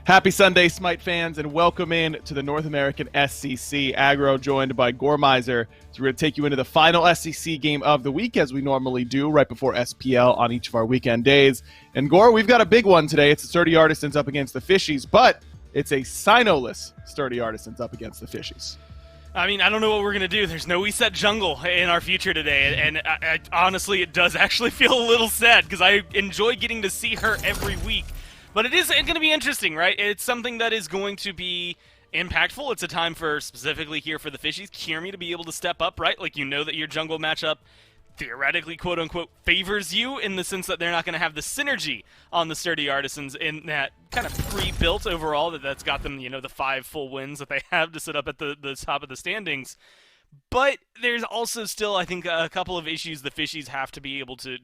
Happy Sunday, Smite fans, and welcome in to the North American SCC. Aggro joined by Gormizer. So we're going to take you into the final SCC game of the week, as we normally do, right before SPL on each of our weekend days. And Gore, we've got a big one today. It's the Sturdy Artisans up against the Fishies, but it's a Sino-less Sturdy Artisans up against the Fishies. I mean, I don't know what we're going to do. There's no ESET jungle in our future today, and honestly, it does actually feel a little sad, because I enjoy getting to see her every week. But it is going to be interesting, right? It's something that is going to be impactful. It's a time for, specifically here for the Fishies, Kirmi to be able to step up, right? Like, you know that your jungle matchup theoretically, quote-unquote, favors you in the sense that they're not going to have the synergy on the Sturdy Artisans in that kind of pre-built overall that's got them, you know, the 5 full wins that they have to sit up at the top of the standings. But there's also still, I think, a couple of issues the Fishies have to be able to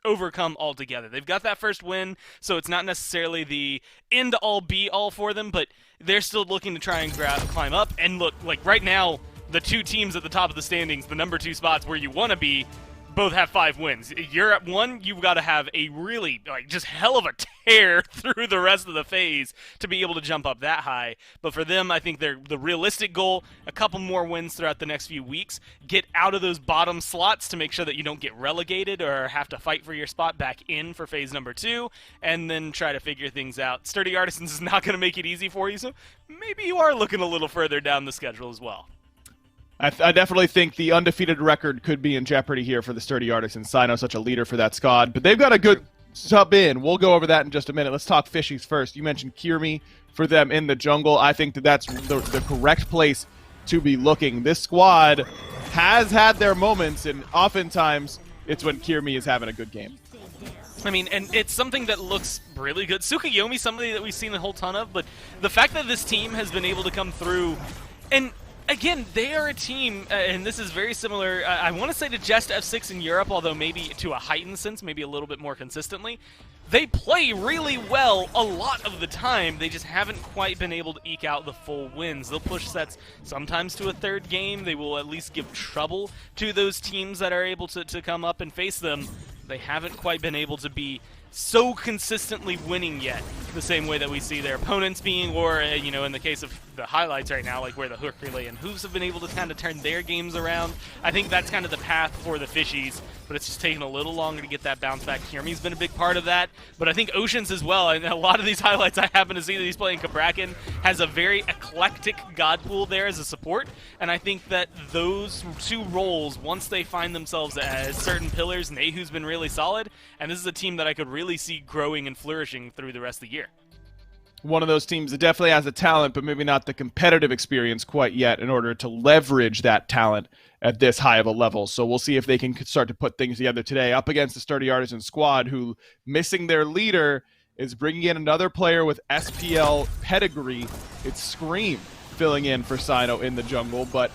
overcome altogether. They've got that first win, so it's not necessarily the end-all be-all for them, but they're still looking to try and climb up. And look, like right now, the two teams at the top of the standings, the number 2 spots where you want to be, both have 5 wins. You're at 1, you've got to have a really, like, just hell of a tear through the rest of the phase to be able to jump up that high. But for them, I think the realistic goal, a couple more wins throughout the next few weeks, get out of those bottom slots to make sure that you don't get relegated or have to fight for your spot back in for phase number 2, and then try to figure things out. Sturdy Artisans is not going to make it easy for you, so maybe you are looking a little further down the schedule as well. I definitely think the undefeated record could be in jeopardy here for the Sturdy Artisans. Sino such a leader for that squad, but they've got a good sub in. We'll go over that in just a minute. Let's talk Fishies first. You mentioned Kirmi for them in the jungle. I think that's the correct place to be looking. This squad has had their moments, and oftentimes it's when Kirmi is having a good game. I mean, and it's something that looks really good. Tsukuyomi, somebody that we've seen a whole ton of, but the fact that this team has been able to come through, and again, they are a team, and this is very similar, I want to say to Jest F6 in Europe, although maybe to a heightened sense, maybe a little bit more consistently. They play really well a lot of the time, they just haven't quite been able to eke out the full wins. They'll push sets sometimes to a 3rd game, they will at least give trouble to those teams that are able to come up and face them. They haven't quite been able to be so consistently winning yet, the same way that we see their opponents being, or, you know, in the case of the highlights right now, like where the Hook Relay and Hooves have been able to kind of turn their games around. I think that's kind of the path for the Fishies, but it's just taking a little longer to get that bounce back. Kirmi's been a big part of that, but I think Oceans as well, and a lot of these highlights I happen to see that he's playing Cabrakan, has a very eclectic god pool there as a support, and I think that those 2 roles, once they find themselves as certain pillars, Nehu's been really solid, and this is a team that I could really see growing and flourishing through the rest of the year. One of those teams that definitely has the talent, but maybe not the competitive experience quite yet in order to leverage that talent at this high of a level. So we'll see if they can start to put things together today up against the Sturdy Artisan squad, who, missing their leader, is bringing in another player with SPL pedigree. It's Scream filling in for Sino in the jungle, but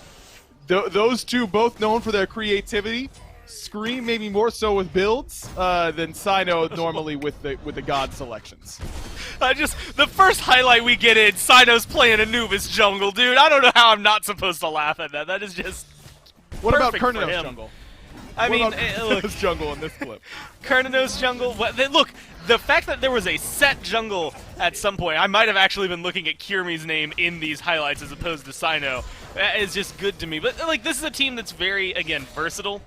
those two both known for their creativity. Scream maybe more so with builds than Sino normally with the god selections. The first highlight we get in, Sino's playing Anubis jungle, dude. I don't know how I'm not supposed to laugh at that. That is just What about perfect for Kernanos him. jungle? I mean, look, jungle in this clip. Kernanos jungle. Look, the fact that there was a set jungle at some point, I might have actually been looking at Kirmi's name in these highlights as opposed to Sino. That is just good to me. But like, this is a team that's very, again, versatile.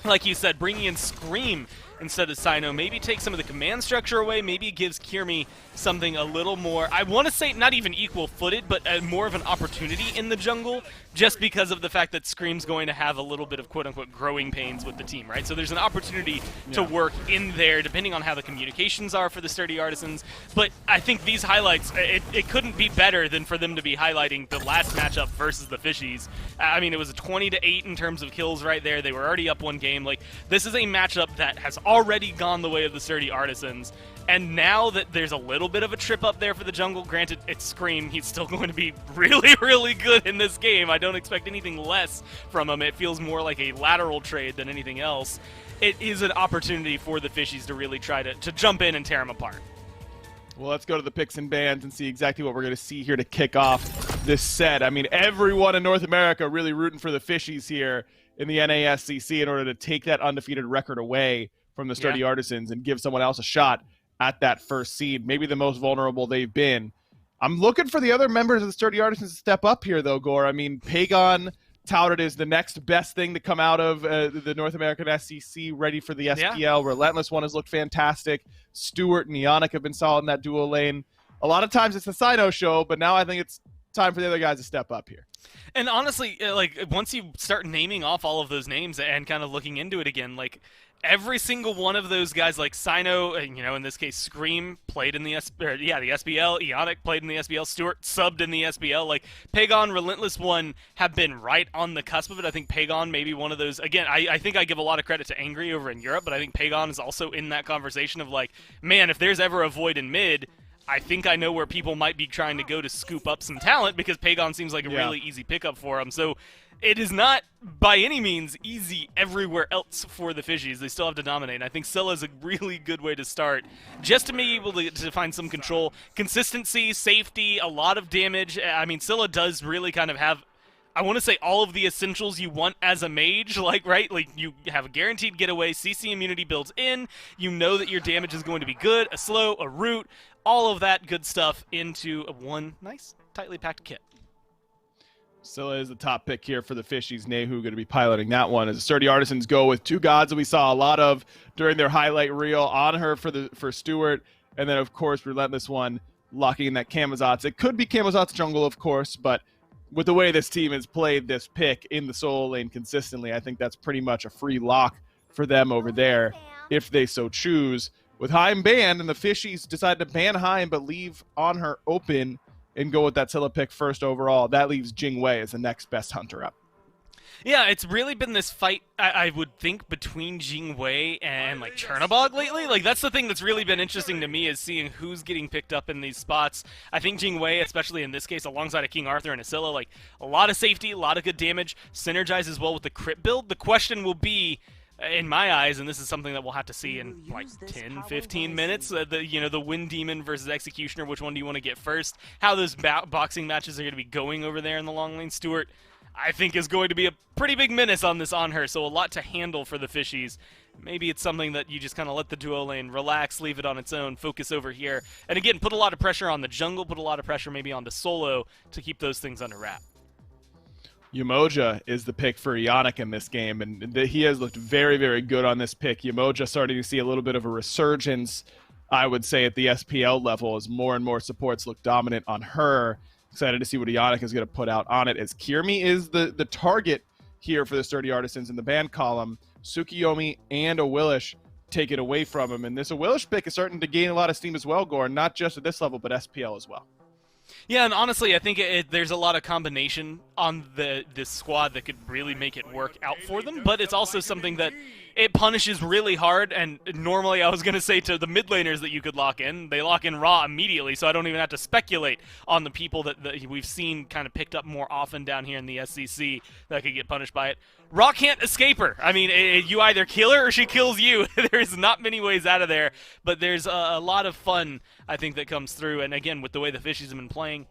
Like you said, bringing in Scream instead of Sino, maybe take some of the command structure away, maybe it gives Kirmi something a little more, I want to say not even equal-footed, but more of an opportunity in the jungle, just because of the fact that Scream's going to have a little bit of quote-unquote growing pains with the team, right? So there's an opportunity to work in there, depending on how the communications are for the Sturdy Artisans, but I think these highlights, it couldn't be better than for them to be highlighting the last matchup versus the Fishies. I mean, it was a 20-8 in terms of kills right there. They were already up 1 game. Like, this is a matchup that has already gone the way of the Sturdy Artisans, and now that there's a little bit of a trip up there for the jungle, granted, it's Scream, he's still going to be really, really good in this game. I don't expect anything less from him. It feels more like a lateral trade than anything else. It is an opportunity for the Fishies to really try to jump in and tear them apart. Well, let's go to the picks and bans and see exactly what we're going to see here to kick off this set. I mean, everyone in North America really rooting for the Fishies here in the NASCC in order to take that undefeated record away from the Sturdy Artisans and give someone else a shot at that first seed, maybe the most vulnerable they've been I'm looking for the other members of the Sturdy Artisans to step up here, though, Gore. I mean, Pagon touted as the next best thing to come out of the North American SCC, ready for the SPL. Yeah. Relentless One has looked fantastic. Stewart and Ionic have been solid in that dual lane. A lot of times it's the Sino show, but now I think it's time for the other guys to step up here. And honestly, like, once you start naming off all of those names and kind of looking into it again, like, every single one of those guys, like Sino, you know, in this case, Scream played in the SPL, Ionic played in the SPL, Stewart subbed in the SPL, like, Pagon, Relentless One have been right on the cusp of it. I think Pagon may be one of those, again, I think I give a lot of credit to Angry over in Europe, but I think Pagon is also in that conversation of, like, man, if there's ever a void in mid, I think I know where people might be trying to go to scoop up some talent, because Pagon seems like a really easy pickup for them. So it is not by any means easy everywhere else for the Fishies. They still have to dominate. And I think Scylla is a really good way to start, just to be able to find some control, consistency, safety, a lot of damage. I mean, Scylla does really kind of have, I want to say, all of the essentials you want as a mage, like, right? Like, you have a guaranteed getaway, CC immunity builds in, you know that your damage is going to be good, a slow, a root, all of that good stuff into one nice, tightly packed kit. Scylla is the top pick here for the Fishies. Nehu going to be piloting that one as the Sturdy Artisans go with two gods that we saw a lot of during their highlight reel on her for Stewart, and then, of course, Relentless One locking in that Camazotz. It could be Camazotz jungle, of course, but with the way this team has played this pick in the solo lane consistently, I think that's pretty much a free lock for them over there if they so choose. With Haim banned, and the Fishies decide to ban Haim but leave on her open and go with that Scylla pick first overall, that leaves Jing Wei as the next best hunter up. Yeah, it's really been this fight, I would think, between Jing Wei and, like, Chernobog lately. Like, that's the thing that's really been interesting to me, is seeing who's getting picked up in these spots. I think Jing Wei, especially in this case, alongside a King Arthur and a Scylla, like, a lot of safety, a lot of good damage, synergizes well with the crit build. The question will be, in my eyes, and this is something that we'll have to see in like 10, 15 minutes, the Wind Demon versus Executioner, which one do you want to get first? How those boxing matches are going to be going over there in the long lane. Stewart, I think, is going to be a pretty big menace on her, so a lot to handle for the Fishies. Maybe it's something that you just kind of let the duo lane relax, leave it on its own, focus over here. And again, put a lot of pressure on the jungle, put a lot of pressure maybe on the solo to keep those things under wrap. Umoja is the pick for Ionic in this game, and he has looked very, very good on this pick. Umoja starting to see a little bit of a resurgence, I would say, at the SPL level as more and more supports look dominant on her. Excited to see what Ionic is going to put out on it, as Kirmi is the target here for the Sturdy Artisans in the ban column. Tsukiyomi and Awilish take it away from him, and this Awilish pick is starting to gain a lot of steam as well, Gore, not just at this level, but SPL as well. Yeah, and honestly, I think there's a lot of combination on this squad that could really make it work out for them, but it's also something that it punishes really hard, and normally I was going to say to the mid laners that you could lock in, they lock in Raw immediately, so I don't even have to speculate on the people that we've seen kind of picked up more often down here in the SCC that could get punished by it. Raw can't escape her. I mean, you either kill her or she kills you. There's not many ways out of there, but there's a lot of fun, I think, that comes through, and again, with the way the Fishies have been playing,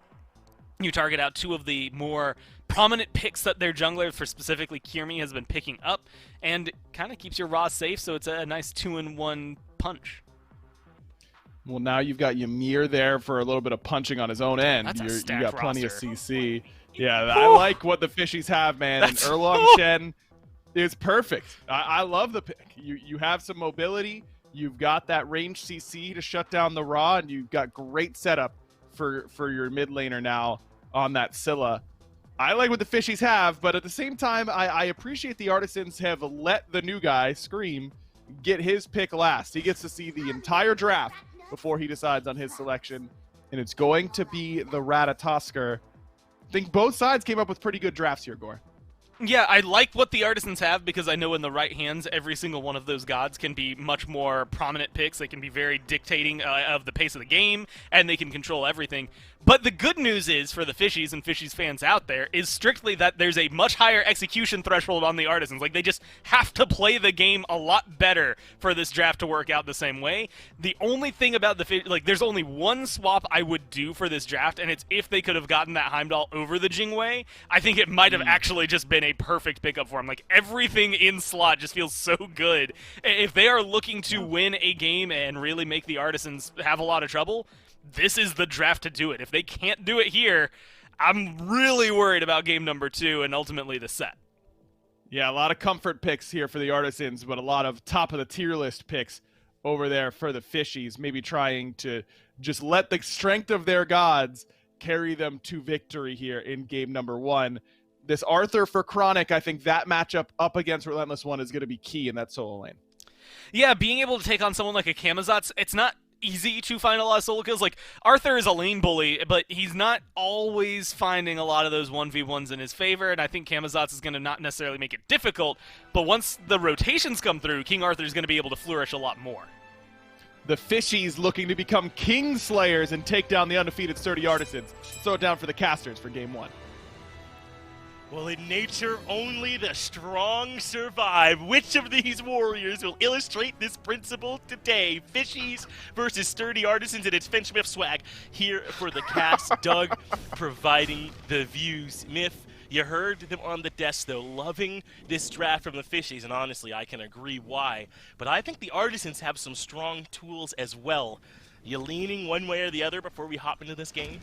you target out two of the more prominent picks that their jungler, for specifically Kirmi, has been picking up, and kind of keeps your Raw safe, so it's a nice 2-in-1 punch. Well, now you've got Ymir there for a little bit of punching on his own end. You got plenty roster. of CC. Yeah, I like what the Fishies have, man. And Erlong Shen is perfect. I love the pick. You have some mobility. You've got that range CC to shut down the Raw, and you've got great setup for your mid laner now on that Scylla. I like what the Fishies have, but at the same time, I appreciate the Artisans have let the new guy, Scream, get his pick last. He gets to see the entire draft before he decides on his selection, and it's going to be the Ratatoskr. I think both sides came up with pretty good drafts here, Gore. Yeah, I like what the Artisans have, because I know in the right hands, every single one of those gods can be much more prominent picks. They can be very dictating of the pace of the game, and they can control everything. But the good news is, for the Fishies and Fishies fans out there, is strictly that there's a much higher execution threshold on the Artisans. Like, they just have to play the game a lot better for this draft to work out the same way. The only thing about the Fishies, like, there's only one swap I would do for this draft, and it's if they could have gotten that Heimdall over the Jing Wei. I think it might have actually just been a perfect pickup for him. Like, everything in slot just feels so good. If they are looking to win a game and really make the Artisans have a lot of trouble, this is the draft to do it. If they can't do it here, I'm really worried about game number 2 and ultimately the set. Yeah, a lot of comfort picks here for the Artisans, but a lot of top of the tier list picks over there for the Fishies, maybe trying to just let the strength of their gods carry them to victory here in game number 1. This Arthur for Chronic, I think that matchup up against Relentless One is going to be key in that solo lane. Yeah, being able to take on someone like a Camazotz, it's not easy to find a lot of solo kills. Like, Arthur is a lane bully, but he's not always finding a lot of those 1v1s in his favor, and I think Camazotz is going to not necessarily make it difficult, but once the rotations come through, King Arthur is going to be able to flourish a lot more. The Fishies looking to become King Slayers and take down the undefeated Sturdy Artisans. Throw it down for the casters for game 1. Well, in nature, only the strong survive. Which of these warriors will illustrate this principle today? Fishies versus Sturdy Artisans, and it's Finchmith swag here for the cast. Doug providing the views. Myth, you heard them on the desk, though, loving this draft from the Fishies, and honestly, I can agree why. But I think the Artisans have some strong tools as well. You leaning one way or the other before we hop into this game?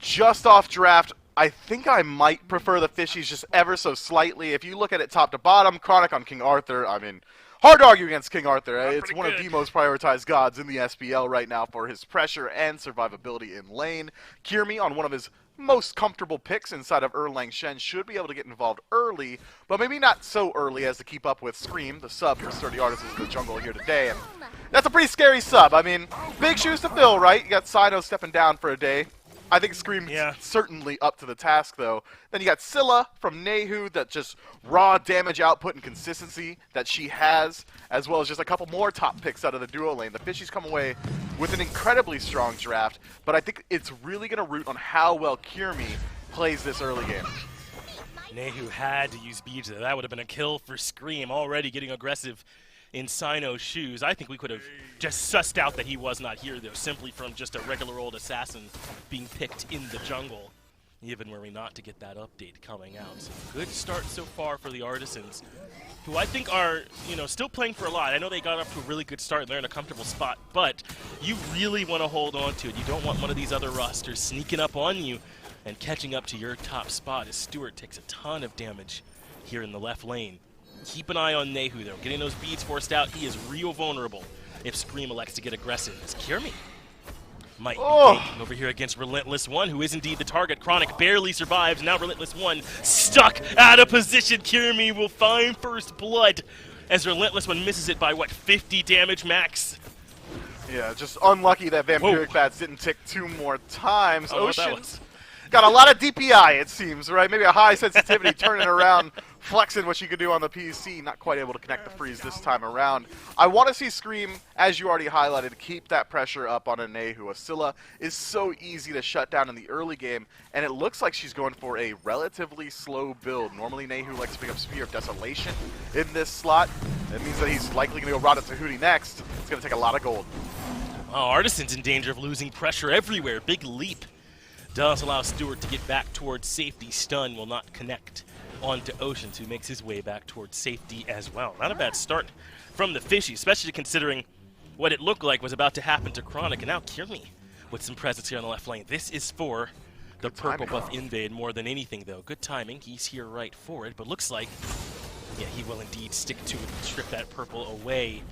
Just off draft, I think I might prefer the Fishies just ever so slightly. If you look at it top to bottom, Chronic on King Arthur, I mean, hard to argue against King Arthur. It's one of the most prioritized gods in the SPL right now for his pressure and survivability in lane. Kirmi on one of his most comfortable picks inside of Erlang Shen should be able to get involved early, but maybe not so early as to keep up with Scream, the sub for Sturdy Artisans in the jungle here today. And that's a pretty scary sub. I mean, big shoes to fill, right? You got Sino stepping down for a day. I think Scream's certainly up to the task, though. Then you got Scylla from Nehu, that just raw damage output and consistency that she has, as well as just a couple more top picks out of the duo lane. The Fishies come away with an incredibly strong draft, but I think it's really going to root on how well Kirmi plays this early game. Nehu had to use beads there. That would have been a kill for Scream, already getting aggressive in Sino's shoes. I think we could have just sussed out that he was not here, though, simply from just a regular old assassin being picked in the jungle, even were we not to get that update coming out. So good start so far for the Artisans, who I think are, still playing for a lot. I know they got up to a really good start and they're in a comfortable spot, but you really want to hold on to it. You don't want one of these other rosters sneaking up on you and catching up to your top spot, as Stewart takes a ton of damage here in the left lane. Keep an eye on Nehu, though. Getting those beads forced out, he is real vulnerable if Scream elects to get aggressive. As Kirmi might be taking over here against Relentless One, who is indeed the target. Chronic barely survives. Now Relentless One stuck out of position. Kirmi will find first blood as Relentless One misses it by, 50 damage max? Yeah, just unlucky that Vampiric Bats didn't tick 2 more times. Ocean's got a lot of DPI, it seems, right? Maybe a high sensitivity turning around, flexing what she could do on the PC. Not quite able to connect the freeze this time around. I want to see Scream, as you already highlighted, keep that pressure up on a Nehu. Scylla is so easy to shut down in the early game, and it looks like she's going for a relatively slow build. Normally, Nehu likes to pick up Spear of Desolation in this slot. That means that he's likely going to go Rada Tahuti next. It's going to take a lot of gold. Oh, Artisan's in danger of losing pressure everywhere. Big leap does allow Stewart to get back towards safety. Stun will not connect onto Oceans, who makes his way back towards safety as well. Not a bad start from the Fishies, especially considering what it looked like was about to happen to Chronic. And now Kirmi with some presence here on the left lane. This is for the purple buff invade more than anything, though. Good timing. He's here right for it, but looks like, yeah, he will indeed stick to it and strip that purple away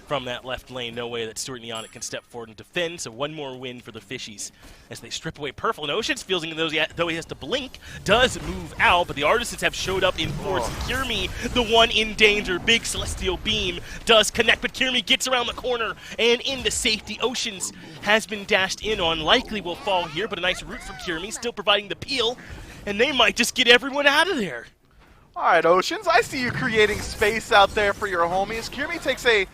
from that left lane. No way that Stuart Neonic can step forward and defend, so one more win for the Fishies as they strip away Purple. And Oceans, feeling though he has to blink, does move out, but the Artisans have showed up in force. Kirmi, the one in danger. Big Celestial Beam does connect, but Kirmi gets around the corner and into safety. Oceans has been dashed in on, likely will fall here, but a nice route from Kirmi, still providing the peel, and they might just get everyone out of there. All right, Oceans, I see you creating space out there for your homies. Kirmi takes a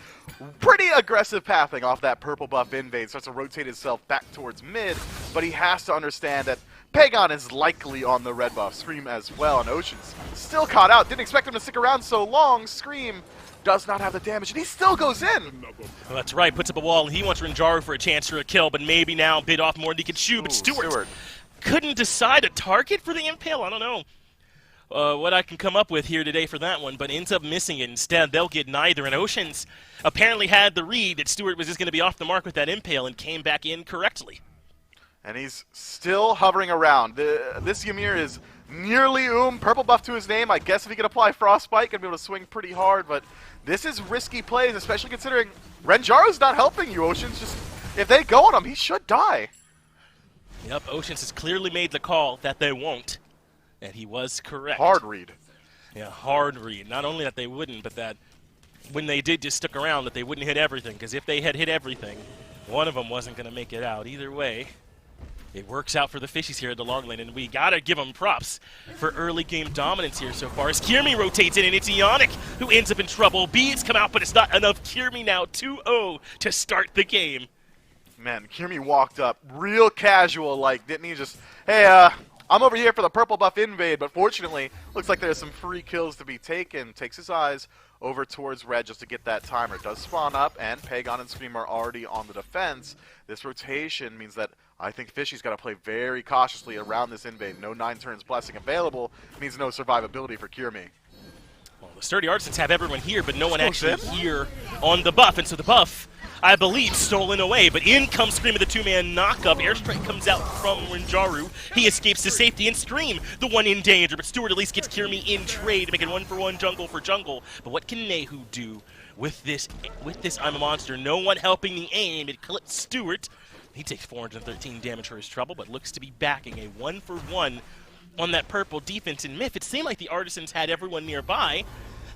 pretty aggressive pathing off that purple buff invade, starts to rotate himself back towards mid, but he has to understand that Pagon is likely on the red buff. Scream as well, and Oceans still caught out. Didn't expect him to stick around so long. Scream does not have the damage, and he still goes in. Well, that's right, puts up a wall, and he wants Rinjaru for a chance for a kill, but maybe now bit off more than he can chew. But Stewart couldn't decide a target for the Impale. I don't know what I can come up with here today for that one, but ends up missing it. Instead, they'll get neither. And Oceans apparently had the read that Stewart was just going to be off the mark with that impale and came back in correctly. And he's still hovering around. This Ymir is nearly purple buff to his name. I guess if he could apply Frostbite, he'd be able to swing pretty hard, but this is risky plays, especially considering Renjaro's not helping you, Oceans. Just, if they go on him, he should die. Yep, Oceans has clearly made the call that they won't, and he was correct. Hard read. Yeah, hard read. Not only that they wouldn't, but that when they did just stick around, that they wouldn't hit everything, because if they had hit everything, one of them wasn't going to make it out. Either way, it works out for the Fishies here at the long lane, and we got to give them props for early game dominance here so far. As Kiermi rotates in, and it's Ionic who ends up in trouble. Beads come out, but it's not enough. Kiermi now 2-0 to start the game. Man, Kiermi walked up real casual, like, didn't he just, hey, I'm over here for the purple buff invade, but fortunately, looks like there's some free kills to be taken. Takes his eyes over towards red just to get that timer. Does spawn up, and Pagon and Scream are already on the defense. This rotation means that I think Fishy's got to play very cautiously around this invade. No 9 turns blessing available means no survivability for Kiermi. Well, the Sturdy Artisans have everyone here, but no one actually here on the buff, and so the buff, I believe, stolen away, but in comes Scream with the 2-man knockup. Airstrike comes out from Renjaru. He escapes to safety, and Scream, the one in danger, but Stewart at least gets Kiermi in trade, making 1-for-1 jungle for jungle. But what can Nehu do with this I'm a Monster? No one helping the aim. It clips Stewart. He takes 413 damage for his trouble, but looks to be backing a 1-for-1 on that purple defense. And Myth, it seemed like the Artisans had everyone nearby,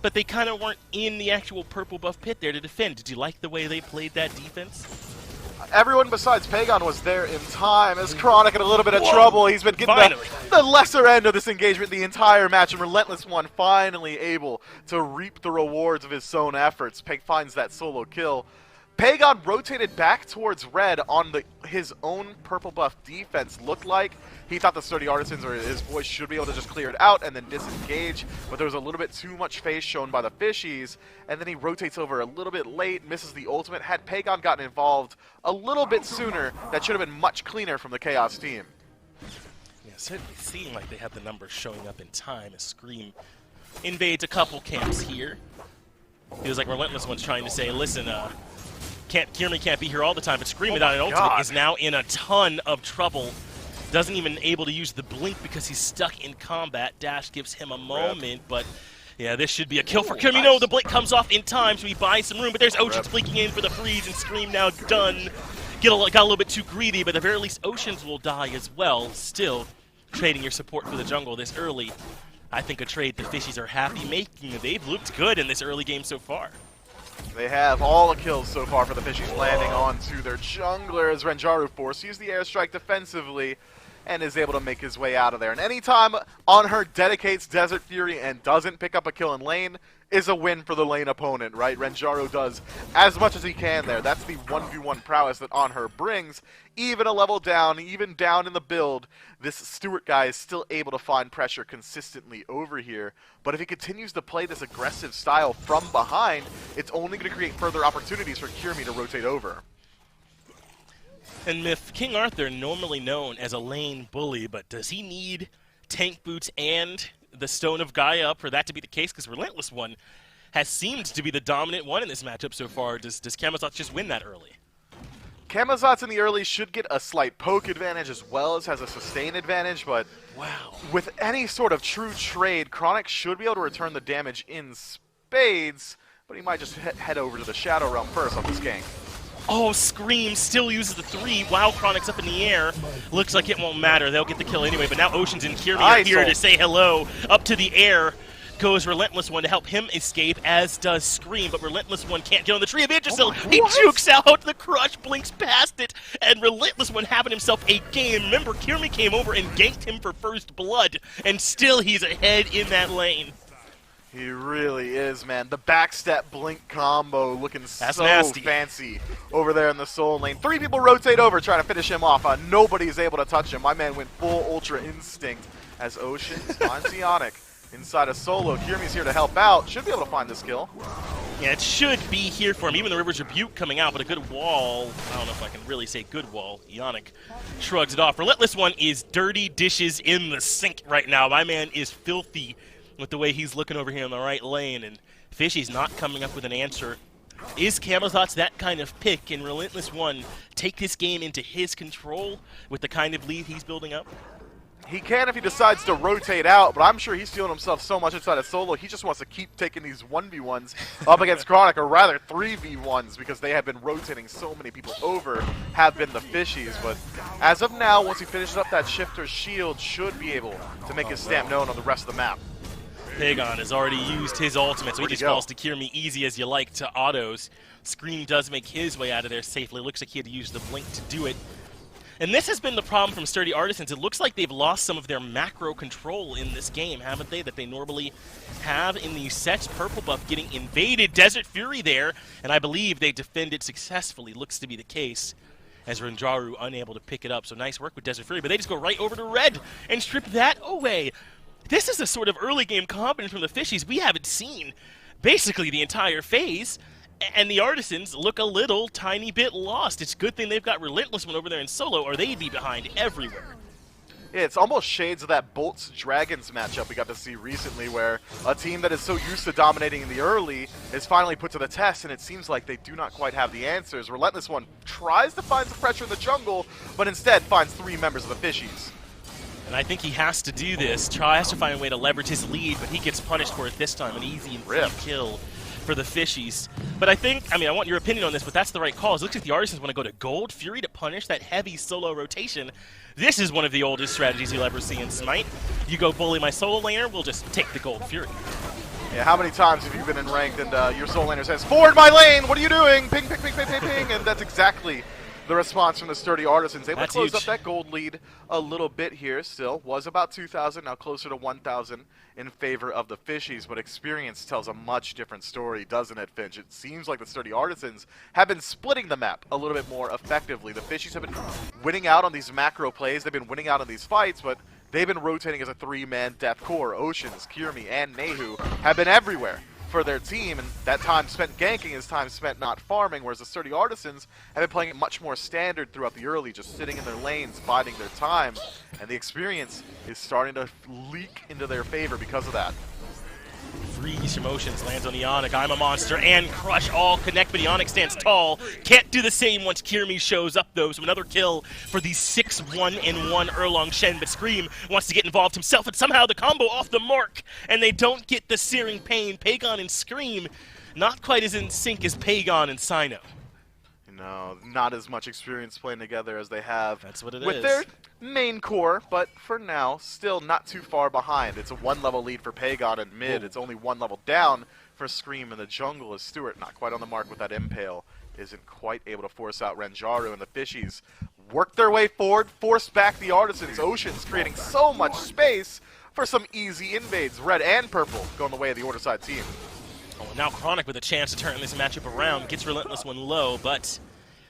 but they kind of weren't in the actual purple buff pit there to defend. Did you like the way they played that defense? Everyone besides Pagon was there in time. As Chronic in a little bit of trouble. He's been getting the lesser end of this engagement the entire match, and Relentless One finally able to reap the rewards of his own efforts. Peg finds that solo kill. Pagon rotated back towards red on his own purple buff defense. Looked like he thought the Sturdy Artisans or his boys should be able to just clear it out and then disengage, but there was a little bit too much face shown by the Fishies, and then he rotates over a little bit late, misses the ultimate. Had Pagon gotten involved a little bit sooner, that should have been much cleaner from the Chaos team. Yeah, certainly seemed like they had the numbers showing up in time as Scream invades a couple camps here. Feels like Relentless One's trying to say, listen, Kiermi can't be here all the time, but Scream without an ultimate is now in a ton of trouble. Doesn't even able to use the blink because he's stuck in combat. Dash gives him a moment, but yeah, this should be a kill for Kiermi. Nice. No, the blink comes off in time, so he buys some room, but there's Oceans blinking in for the freeze, and Scream now done. Got a little bit too greedy, but at the very least, Oceans will die as well. Still, trading your support for the jungle this early. I think a trade the Fishies are happy making. They've looked good in this early game so far. They have all the kills so far for the Fishies landing onto their jungler as Renjaru forces the airstrike defensively and is able to make his way out of there. And anytime On Her dedicates Desert Fury and doesn't pick up a kill in lane is a win for the lane opponent, right? Renjaru does as much as he can there. That's the 1v1 prowess that On Her brings. Even a level down, even down in the build, this Stewart guy is still able to find pressure consistently over here. But if he continues to play this aggressive style from behind, it's only going to create further opportunities for Kiermi to rotate over. And Myth, King Arthur, normally known as a lane bully, but does he need tank boots and the Stone of Gaia for that to be the case? Because Relentless One has seemed to be the dominant one in this matchup so far. Does Camazotz just win that early? Camazotz in the early should get a slight poke advantage as well as has a sustain advantage, but wow, with any sort of true trade, Chronic should be able to return the damage in spades, but he might just head over to the Shadow Realm first on this gank. Oh, Scream still uses the 3 while Chronic's up in the air. Looks like it won't matter. They'll get the kill anyway, but now Oceans and Kiermi are here to say hello. Up to the air goes Relentless One to help him escape, as does Scream, but Relentless One can't get on the Tree of Yggdrasil. He jukes out, the crush blinks past it, and Relentless One having himself a game. Remember, Kiermi came over and ganked him for first blood, and still he's ahead in that lane. He really is, man. The backstep blink combo looking so nasty. Fancy over there in the soul lane. 3 people rotate over trying to finish him off. Nobody's able to touch him. My man went full Ultra Instinct as Ocean finds Ionic inside a solo. Kiermi's here to help out. Should be able to find this kill. Yeah, it should be here for him. Even the River's Rebuke coming out, but a good wall. I don't know if I can really say good wall. Ionic shrugs it off. Relentless One is dirty dishes in the sink right now. My man is filthy with the way he's looking over here in the right lane, and Fishies not coming up with an answer. Is Camazotz that kind of pick? Can Relentless One take this game into his control with the kind of lead he's building up? He can if he decides to rotate out, but I'm sure he's feeling himself so much inside of solo, he just wants to keep taking these 1v1s up against Chronic, or rather 3v1s, because they have been rotating so many people over, have been the Fishies. But as of now, once he finishes up that Shifter's Shield, should be able to make his stamp known on the rest of the map. Pagon has already used his ultimate, so he just falls to Kirmi easy as you like to autos. Scream does make his way out of there safely. Looks like he had to use the blink to do it. And this has been the problem from Sturdy Artisans. It looks like they've lost some of their macro control in this game, haven't they? That they normally have in these sets. Purple buff getting invaded. Desert Fury there, and I believe they defended successfully. Looks to be the case, as Renjaru unable to pick it up. So nice work with Desert Fury, but they just go right over to red and strip that away. This is a sort of early game confidence from the Fishies we haven't seen basically the entire phase. And the Artisans look a little tiny bit lost. It's a good thing they've got Relentless One over there in solo, or they'd be behind everywhere. Yeah, it's almost shades of that Bolts-Dragons matchup we got to see recently, where a team that is so used to dominating in the early is finally put to the test, and it seems like they do not quite have the answers. Relentless One tries to find some pressure in the jungle, but instead finds 3 members of the Fishies. And I think he has to do this. Tries to find a way to leverage his lead, but he gets punished for it this time. An easy and free kill for the Fishies. But I think, I mean, I want your opinion on this, but that's the right call. It looks like the Artisans want to go to Gold Fury to punish that heavy solo rotation. This is one of the oldest strategies you'll ever see in Smite. You go bully my solo laner, we'll just take the Gold Fury. Yeah, how many times have you been in ranked and your solo laner says, "Forward my lane, what are you doing? Ping, ping, ping, ping, ping, ping," and that's exactly the response from the Sturdy Artisans. Able to close up that gold lead a little bit here still. Was about 2,000, now closer to 1,000 in favor of the Fishies, but experience tells a much different story, doesn't it, Finch? It seems like the Sturdy Artisans have been splitting the map a little bit more effectively. The Fishies have been winning out on these macro plays, they've been winning out on these fights, but they've been rotating as a 3-man depth core. Oceans, Kirmi, and Nehu have been everywhere for their team, and that time spent ganking is time spent not farming, whereas the Sturdy Artisans have been playing it much more standard throughout the early, just sitting in their lanes, biding their time, and the experience is starting to leak into their favor because of that. Freeze from Oceans, lands on Ionic, I'm a monster, and Crush all connect, but Ionic stands tall. Can't do the same once Kirmi shows up, though, so another kill for the 6-1-1 Erlong Shen, but Scream wants to get involved himself, and somehow the combo off the mark, and they don't get the Searing Pain. Pagon and Scream not quite as in sync as Pagon and Sino. No, not as much experience playing together as they have with their main core, but for now, still not too far behind. It's a 1-level lead for Pagon in mid. It's only 1 level down for Scream in the jungle, as Stewart not quite on the mark with that Impale. Isn't quite able to force out Renjaru, and the Fishies work their way forward, force back the Artisans. Oceans creating so much space for some easy invades. Red and purple going the way of the Order side team. Oh, now Chronic with a chance to turn this matchup around. Gets Relentless One low, but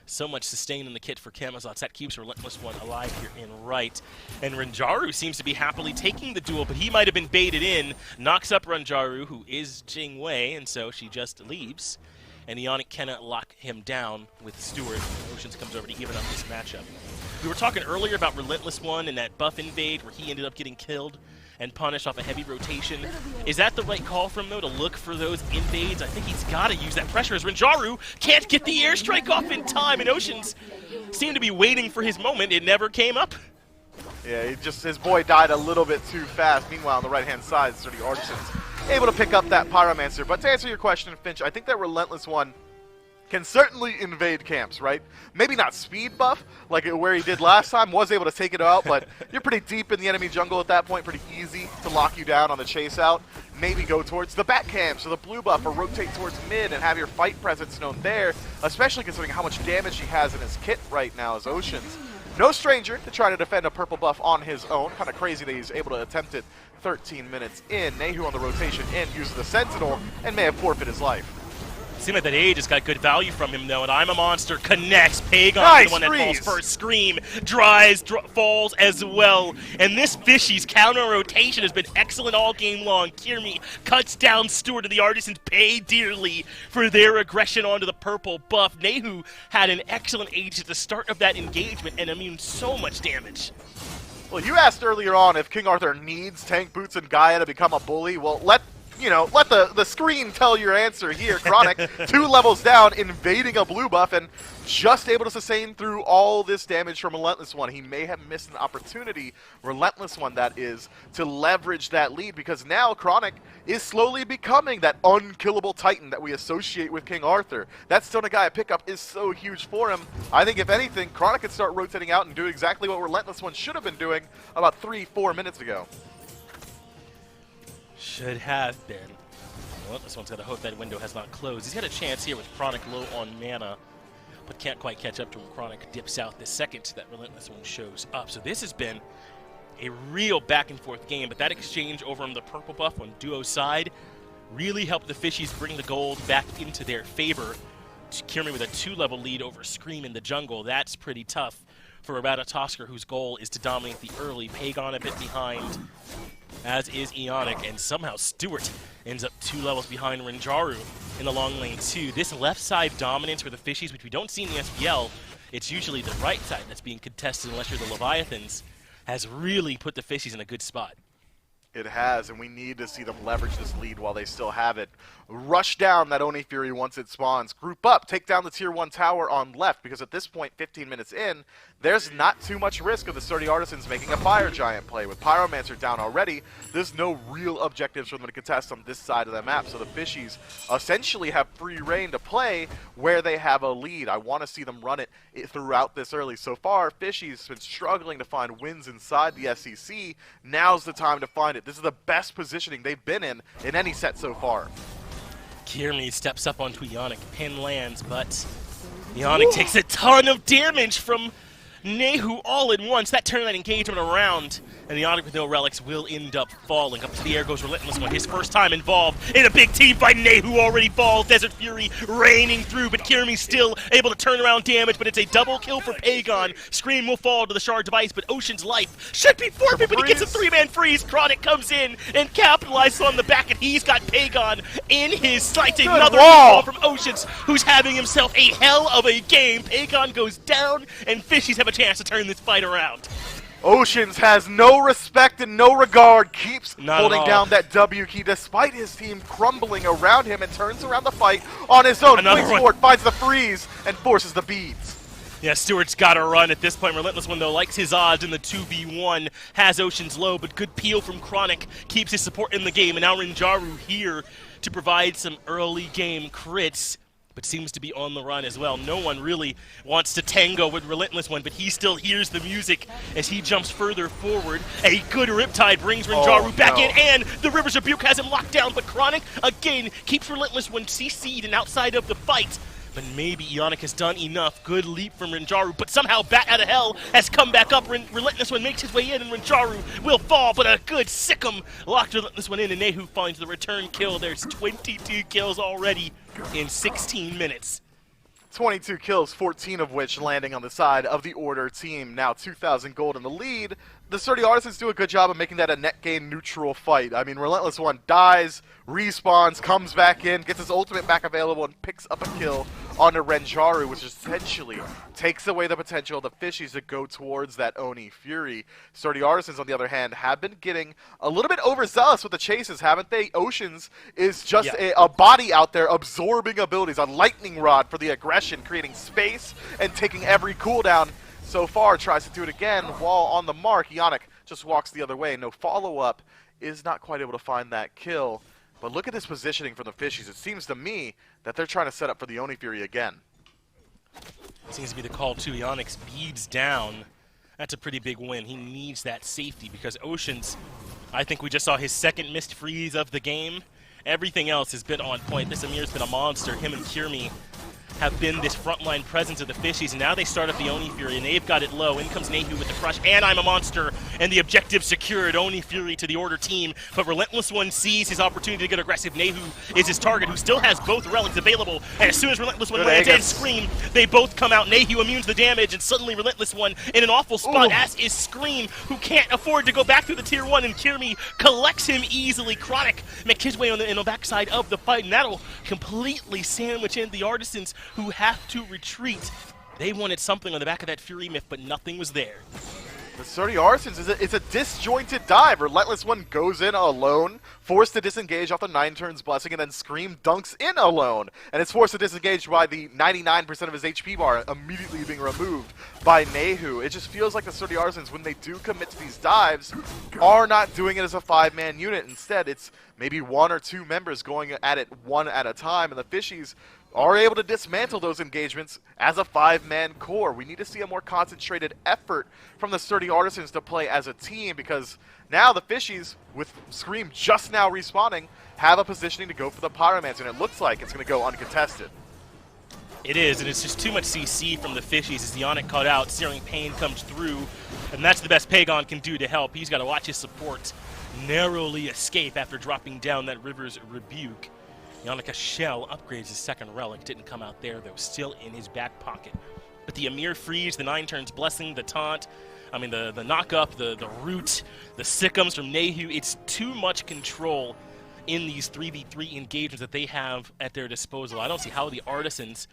so much sustain in the kit for Camazotz. That keeps Relentless One alive here in right. And Renjaru seems to be happily taking the duel, but he might have been baited in. Knocks up Renjaru, who is Jing Wei, and so she just leaves. And Ionic cannot lock him down with Stewart. Oceans comes over to even up this matchup. We were talking earlier about Relentless One and that buff invade where he ended up getting killed and punished off a heavy rotation. Is that the right call from him, though, to look for those invades? I think he's got to use that pressure as Renjaru can't get the airstrike off in time, and Oceans seemed to be waiting for his moment. It never came up. Yeah, his boy died a little bit too fast. Meanwhile, on the right-hand side, Sturdy Artisans able to pick up that Pyromancer. But to answer your question, Finch, I think that Relentless One can certainly invade camps, right? Maybe not speed buff, like where he did last time, was able to take it out, but you're pretty deep in the enemy jungle at that point, pretty easy to lock you down on the chase out. Maybe go towards the back camps or the blue buff, or rotate towards mid and have your fight presence known there, especially considering how much damage he has in his kit right now as Oceans. No stranger to try to defend a purple buff on his own. Kind of crazy that he's able to attempt it 13 minutes in. Nehu on the rotation in uses the Sentinel and may have forfeit his life. Seemed like that A just got good value from him, though, and I'm a Monster connects. Pagon Nice the one that falls freeze. first. Scream dries, falls as well. And this Fishies counter rotation has been excellent all game long. Kierme cuts down Stewart, and the Artisans pay dearly for their aggression onto the purple buff. Nehu had an excellent age at the start of that engagement and immune so much damage. Well, you asked earlier on if King Arthur needs Tank Boots and Gaia to become a bully. Well, let the screen tell your answer here. Chronic, 2 levels down, invading a blue buff, and just able to sustain through all this damage from Relentless One. He may have missed an opportunity, Relentless One that is, to leverage that lead, because now Chronic is slowly becoming that unkillable Titan that we associate with King Arthur. That Stone of Gaia pickup is so huge for him. I think if anything, Chronic could start rotating out and do exactly what Relentless One should have been doing about 3-4 minutes ago. Should have been. Well, this one's got to hope that window has not closed. He's got a chance here with Chronic low on mana, but can't quite catch up to him. Chronic dips out the second that Relentless One shows up. So this has been a real back and forth game, but that exchange over on the purple buff on Duo's side really helped the Fishies bring the gold back into their favor. Kierme with a 2-level lead over Scream in the jungle. That's pretty tough for Ratatosker, whose goal is to dominate the early. Pagon a bit behind, as is Ionic, and somehow Stewart ends up 2 levels behind Rinjaru in the long lane too. This left side dominance for the Fishies, which we don't see in the SPL, it's usually the right side that's being contested unless you're the Leviathans, has really put the Fishies in a good spot. It has, and we need to see them leverage this lead while they still have it. Rush down that Oni Fury once it spawns. Group up, take down the tier 1 tower on left, because at this point, 15 minutes in, there's not too much risk of the sturdy Artisans making a Fire Giant play. With Pyromancer down already, there's no real objectives for them to contest on this side of the map, so the Fishies essentially have free reign to play where they have a lead. I want to see them run it throughout this early. So far, Fishies been struggling to find wins inside the SCC. Now's the time to find it. This is the best positioning they've been in any set so far. Kierme steps up onto Ionic, pin lands, but Ionic takes a ton of damage from Nehu all at once. That turned that engagement around, and Ionic with no relics will end up falling. Up to the air goes Relentless One, his first time involved in a big team fight. Nehu already falls, Desert Fury raining through, but Kierme still able to turn around damage, but it's a double kill for Pagon. Scream will fall to the shard device, but Ocean's life should be forfeit, but he gets a 3-man freeze. Chronic comes in and capitalizes on the back, and he's got Pagon in his sights. Another fall from Oceans, who's having himself a hell of a game. Pagon goes down, and Fishies have a chance to turn this fight around. Oceans has no respect and no regard, keeps Not holding down that W key despite his team crumbling around him, and turns around the fight on his own. Another Plays one. forward, finds the freeze, and forces the beads. Yeah, Stewart's got to run at this point. Relentless One, though, likes his odds in the 2v1. Has Oceans low, but good peel from Chronic keeps his support in the game. And now Rinjaru here to provide some early game crits, but seems to be on the run as well. No one really wants to tango with Relentless One, but he still hears the music as he jumps further forward. A good Riptide brings Rinjaru back in, and the River's Rebuke has him locked down, but Chronic, again, keeps Relentless One CC'd and outside of the fight. But maybe Ionic has done enough. Good leap from Rinjaru, but somehow Bat Out of Hell has come back up. Relentless One makes his way in, and Rinjaru will fall, but a good Sikkim locked Relentless One in, and Nehu finds the return kill. There's 22 kills already in 16 minutes. 22 kills, 14 of which landing on the side of the Order team. Now 2,000 gold in the lead. The Sturdy Artisans do a good job of making that a net gain neutral fight. I mean, Relentless One dies, respawns, comes back in, gets his ultimate back available, and picks up a kill onto Rinjaru, which essentially takes away the potential of the Fishies to go towards that Oni Fury. Sturdy Artisans, on the other hand, have been getting a little bit overzealous with the chases, haven't they? Oceans is just a body out there absorbing abilities, a lightning rod for the aggression, creating space and taking every cooldown. So far, tries to do it again while on the mark. Ionic just walks the other way. No follow-up, is not quite able to find that kill. But look at this positioning from the Fishies. It seems to me that they're trying to set up for the Oni Fury again. Seems to be the call too. Ionic speeds down. That's a pretty big win. He needs that safety because Oceans, I think we just saw his second missed freeze of the game. Everything else has been on point. This Amir's been a monster. Him and Kierme have been this frontline presence of the Fishies, and now they start up the Oni Fury, and they've got it low. In comes Nehu with the crush, and I'm a monster, and the objective secured. Oni Fury to the Order team, but Relentless One sees his opportunity to get aggressive. Nehu is his target, who still has both relics available, and as soon as Relentless One lands and Scream, they both come out. Nehu immune to the damage, and suddenly Relentless One in an awful spot, as is Scream, who can't afford to go back through the tier 1, and Kirmi collects him easily. Chronic makes his way on the backside of the fight, and that'll completely sandwich in the Artisans, who have to retreat. They wanted something on the back of that Fury Myth, but nothing was there. The Sturdy Artisans, it's a disjointed dive. Relentless One goes in alone, forced to disengage off the 9 turns blessing, and then Scream dunks in alone. And it's forced to disengage by the 99% of his HP bar immediately being removed by Nehu. It just feels like the Sturdy Artisans, when they do commit to these dives, are not doing it as a 5-man unit. Instead, it's maybe 1 or 2 members going at it one at a time, and the Fishies are able to dismantle those engagements as a 5-man core. We need to see a more concentrated effort from the Sturdy Artisans to play as a team, because now the Fishies, with Scream just now respawning, have a positioning to go for the Pyromancer, and it looks like it's going to go uncontested. It is, and it's just too much CC from the Fishies as the Onyx cut out. Searing Pain comes through, and that's the best Pagon can do to help. He's got to watch his support narrowly escape after dropping down that River's Rebuke. Yannicka Shell upgrades his second relic. Didn't come out there, though. Still in his back pocket. But the Amir Freeze, the 9 turns Blessing, the taunt, the knock-up, the root, the Sickums from Nehu. It's too much control in these 3v3 engagements that they have at their disposal. I don't see how the Artisans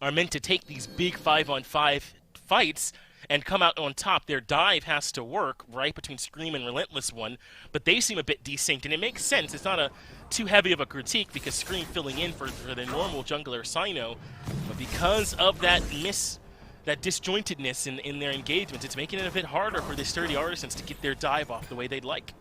are meant to take these big 5-on-5 fights and come out on top. Their dive has to work, right, between Scream and Relentless One, but they seem a bit desynced, and it makes sense. It's not too heavy of a critique because Scream filling in for the normal jungler Sino, but because of that disjointedness in their engagements, it's making it a bit harder for the Sturdy Artisans to get their dive off the way they'd like.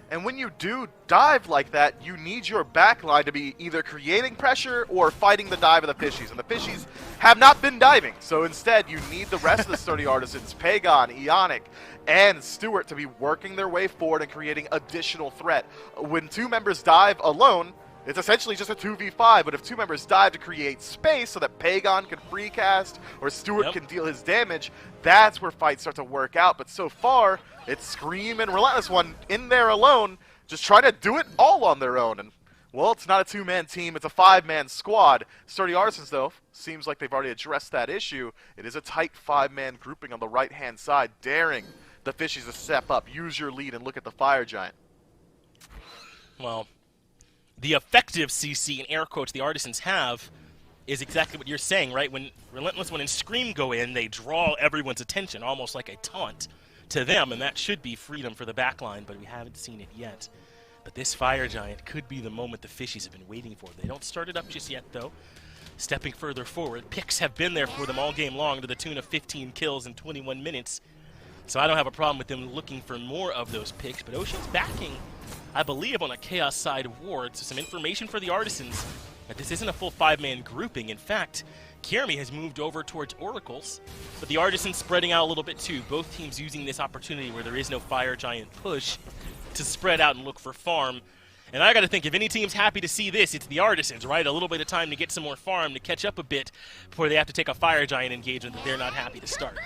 And when you do dive like that, you need your backline to be either creating pressure or fighting the dive of the Fishies. And the Fishies have not been diving. So instead, you need the rest of the Sturdy Artisans, Pagon, Ionic, and Stewart, to be working their way forward and creating additional threat. When 2 members dive alone, it's essentially just a 2v5, but if 2 members dive to create space so that Pagon can free cast or Stewart can deal his damage, that's where fights start to work out. But so far, it's Scream and Relentless One in there alone, just trying to do it all on their own. And, well, it's not a 2-man team, it's a 5-man squad. Sturdy Artisans, though, seems like they've already addressed that issue. It is a tight 5-man grouping on the right-hand side, daring the Fishies to step up, use your lead, and look at the Fire Giant. Well, the effective CC, in air quotes, the Artisans have is exactly what you're saying, right? When Relentless One and Scream go in, they draw everyone's attention, almost like a taunt to them, and that should be freedom for the backline, but we haven't seen it yet. But this Fire Giant could be the moment the Fishies have been waiting for. They don't start it up just yet, though. Stepping further forward, picks have been there for them all game long to the tune of 15 kills in 21 minutes. So I don't have a problem with them looking for more of those picks, but Ocean's backing, I believe, on a Chaos side ward. So some information for the Artisans that this isn't a full 5-man grouping. In fact, Kirmi has moved over towards Oracles, but the Artisans spreading out a little bit too. Both teams using this opportunity where there is no Fire Giant push to spread out and look for farm. And I gotta think, if any team's happy to see this, it's the Artisans, right? A little bit of time to get some more farm, to catch up a bit before they have to take a Fire Giant engagement that they're not happy to start.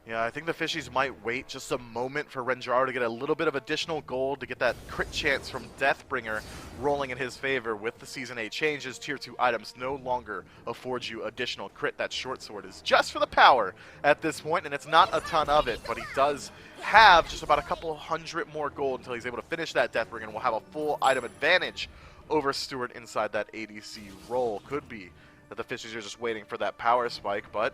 Yeah, I think the Fishies might wait just a moment for Renjar to get a little bit of additional gold to get that crit chance from Deathbringer rolling in his favor. With the Season 8 changes, Tier 2 items no longer afford you additional crit. That short sword is just for the power at this point, and it's not a ton of it, but he does have just about a couple hundred more gold until he's able to finish that Deathbringer, and will have a full item advantage over Stewart inside that ADC role. Could be that the Fishies are just waiting for that power spike, but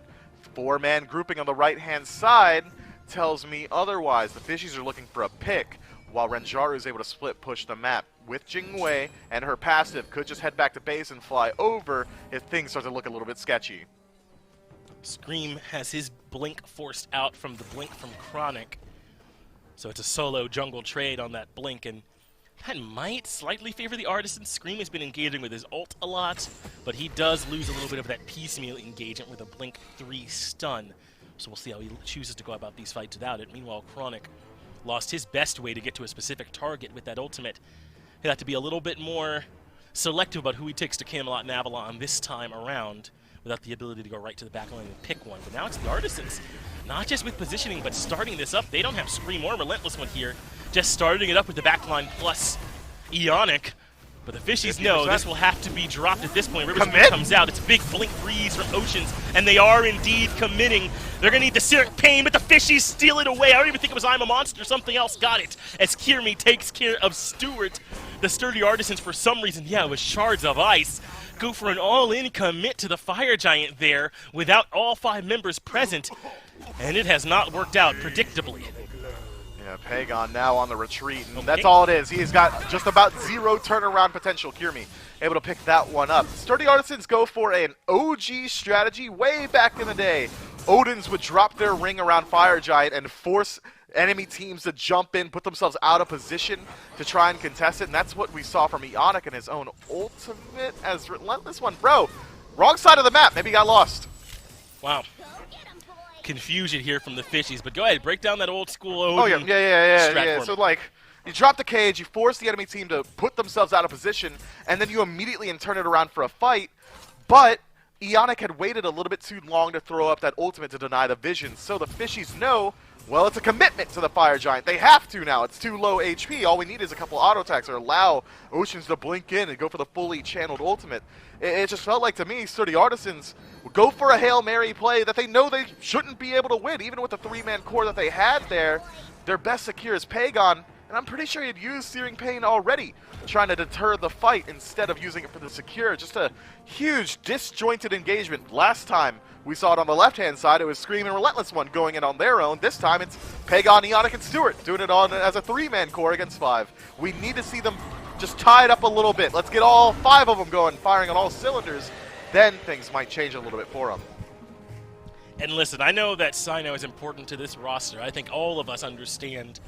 4-man grouping on the right-hand side tells me otherwise. The Fishies are looking for a pick, while Renjaru is able to split push the map. With Jingwei and her passive, could just head back to base and fly over if things start to look a little bit sketchy. Scream has his blink forced out from the blink from Chronic. So it's a solo jungle trade on that blink, and that might slightly favor the Artisans. Scream has been engaging with his ult a lot, but he does lose a little bit of that piecemeal engagement with a Blink 3 stun. So we'll see how he chooses to go about these fights without it. Meanwhile, Chronic lost his best way to get to a specific target with that ultimate. He'll have to be a little bit more selective about who he takes to Camelot and Avalon this time around, without the ability to go right to the back line and pick one. But now it's the Artisans, not just with positioning, but starting this up. They don't have Scream or Relentless One here, just starting it up with the back line plus Ionic. But the Fishies know this will have to be dropped at this point. Rivers comes out. It's a big blink freeze from Oceans, and they are indeed committing. They're going to need the Cyric Pain, but the Fishies steal it away. I don't even think it was I'm a Monster. Something else got it as Kirmi takes care of Stewart. The Sturdy Artisans, for some reason, yeah, it was Shards of Ice, go for an all-in commit to the Fire Giant there without all 5 members present, and it has not worked out predictably. Yeah, Pagon now on the retreat, and that's all it is. He's got just about 0 turnaround potential. Kirmi able to pick that one up. Sturdy Artisans go for an OG strategy way back in the day. Odins would drop their ring around Fire Giant and force enemy teams to jump in, put themselves out of position to try and contest it, and that's what we saw from Ionic in his own ultimate as Relentless One. Bro, wrong side of the map. Maybe he got lost. Wow. Confusion here from the Fishies, but go ahead, break down that old school Odin. Oh yeah. So like, you drop the cage, you force the enemy team to put themselves out of position, and then you immediately turn it around for a fight. But Ionic had waited a little bit too long to throw up that ultimate to deny the vision, so the Fishies know, well, it's a commitment to the Fire Giant. They have to now. It's too low HP. All we need is a couple auto attacks or allow Oceans to blink in and go for the fully channeled ultimate. It just felt like to me, Sturdy Artisans would go for a Hail Mary play that they know they shouldn't be able to win, even with the 3-man core that they had there. Their best secure is Pagon, and I'm pretty sure he'd used Searing Pain already, trying to deter the fight instead of using it for the secure. Just a huge disjointed engagement. Last time we saw it on the left-hand side, it was Scream and Relentless One going in on their own. This time it's Pagon, Ionic, and Stewart doing it on as a 3-man core against 5. We need to see them just tie it up a little bit. Let's get all 5 of them going, firing on all cylinders. Then things might change a little bit for them. And listen, I know that Sino is important to this roster. I think all of us understand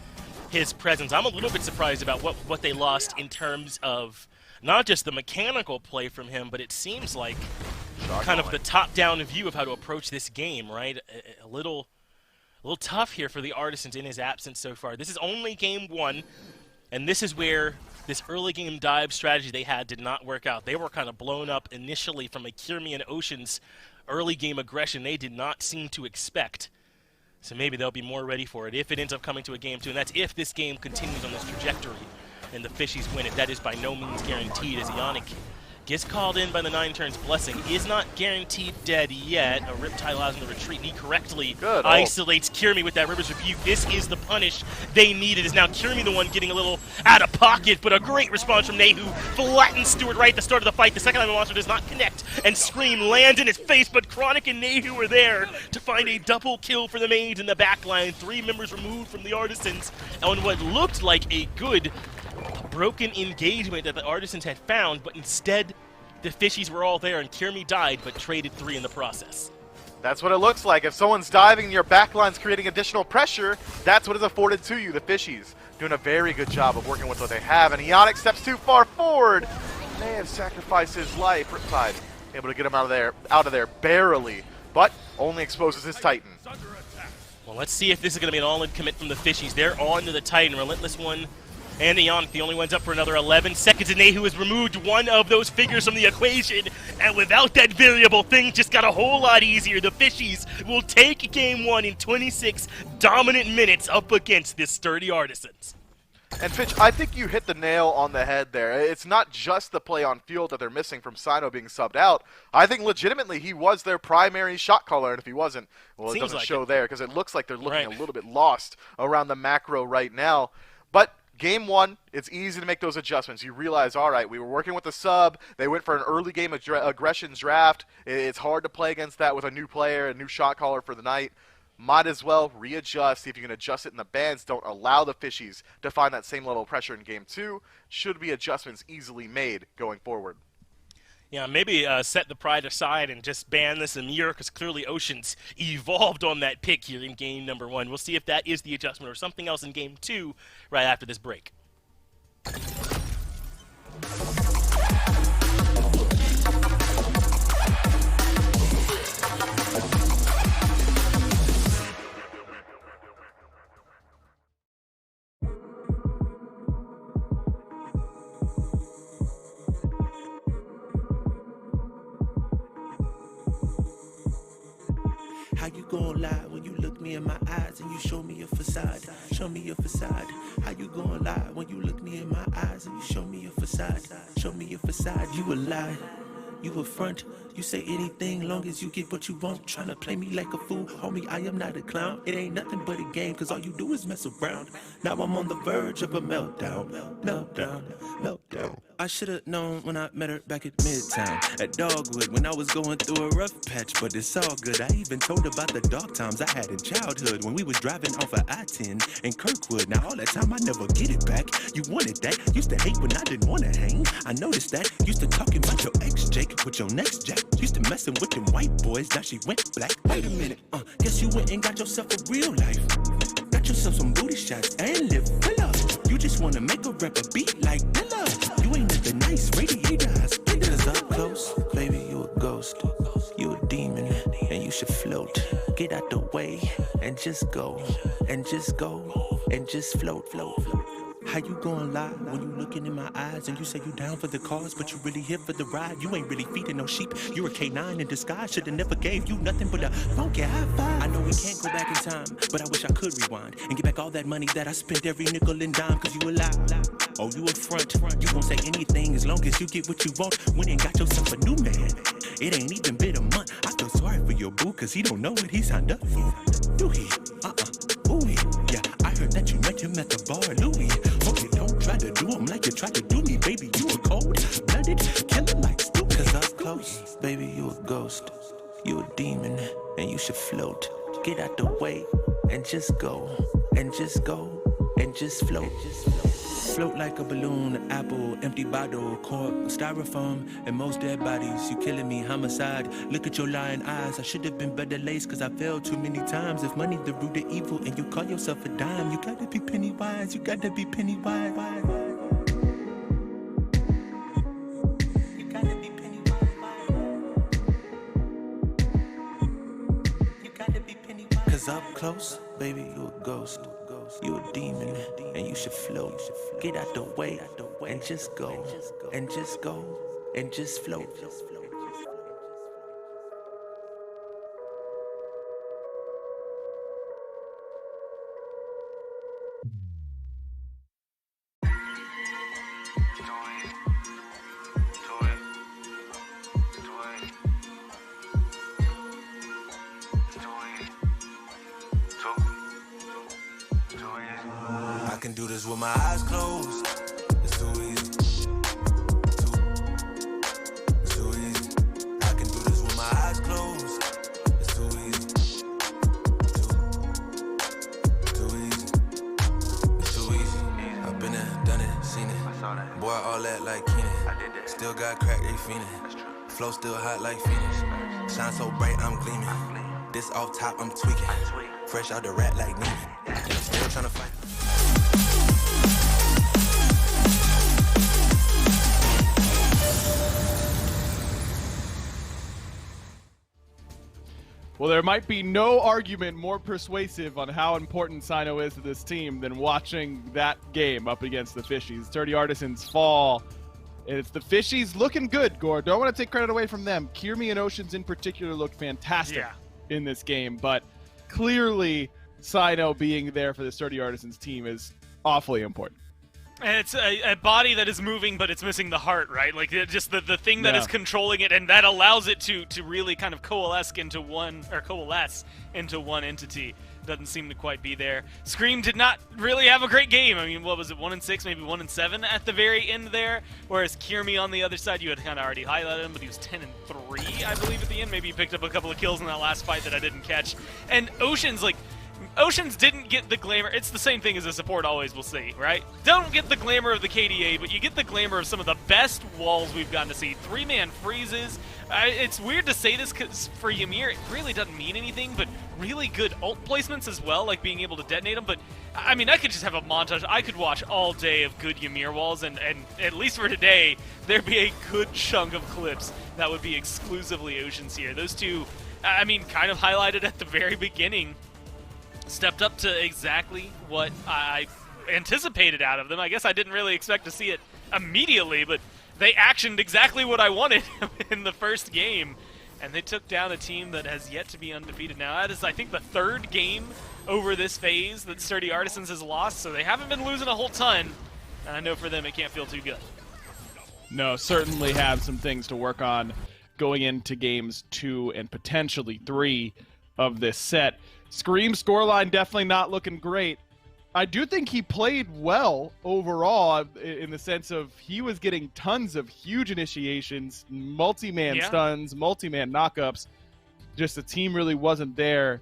his presence. I'm a little bit surprised about what they lost in terms of not just the mechanical play from him, but it seems like kind of the top-down view of how to approach this game, right? A little tough here for the Artisans in his absence so far. This is only game 1, and this is where this early game dive strategy they had did not work out. They were kind of blown up initially from a Kirmi and Oceans early game aggression they did not seem to expect. So maybe they'll be more ready for it if it ends up coming to a game 2, and that's if this game continues on this trajectory and the Fishies win it. That is by no means guaranteed, as Ionic gets called in by the 9 turns blessing. Is not guaranteed dead yet. A Riptide allows him to retreat, and he correctly isolates Kirmi with that River's Rebuke. This is the punish they needed. Is now Kirmi the one getting a little out of pocket, but a great response from Nehu. Flattens Stewart right at the start of the fight. The second time the monster does not connect, and Scream lands in his face, but Chronic and Nehu are there to find a double kill for the Maids in the backline. 3 members removed from the Artisans on what looked like a good broken engagement that the Artisans had found, but instead the Fishies were all there and Kirmi died, but traded 3 in the process. That's what it looks like. If someone's diving and your backline's creating additional pressure, that's what is afforded to you. The Fishies doing a very good job of working with what they have, and Ionic steps too far forward. May have sacrificed his life. Riptide able to get him out of there barely, but only exposes his Titan. Well, let's see if this is going to be an all-in commit from the Fishies. They're on to the Titan. Relentless One and Ionic, the only one's up for another 11 seconds, and Nehu has removed one of those figures from the equation, and without that variable, things just got a whole lot easier. The Fishies will take game 1 in 26 dominant minutes up against this Sturdy Artisans. And Fitch, I think you hit the nail on the head there. It's not just the play on field that they're missing from Sino being subbed out. I think legitimately he was their primary shot caller, and if he wasn't, well, it doesn't show there, because it looks like they're looking a little bit lost around the macro right now. But Game 1, it's easy to make those adjustments. You realize, all right, we were working with the sub. They went for an early game aggression draft. It's hard to play against that with a new player, a new shot caller for the night. Might as well readjust, see if you can adjust it in the bans. Don't allow the Fishies to find that same level of pressure in Game 2. Should be adjustments easily made going forward. Yeah, maybe set the pride aside and just ban this in Muir, because clearly Oceans evolved on that pick here in game number 1. We'll see if that is the adjustment or something else in game 2 right after this break. How you gon' lie when you look me in my eyes and you show me a facade? Show me a facade. How you gon' lie when you look me in my eyes and you show me a facade? Show me a facade. You a lie. You a front, you say anything long as you get what you want. Tryna play me like a fool, homie, I am not a clown. It ain't nothing but a game, cause all you do is mess around. Now I'm on the verge of a meltdown, meltdown, meltdown. I should've known when I met her back at Midtown, at Dogwood, when I was going through a rough patch, but it's all good. I even told about the dark times I had in childhood, when we was driving off of I-10 in Kirkwood. Now all that time I never get it back. You wanted that, used to hate when I didn't wanna hang. I noticed that, used to talking about your ex, Jake, with your next jack. Used to messing with them white boys, now she went black. Wait a minute, guess you went and got yourself a real life. Got yourself some booty shots and live villa. You just wanna make a rapper beat like Dilla. You ain't nothing nice, radiator, cause up close, baby, you a ghost. You a demon, and you should float. Get out the way, and just go, and just go, and just float, float, float. How you gon' lie when you looking in my eyes and you say you down for the cause, but you really here for the ride? You ain't really feeding no sheep. You're a K9 in disguise. Shoulda never gave you nothing but a funky high five. I know we can't go back in time, but I wish I could rewind and get back all that money that I spent every nickel and dime. Cause you a lie. Oh, you a front. You gon' say anything as long as you get what you want. Went and got yourself a new man. It ain't even been a month. I feel sorry for your boo, cause he don't know what he signed up for. Do he? Ooh, yeah, I heard that you met him at the bar, Louis. Okay, don't try to do him like you tried to do me, baby. You a cold-blooded killer like Stu. Cause up close, baby, you a ghost. You a demon, and you should float. Get out the way, and just go, and just go, and just float. Float like a balloon, an apple, empty bottle, cork, styrofoam, and most dead bodies. You killing me, homicide. Look at your lying eyes. I should have been better laced, cause I failed too many times. If money the root of evil, and you call yourself a dime, you gotta be penny wise. You gotta be penny wise. You gotta be penny wise. You gotta be penny wise. Cause up close, baby, you a ghost. You a demon, and you should float. Get out the way, and just go, and just go, and just float. I can do this with my eyes closed. It's too easy. Too easy. I can do this with my eyes closed. It's too easy. Too easy. It's too easy. I've been there, done it, seen it. Boy, all that like Keenan. Still got crack, they fiendin'. Flow still hot like Phoenix. Shine so bright, I'm gleaming. This off top, I'm tweaking. Fresh out the rat like Neiman. Still tryna fight. Well, there might be no argument more persuasive on how important Sino is to this team than watching that game up against the Fishies. Dirty Artisans fall. And it's the Fishies looking good, Gore. Don't want to take credit away from them. Kiermi and Oceans in particular looked fantastic in this game, but clearly Sino being there for the Dirty Artisans team is awfully important. And it's a body that is moving, but it's missing the heart, right? Like, just the thing that is controlling it, and that allows it to really kind of coalesce into one entity. Doesn't seem to quite be there. Scream did not really have a great game. I mean, what was it, 1-6, maybe 1-7 at the very end there? Whereas Kiermi on the other side, you had kind of already highlighted him, but he was 10-3, I believe, at the end. Maybe he picked up a couple of kills in that last fight that I didn't catch. And Oceans didn't get the glamour. It's the same thing as a support always will see, right? Don't get the glamour of the KDA, but you get the glamour of some of the best walls we've gotten to see. Three-man freezes. It's weird to say this because for Ymir, it really doesn't mean anything, but really good ult placements as well, like being able to detonate them. But, I mean, I could just have a montage. I could watch all day of good Ymir walls, and at least for today, there'd be a good chunk of clips that would be exclusively Oceans here. Those two, I mean, kind of highlighted at the very beginning. Stepped up to exactly what I anticipated out of them. I guess I didn't really expect to see it immediately, but they actioned exactly what I wanted in the first game. and they took down a team that has yet to be undefeated. Now, that is, I think, the third game over this phase that Sturdy Artisans has lost, so they haven't been losing a whole ton. And I know for them it can't feel too good. No, certainly have some things to work on going into games 2 and potentially 3 of this set. Scream's scoreline definitely not looking great. I do think he played well overall in the sense of he was getting tons of huge initiations, multi-man stuns, multi-man knockups. Just the team really wasn't there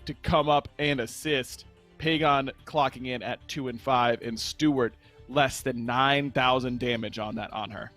to come up and assist. Pagon clocking in at 2 and 5, and Stewart less than 9,000 damage on her.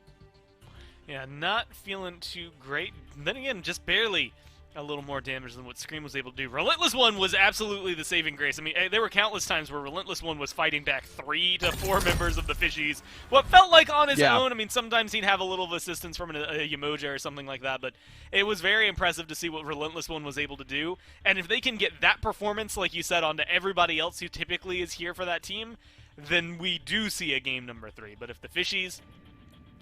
Yeah, not feeling too great. Then again, just barely a little more damage than what Scream was able to do. Relentless One was absolutely the saving grace. I mean, there were countless times where Relentless One was fighting back 3 to 4 members of the Fishies. What felt like on his own. I mean, sometimes he'd have a little assistance from a Yamoja or something like that, but it was very impressive to see what Relentless One was able to do. And if they can get that performance, like you said, onto everybody else who typically is here for that team, then we do see a game number 3. But if the Fishies,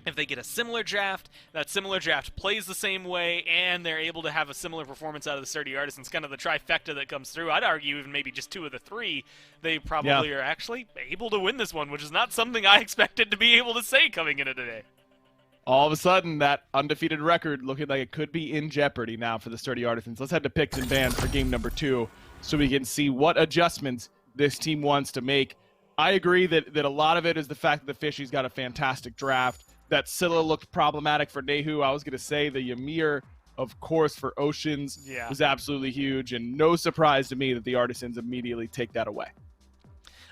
if they get a similar draft, that similar draft plays the same way, and they're able to have a similar performance out of the Sturdy Artisans, kind of the trifecta that comes through, I'd argue even maybe just 2 of the 3, they probably are actually able to win this one, which is not something I expected to be able to say coming into today. All of a sudden, that undefeated record looking like it could be in jeopardy now for the Sturdy Artisans. Let's head to picks and bans for game number 2 so we can see what adjustments this team wants to make. I agree that a lot of it is the fact that the Fishies got a fantastic draft. That Scylla looked problematic for Nehu. I was going to say the Ymir, of course, for Oceans was absolutely huge, and no surprise to me that the Artisans immediately take that away.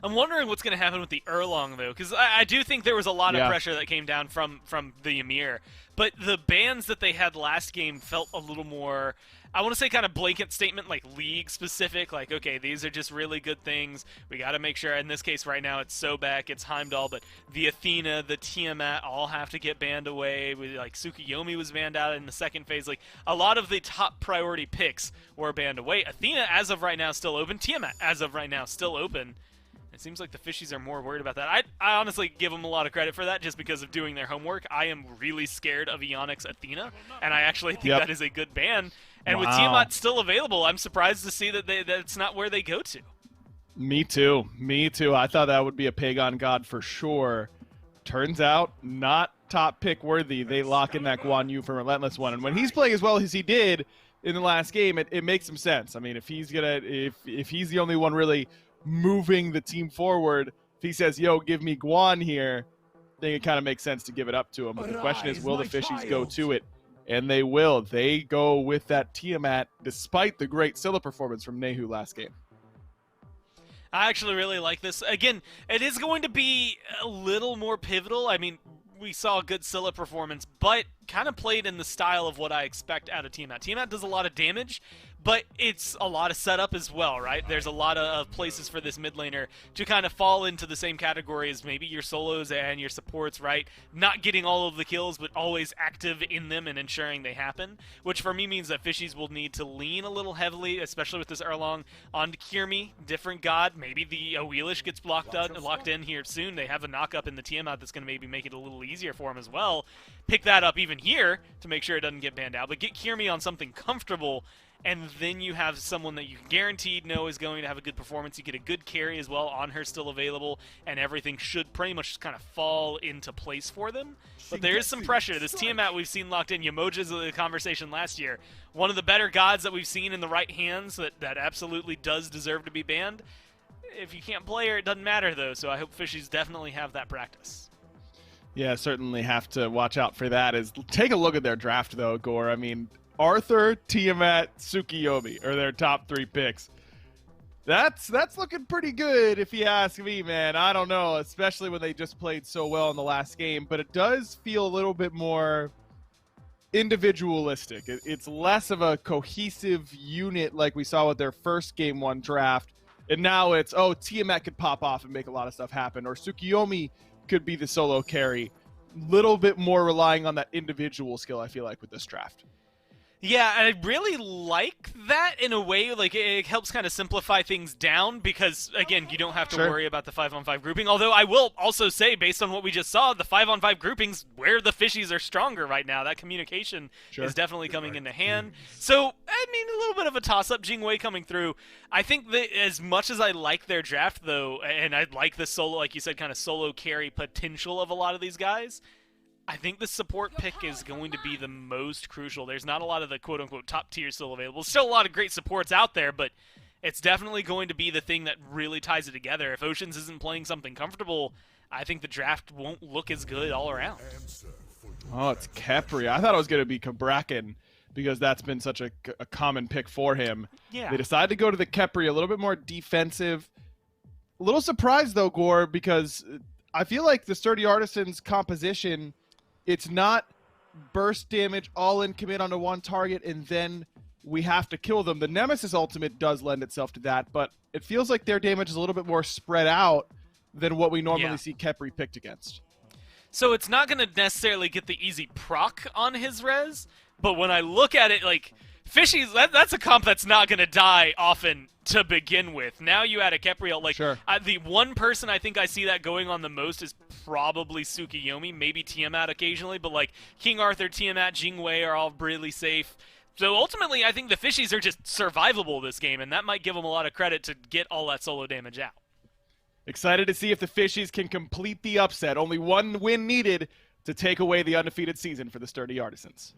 I'm wondering what's going to happen with the Erlong, though, because I do think there was a lot of pressure that came down from the Ymir. But the bans that they had last game felt a little more, I want to say kind of blanket statement, like league-specific, like, okay, these are just really good things. We got to make sure, in this case right now, it's Sobek, it's Heimdall, but the Athena, the Tiamat all have to get banned away. Like, Tsukuyomi was banned out in the second phase. Like, a lot of the top priority picks were banned away. Athena, as of right now, still open. Tiamat, as of right now, still open. It seems like the Fishies are more worried about that. I honestly give them a lot of credit for that just because of doing their homework. I am really scared of Ionic's Athena, and I actually think that is a good ban. And with Tiamat still available, I'm surprised to see that that's not where they go to. Me too. Me too. I thought that would be a Pagan God for sure. Turns out, not top pick worthy. They lock in that Guan Yu from Relentless One. And when he's playing as well as he did in the last game, it makes some sense. I mean, if he's the only one really moving the team forward, if he says, yo, give me Guan here, then it kind of makes sense to give it up to him. But the question is, will the Fishies go to it? And they will. They go with that Tiamat, despite the great Scylla performance from Nehu last game. I actually really like this. Again, it is going to be a little more pivotal. I mean, we saw a good Scylla performance, but kind of played in the style of what I expect out of Tiamat. Tiamat does a lot of damage, but it's a lot of setup as well, right? There's a lot of places for this mid laner to kind of fall into the same category as maybe your solos and your supports, right? Not getting all of the kills, but always active in them and ensuring they happen, which for me means that Fishies will need to lean a little heavily, especially with this Erlong, onto Kirmi, different god. Maybe the Awelish gets locked in here soon. They have a knock-up in the Tiamat that's going to maybe make it a little easier for him as well. Pick that up even here to make sure it doesn't get banned out, but get Kirmi on something comfortable, and then you have someone that you guaranteed know is going to have a good performance. You get a good carry as well on her still available, and everything should pretty much just kind of fall into place for them. But there is some pressure. This Tiamat we've seen locked in. Yamoja's the conversation last year. One of the better gods that we've seen in the right hands that absolutely does deserve to be banned. If you can't play her, it doesn't matter, though, so I hope Fishies definitely have that practice. Yeah, certainly have to watch out for that. Take a look at their draft, though, Gore. I mean, Arthur, Tiamat, Tsukuyomi are their top 3 picks. That's looking pretty good if you ask me, man. I don't know, especially when they just played so well in the last game, but it does feel a little bit more individualistic. It's less of a cohesive unit like we saw with their first game 1 draft, and now it's, oh, Tiamat could pop off and make a lot of stuff happen, or Tsukuyomi could be the solo carry. Little bit more relying on that individual skill, I feel like, with this draft. Yeah, and I really like that in a way. Like, it helps kind of simplify things down because, again, you don't have to worry about the 5-on-5 grouping. Although I will also say, based on what we just saw, the 5-on-5 groupings where the Fishies are stronger right now. That communication is definitely coming into hand. So, I mean, a little bit of a toss-up, Jingwei coming through. I think that as much as I like their draft, though, and I like the solo, like you said, kind of solo carry potential of a lot of these guys, I think the support pick is going to be the most crucial. There's not a lot of the quote-unquote top tier still available. Still a lot of great supports out there, but it's definitely going to be the thing that really ties it together. If Oceans isn't playing something comfortable, I think the draft won't look as good all around. Oh, it's Khepri. I thought it was going to be Kabrakan because that's been such a common pick for him. Yeah. They decided to go to the Khepri, a little bit more defensive. A little surprised, though, Gore, because I feel like the Sturdy Artisans composition, it's not burst damage, all-in commit onto one target, and then we have to kill them. The Nemesis ultimate does lend itself to that, but it feels like their damage is a little bit more spread out than what we normally see Khepri picked against. So it's not going to necessarily get the easy proc on his res, but when I look at it, like, Fishies, that's a comp that's not going to die often to begin with. Now you add a Khepri, like, the one person I think I see that going on the most is probably Tsukiyomi, maybe Tiamat occasionally, but, like, King Arthur, Tiamat, Jingwei are all really safe. So ultimately, I think the Fishies are just survivable this game, and that might give them a lot of credit to get all that solo damage out. Excited to see if the Fishies can complete the upset. Only one win needed to take away the undefeated season for the Sturdy Artisans.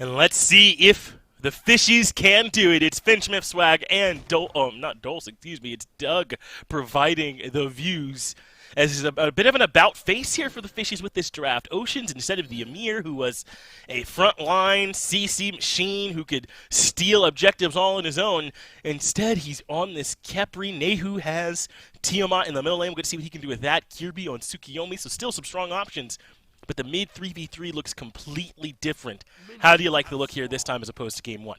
And let's see if the Fishies can do it. It's Finchmith Swag and it's Doug providing the views. As a bit of an about face here for the Fishies with this draft. Oceans, instead of the Amir, who was a frontline CC machine who could steal objectives all on his own, instead he's on this Khepri. Nehu has Tiamat in the middle lane. We're going to see what he can do with that. Kirby on Tsukiyomi, so still some strong options. But the mid 3v3 looks completely different. How do you like the look here this time as opposed to game one?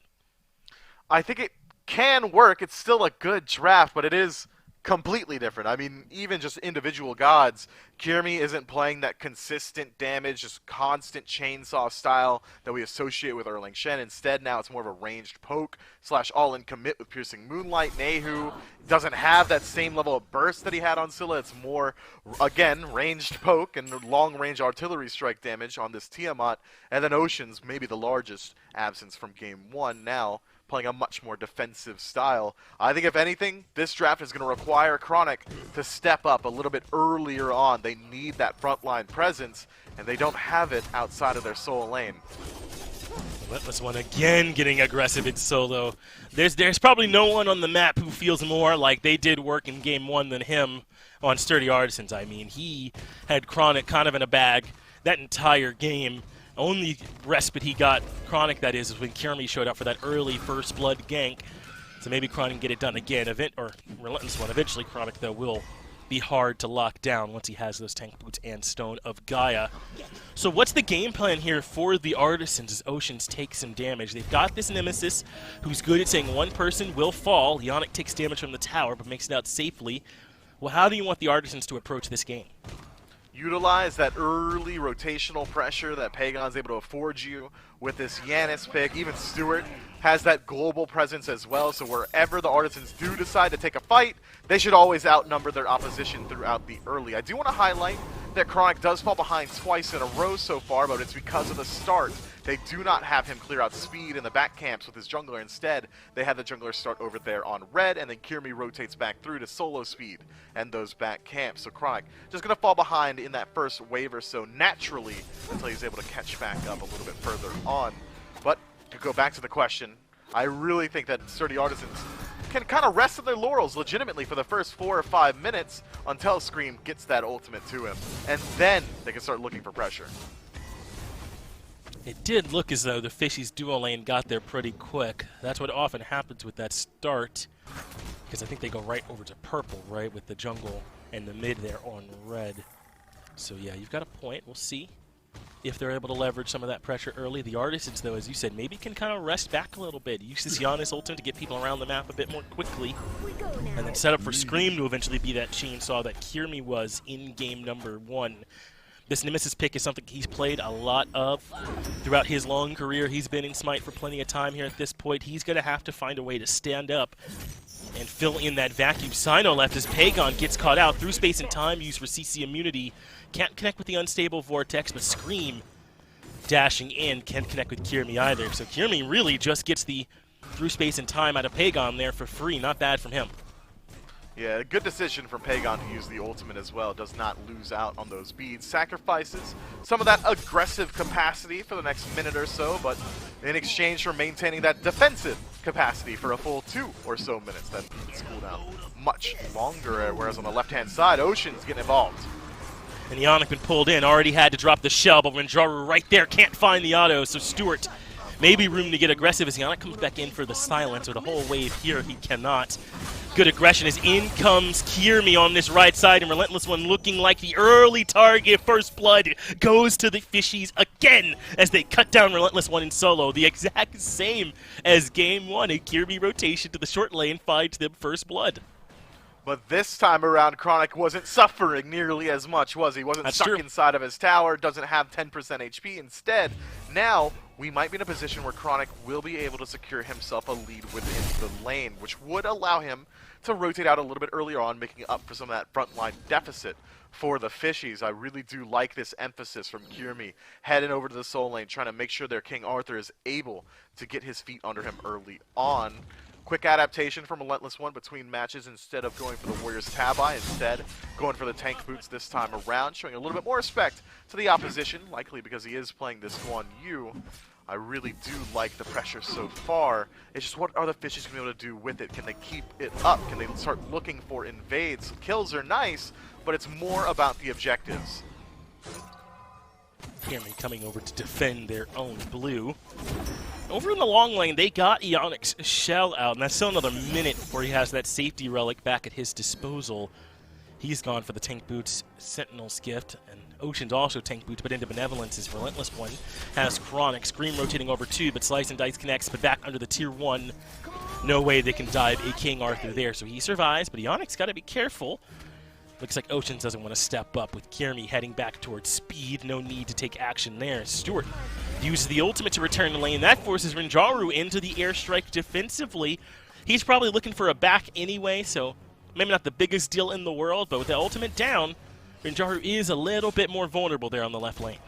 I think it can work. It's still a good draft, but it is completely different. I mean, even just individual gods, Kirmi isn't playing that consistent damage, just constant chainsaw style that we associate with Erling Shen. Instead, now it's more of a ranged poke / all-in commit with Piercing Moonlight. Nehu doesn't have that same level of burst that he had on Scylla. It's more, again, ranged poke and long-range artillery strike damage on this Tiamat. And then Oceans, maybe the largest absence from game one now, playing a much more defensive style. I think if anything, this draft is going to require Chronic to step up a little bit earlier on. They need that frontline presence, and they don't have it outside of their solo lane. Relentless One again getting aggressive in solo. There's probably no one on the map who feels more like they did work in game one than him on Sturdy Artisans. I mean, he had Chronic kind of in a bag that entire game. Only respite he got, Chronic that is when Kirmi showed up for that early first blood gank. So maybe Chronic can get it done again. Relentless One. Eventually Chronic, though, will be hard to lock down once he has those tank boots and Stone of Gaia. So what's the game plan here for the Artisans as Oceans take some damage? They've got this Nemesis who's good at saying one person will fall. Ionic takes damage from the tower but makes it out safely. Well, how do you want the Artisans to approach this game? Utilize that early rotational pressure that Pagon's able to afford you with this Yanis pick. Even Stewart has that global presence as well, so wherever the Artisans do decide to take a fight, they should always outnumber their opposition throughout the early. I do want to highlight that Chronic does fall behind twice in a row so far, but it's because of the start. They do not have him clear out speed in the back camps with his jungler. Instead, they have the jungler start over there on red, and then Kirmi rotates back through to solo speed and those back camps. So Chronic just going to fall behind in that first wave or so naturally until he's able to catch back up a little bit further on. But to go back to the question, I really think that Sturdy Artisans can kind of rest on their laurels legitimately for the first 4 or 5 minutes until Scream gets that ultimate to him. And then they can start looking for pressure. It did look as though the Fishies duo lane got there pretty quick. That's what often happens with that start, because I think they go right over to purple, right, with the jungle and the mid there on red. So yeah, you've got a point. We'll see if they're able to leverage some of that pressure early. The Artisans, though, as you said, maybe can kind of rest back a little bit. Use this Giannis ultimate to get people around the map a bit more quickly, and then set up for Scream to eventually be that chainsaw that Kirmi was in game number one. This Nemesis pick is something he's played a lot of throughout his long career. He's been in Smite for plenty of time here at this point. He's going to have to find a way to stand up and fill in that vacuum. Sino left as Pagon gets caught out through space and time, used for CC immunity. Can't connect with the unstable Vortex, but Scream dashing in can't connect with Kirmi either. So Kirmi really just gets the through space and time out of Pagon there for free. Not bad from him. Yeah, good decision from Pagon to use the ultimate as well. Does not lose out on those beads. Sacrifices some of that aggressive capacity for the next minute or so, but in exchange for maintaining that defensive capacity for a full 2 or so minutes. That beats cooldown much longer, whereas on the left-hand side, Ocean's getting involved. And Yannick been pulled in, already had to drop the shell, but Renjaru right there can't find the auto, so Stewart maybe room to get aggressive as Yannick comes back in for the silence, or the whole wave here he cannot. Good aggression as in comes Kirmi on this right side, and Relentless One looking like the early target. First blood goes to the Fishies again as they cut down Relentless One in solo. The exact same as game 1, a Kirmi rotation to the short lane finds them first blood. But this time around, Chronic wasn't suffering nearly as much, was he? Wasn't stuck inside of his tower, doesn't have 10% HP. Instead, now we might be in a position where Chronic will be able to secure himself a lead within the lane, which would allow him to rotate out a little bit earlier on, making up for some of that frontline deficit for the Fishies. I really do like this emphasis from Kirmi heading over to the soul lane, trying to make sure their King Arthur is able to get his feet under him early on. Quick adaptation from Relentless One between matches. Instead of going for the Warrior's Tabi, instead going for the tank boots this time around, showing a little bit more respect to the opposition, likely because he is playing this Guan Yu. I really do like the pressure so far. It's just, what are the Fishies going to be able to do with it? Can they keep it up? Can they start looking for invades? Kills are nice, but it's more about the objectives. Kirmi coming over to defend their own blue. Over in the long lane, they got Ionic's shell out, and that's still another minute before he has that safety relic back at his disposal. He's gone for the tank boots, Sentinel's gift, and Ocean's also tank boots, but into Benevolence's Relentless One has Chronic. Scream rotating over 2, but Slice and Dice connects, but back under the tier 1. No way they can dive a King Arthur there, so he survives, but Ionic's got to be careful. Looks like Oceans doesn't want to step up with Kirmi heading back towards speed. No need to take action there. Stewart uses the ultimate to return the lane. That forces Renjaru into the airstrike defensively. He's probably looking for a back anyway, so maybe not the biggest deal in the world, but with the ultimate down, Renjaru is a little bit more vulnerable there on the left lane.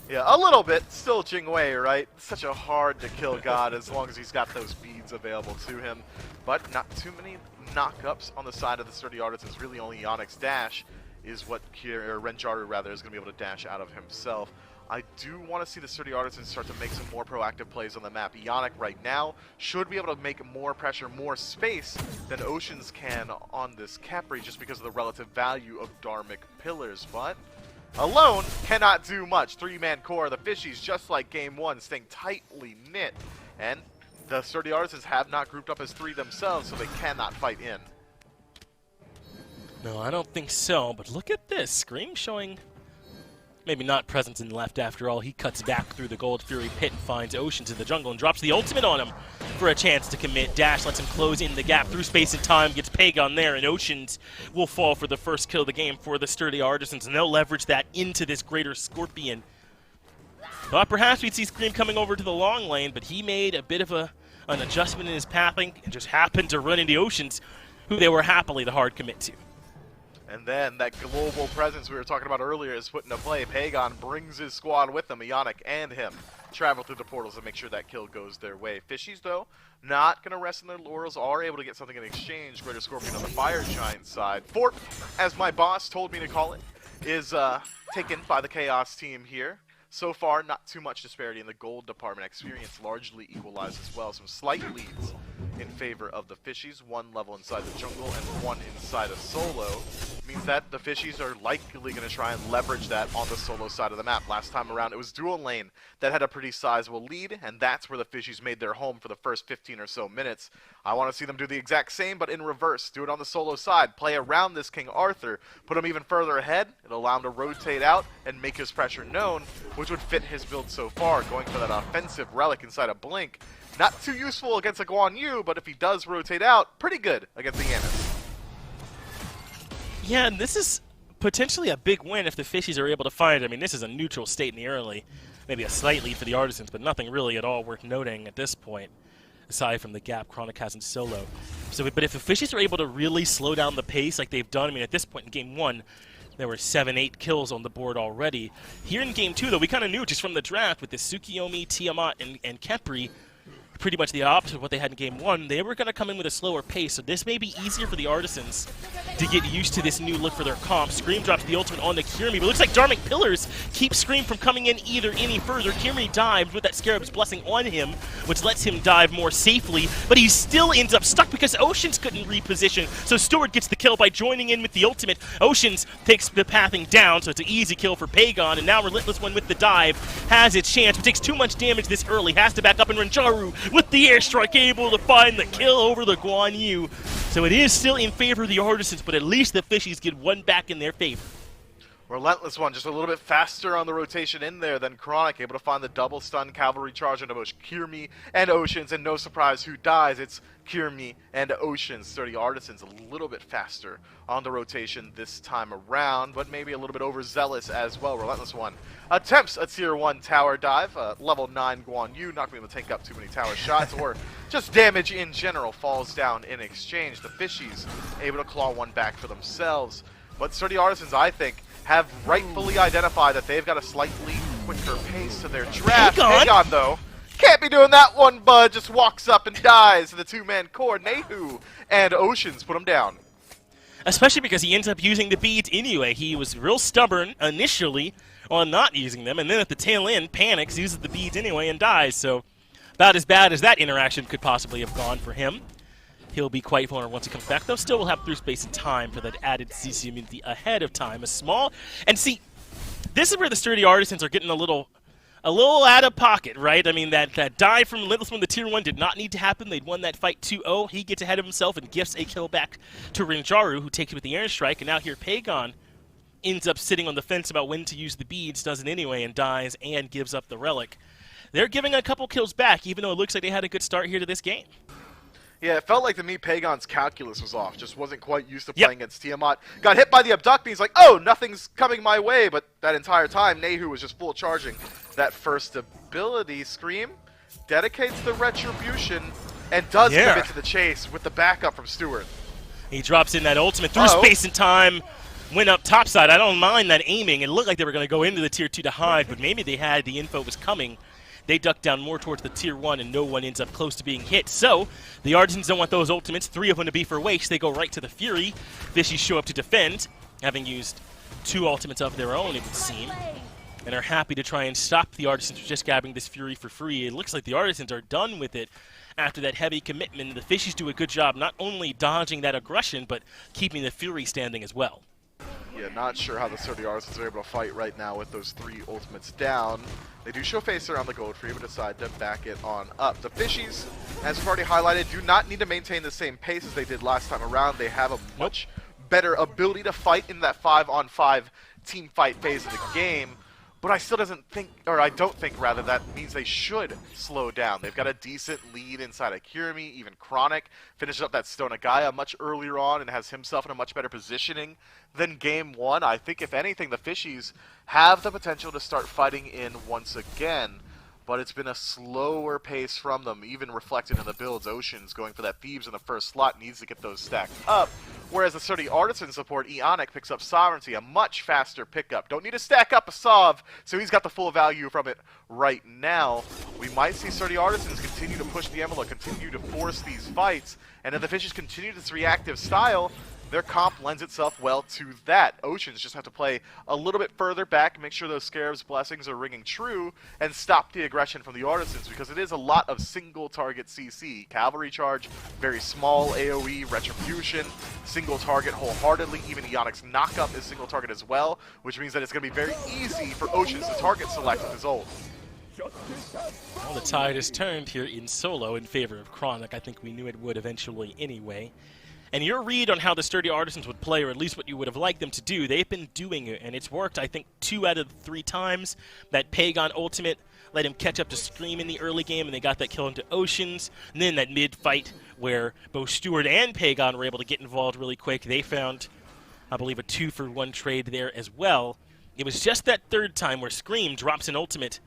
Yeah, a little bit. Still Jingwei, right? Such a hard-to-kill god as long as he's got those beads available to him. But not too many knockups on the side of the Sturdy Artisans. Really only Yannick's dash is what Renjaru rather is going to be able to dash out of himself. I do want to see the Sturdy Artisans start to make some more proactive plays on the map. Yannick right now should be able to make more pressure, more space than Oceans can on this Capri just because of the relative value of Dharmic Pillars. But alone cannot do much. 3-man core, the Fishies, just like game 1, staying tightly knit. And the Sturdy Artisans have not grouped up as 3 themselves, so they cannot fight in. No, I don't think so, but look at this. Scream showing maybe not presence in left after all. He cuts back through the Gold Fury pit and finds Oceans in the jungle and drops the ultimate on him for a chance to commit. Dash lets him close in the gap through space and time, gets Pagon there, and Oceans will fall for the first kill of the game for the Sturdy Artisans, and they'll leverage that into this greater Scorpion. Thought perhaps we'd see Scream coming over to the long lane, but he made a bit of an adjustment in his pathing and just happened to run into Oceans, who they were happily the hard commit to. And then that global presence we were talking about earlier is put into play. Pagon brings his squad with him. Yannick and him travel through the portals and make sure that kill goes their way. Fishies, though, not going to rest in their laurels, are able to get something in exchange. Greater Scorpion on the Fire Giant side. Fort, as my boss told me to call it, is taken by the Chaos team here. So far, not too much disparity in the gold department. Experience largely equalized as well. Some slight leads in favor of the Fishies. 1 level inside the jungle and 1 inside of solo. Means that the Fishies are likely going to try and leverage that on the solo side of the map. Last time around, it was dual lane that had a pretty sizable lead, and that's where the Fishies made their home for the first 15 or so minutes. I want to see them do the exact same, but in reverse. Do it on the solo side. Play around this King Arthur. Put him even further ahead. It'll allow him to rotate out and make his pressure known, which would fit his build so far. Going for that offensive relic inside a Blink. Not too useful against a Guan Yu, but if he does rotate out, pretty good against the Yanis. Yeah, and this is potentially a big win if the Fishies are able to find it. I mean, this is a neutral state in the early. Maybe a slight lead for the Artisans, but nothing really at all worth noting at this point, aside from the gap Chronic has in solo. So, but if the Fishies are able to really slow down the pace like they've done, I mean, at this point in Game 1, there were 7-8 kills on the board already. Here in Game 2, though, we kind of knew just from the draft with the Tsukiyomi, Tiamat, and Kepri, pretty much the opposite of what they had in Game 1. They were going to come in with a slower pace, so this may be easier for the Artisans to get used to this new look for their comp. Scream drops the ultimate on the Kirimi, but it looks like Dharmic Pillars keep Scream from coming in either any further. Kirimi dives with that Scarab's Blessing on him, which lets him dive more safely, but he still ends up stuck because Oceans couldn't reposition, so Stewart gets the kill by joining in with the ultimate. Oceans takes the pathing down, so it's an easy kill for Pagon, and now Relentless One with the dive has its chance, but takes too much damage this early, has to back up, and Renjaru with the airstrike able to find the kill over the Guan Yu. So it is still in favor of the Artisans, but at least the Fishies get one back in their favor. Relentless One just a little bit faster on the rotation in there than Chronic, able to find the double stun cavalry charge into both Kirimi and Oceans, and no surprise who dies, it's Kirimi and Oceans. Sturdy Artisans a little bit faster on the rotation this time around, but maybe a little bit overzealous as well. Relentless One attempts a tier 1 tower dive, level 9 Guan Yu, not going to be able to take up too many tower shots, or just damage in general falls down in exchange. The Fishies able to claw one back for themselves, but Sturdy Artisans, I think, have rightfully identified that they've got a slightly quicker pace to their draft. Pagon, though, can't be doing that one, bud. Just walks up and dies to the two-man core. Nehu and Oceans put him down. Especially because he ends up using the beads anyway. He was real stubborn initially on not using them, and then at the tail end, panics, uses the beads anyway, and dies. So about as bad as that interaction could possibly have gone for him. He'll be quite vulnerable once he comes back, though still will have through space and time for that added CC immunity ahead of time. A small, and see, this is where the Sturdy Artisans are getting a little out of pocket, right? I mean, that dive from Relentless One, the tier 1, did not need to happen. They'd won that fight 2-0. He gets ahead of himself and gifts a kill back to Renjaru, who takes it with the airstrike, and now here Pagon ends up sitting on the fence about when to use the beads, does it anyway, and dies and gives up the relic. They're giving a couple kills back, even though it looks like they had a good start here to this game. Yeah, it felt like to me Pagon's calculus was off. Just wasn't quite used to playing against Tiamat. Got hit by the abduct, and he's like, oh, nothing's coming my way. But that entire time, Nehu was just full charging that first ability. Scream dedicates the retribution and does commit to the chase with the backup from Stewart. He drops in that ultimate through space and time. Went up topside. I don't mind that aiming. It looked like they were going to go into the tier 2 to hide, but maybe they had the info was coming. They duck down more towards the tier 1, and no one ends up close to being hit. So the Artisans don't want those ultimates, 3 of them to be for waste. They go right to the Fury. Fishies show up to defend, having used 2 ultimates of their own, it would seem, and are happy to try and stop the Artisans from just grabbing this Fury for free. It looks like the Artisans are done with it after that heavy commitment. The Fishies do a good job not only dodging that aggression, but keeping the Fury standing as well. Yeah, not sure how the Sturdy Artisans are able to fight right now with those 3 ultimates down. They do show face around the gold free, but decide to back it on up. The Fishies, as we've already highlighted, do not need to maintain the same pace as they did last time around. They have a much better ability to fight in that 5-on-5 team fight phase of the game. But I still don't think that means they should slow down. They've got a decent lead inside of Kirimi, even Chronic finishes up that Stonagaya much earlier on and has himself in a much better positioning than Game 1. I think, if anything, the Fishies have the potential to start fighting in once again. But it's been a slower pace from them, even reflected in the builds. Oceans going for that Thebes in the first slot, needs to get those stacked up. Whereas the Sturdy Artisan support, Eonic, picks up Sovereignty, a much faster pickup. Don't need to stack up a Sov, so he's got the full value from it right now. We might see Sturdy Artisans continue to push the envelope, continue to force these fights, and if the Fishies continue this reactive style, their comp lends itself well to that. Oceans just have to play a little bit further back, make sure those Scarab's Blessings are ringing true, and stop the aggression from the Artisans, because it is a lot of single target CC. Cavalry charge, very small AoE, retribution, single target wholeheartedly. Even Eonic's knockup is single target as well, which means that it's going to be very easy for Oceans to target select with his ult. Well, the tide has turned here in solo in favor of Chronic. I think we knew it would eventually anyway. And your read on how the Sturdy Artisans would play, or at least what you would have liked them to do, they've been doing it, and it's worked, I think, 2 out of 3 times. That Pagon ultimate let him catch up to Scream in the early game, and they got that kill into Oceans. And then that mid-fight where both Stewart and Pagon were able to get involved really quick, they found I believe a 2-for-1 trade there as well. It was just that third time where Scream drops an ultimate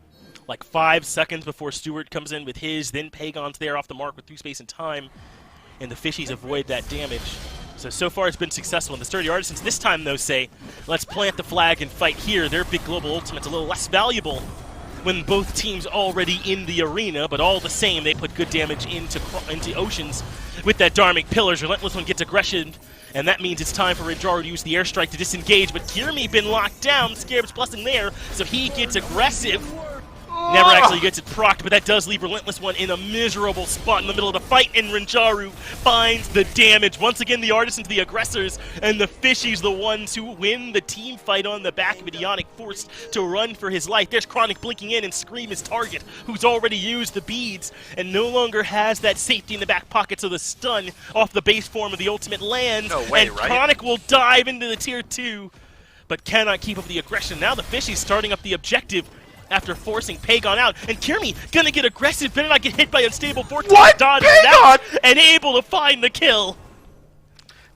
like 5 seconds before Stewart comes in with his, then Pagon's there off the mark with through space and time, and the Fishies avoid that damage. So far it's been successful. And the Sturdy Artisans this time, though, say, let's plant the flag and fight here. Their big global ultimate's a little less valuable when both teams already in the arena, but all the same, they put good damage into Oceans with that Dharmic Pillars. Relentless One gets aggression, and that means it's time for Rinjaru to use the airstrike to disengage, but Kirmi been locked down. Scarab's Blessing there, so he gets aggressive. Never actually gets it procced, but that does leave Relentless One in a miserable spot in the middle of the fight, and Rinjaru finds the damage. Once again, the Artisans, the aggressors, and the Fishies, the ones who win the team fight on the back of Ionic, forced to run for his life. There's Chronic blinking in and Scream his target, who's already used the beads and no longer has that safety in the back pocket, so the stun off the base form of the ultimate lands, No way, and right? Chronic will dive into the tier 2, but cannot keep up the aggression. Now the Fishies starting up the objective after forcing Pagon out, and Kirmi gonna get aggressive, better not get hit by Unstable Vortex. What? Dodge Pagon? that, and able to find the kill.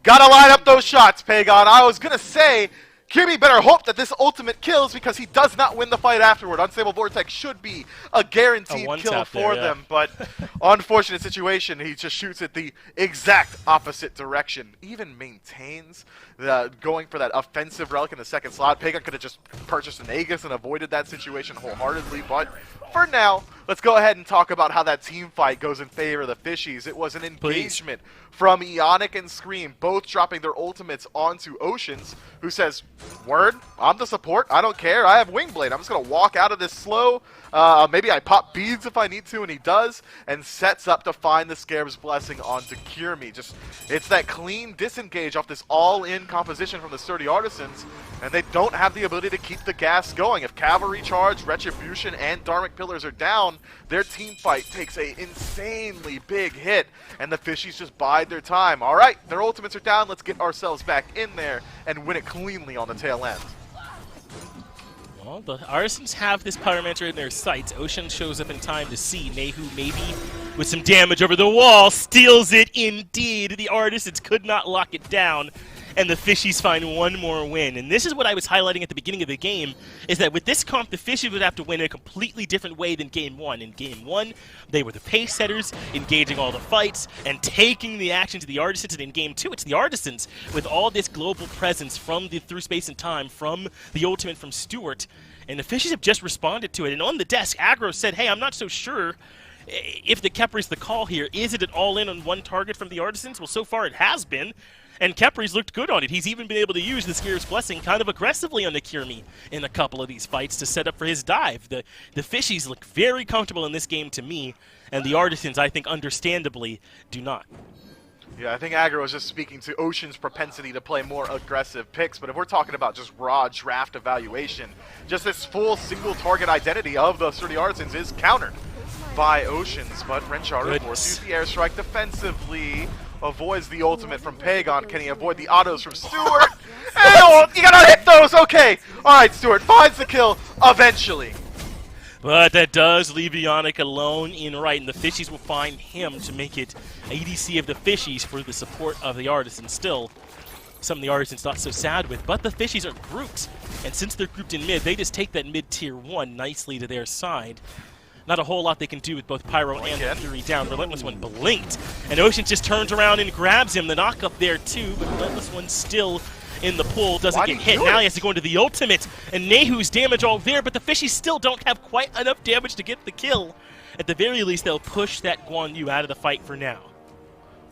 Gotta line up those shots, Pagon. I was gonna say, Kirby better hope that this ultimate kills because he does not win the fight afterward. Unstable Vortex should be a guaranteed kill for them, but unfortunate situation, he just shoots it the exact opposite direction. Even maintains going for that offensive relic in the second slot. Pagon could have just purchased an Aegis and avoided that situation wholeheartedly, but for now, let's go ahead and talk about how that team fight goes in favor of the Fishies. It was an engagement from Ionic and Scream, both dropping their ultimates onto Oceans, who says, word, I'm the support, I don't care, I have Wingblade, I'm just going to walk out of this slow, maybe I pop beads if I need to, and he does, and sets up to find the Scarab's Blessing onto Kirmi. Just, it's that clean disengage off this all-in composition from the Sturdy Artisans, and they don't have the ability to keep the gas going. If Cavalry Charge, Retribution, and Dharmic Pillars are down, their team fight takes a insanely big hit, and the Fishies just bide their time. Alright, their ultimates are down, let's get ourselves back in there and win it cleanly on the tail end. Well, the Artisans have this Pyromancer in their sights. Ocean shows up in time to see. Nehu, maybe with some damage over the wall, steals it indeed. The Artisans could not lock it down, and the Fishies find one more win. And this is what I was highlighting at the beginning of the game, is that with this comp, the Fishies would have to win in a completely different way than Game 1. In Game 1, they were the pace setters, engaging all the fights, and taking the action to the Artisans. And in Game 2, it's the Artisans, with all this global presence from the Through Space and Time, from the ultimate from Stewart. And the Fishies have just responded to it. And on the desk, Aggro said, hey, I'm not so sure if the Kepri's the call here. Is it an all-in on one target from the Artisans? Well, so far it has been. And Kepri's looked good on it. He's even been able to use the Scarab's Blessing kind of aggressively on the Kirmi in a couple of these fights to set up for his dive. The Fishies look very comfortable in this game to me, and the Artisans, I think, understandably, do not. Yeah, I think Aggro is just speaking to Ocean's propensity to play more aggressive picks, but if we're talking about just raw draft evaluation, just this full single target identity of the Sturdy Artisans is countered by Oceans, but Rinjaru forces the airstrike defensively, avoids the ultimate from Pagon. Can he avoid the autos from Stewart? Oh, you gotta hit those! Okay! Alright, Stewart finds the kill eventually. But that does leave Ionic alone in right, and the Fishies will find him to make it ADC of the Fishies for the support of the Artisans. Still, some of the Artisans not so sad with, but the Fishies are grouped, and since they're grouped in mid, they just take that mid-tier 1 nicely to their side. Not a whole lot they can do with both Pyro and the Fury down. Relentless One blinked, and Ocean just turns around and grabs him. The knock-up there too, but Relentless One still in the pool, doesn't get hit. Now he has to go into the ultimate, and Nehu's damage all there, but the Fishies still don't have quite enough damage to get the kill. At the very least, they'll push that Guan Yu out of the fight for now.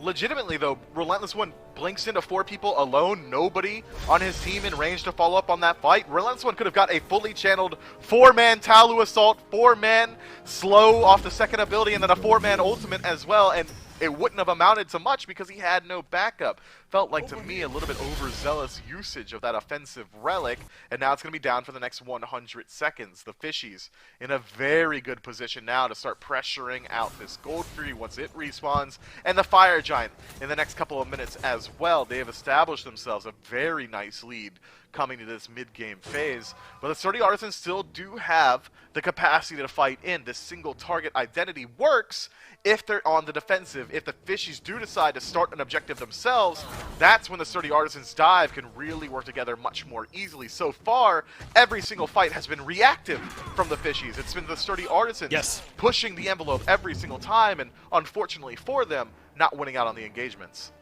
Legitimately, though, Relentless One blinks into 4 people alone, nobody on his team in range to follow up on that fight. Relentless One could have got a fully channeled 4-man Talu Assault, 4-man slow off the second ability, and then a 4-man ultimate as well, and it wouldn't have amounted to much because he had no backup. Felt like, to me, a little bit overzealous usage of that offensive relic, and now it's going to be down for the next 100 seconds. The Fishies in a very good position now to start pressuring out this Gold Fury once it respawns, and the Fire Giant in the next couple of minutes as well. They have established themselves a very nice lead coming to this mid-game phase. But the Sturdy Artisans still do have the capacity to fight in. This single target identity works if they're on the defensive. If the Fishies do decide to start an objective themselves, that's when the Sturdy Artisans dive can really work together much more easily. So far, every single fight has been reactive from the Fishies. It's been the Sturdy Artisans pushing the envelope every single time, and unfortunately for them, not winning out on the engagements.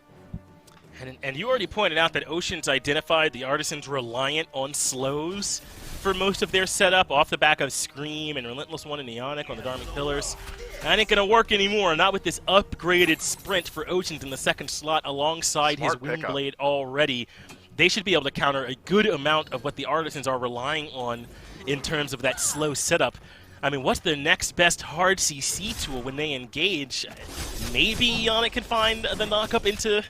And you already pointed out that Oceans identified the Artisans reliant on slows for most of their setup off the back of Scream and Relentless One and Neonic on the Dharmic Pillars. That ain't going to work anymore, not with this upgraded sprint for Oceans in the second slot alongside his Windblade already. They should be able to counter a good amount of what the Artisans are relying on in terms of that slow setup. I mean, what's the next best hard CC tool when they engage? Maybe Yannick can find the knockup into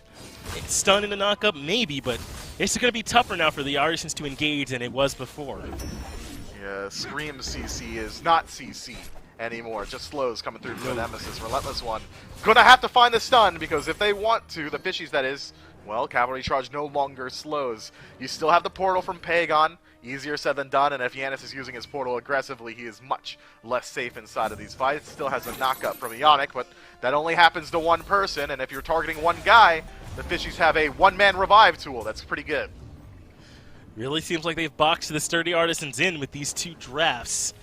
stun in the knockup, maybe, but it's going to be tougher now for the Artisans to engage than it was before. Yeah, Scream CC is not CC anymore. Just slows coming through for Nemesis. Relentless One gonna have to find the stun, because if they want to, the Fishies that is, well, Cavalry Charge no longer slows. You still have the portal from Pagon. Easier said than done, and if Yanis is using his portal aggressively, he is much less safe inside of these fights. Still has a knockup from Ionic, but that only happens to one person, and if you're targeting one guy, the Fishies have a one-man revive tool. That's pretty good. Really seems like they've boxed the Sturdy Artisans in with these two drafts.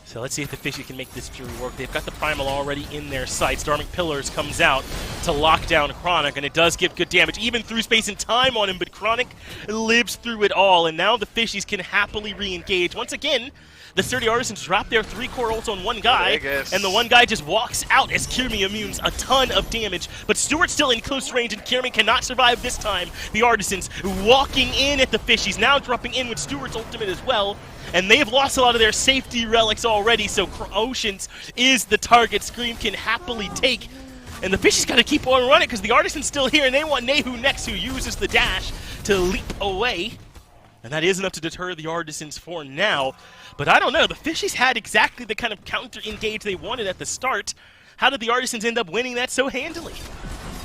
So let's see if the Fishies can make this Fury work. They've got the Primal already in their sights. Dharmic Pillars comes out to lock down Chronic, and it does give good damage, even through space and time on him, but Chronic lives through it all, and now the Fishies can happily re-engage. Once again, the Sturdy Artisans drop their 3-core ults on one guy, and the one guy just walks out as Kirmi immunes a ton of damage. But Stuart's still in close range, and Kirmi cannot survive this time. The Artisans walking in at the Fishies, now dropping in with Stuart's ultimate as well. And they've lost a lot of their safety relics already, so Oceans is the target Scream can happily take. And the Fishies got to keep on running because the Artisan's still here, and they want Nehu next, who uses the dash to leap away. And that is enough to deter the Artisans for now. But I don't know, the Fishies had exactly the kind of counter-engage they wanted at the start. How did the Artisans end up winning that so handily?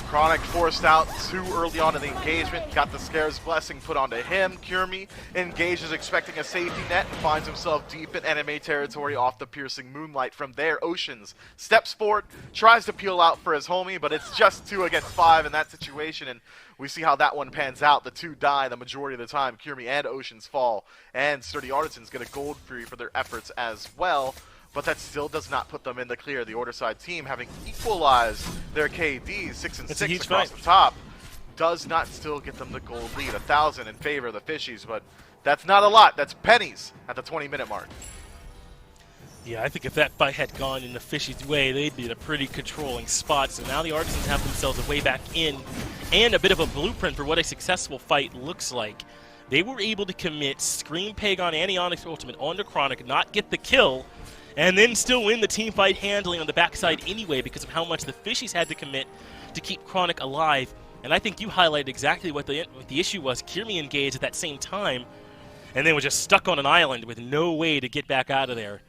Chronic forced out too early on in the engagement, got the Scare's Blessing put onto him. Kirmi engages expecting a safety net and finds himself deep in enemy territory off the piercing Moonlight. From there, Oceans steps forward, tries to peel out for his homie, but it's just 2 against 5 in that situation, and we see how that one pans out. The 2 die the majority of the time. Kirmi and Oceans fall, and Sturdy Artisans get a gold free for their efforts as well. But that still does not put them in the clear. The Order side team, having equalized their KDs 6 and 6 across the top, does not still get them the gold lead. 1,000 in favor of the Fishies, but that's not a lot. That's pennies at the 20-minute mark. Yeah, I think if that fight had gone in the Fishies' way, they'd be in a pretty controlling spot. So now the Artisans have themselves a way back in and a bit of a blueprint for what a successful fight looks like. They were able to commit Scream, Pagon, and Ionic's ultimate onto Chronic, not get the kill, and then still win the team fight handling on the backside anyway because of how much the Fishies had to commit to keep Chronic alive. And I think you highlighted exactly what the issue was. Kirmi engaged at that same time and then was just stuck on an island with no way to get back out of there.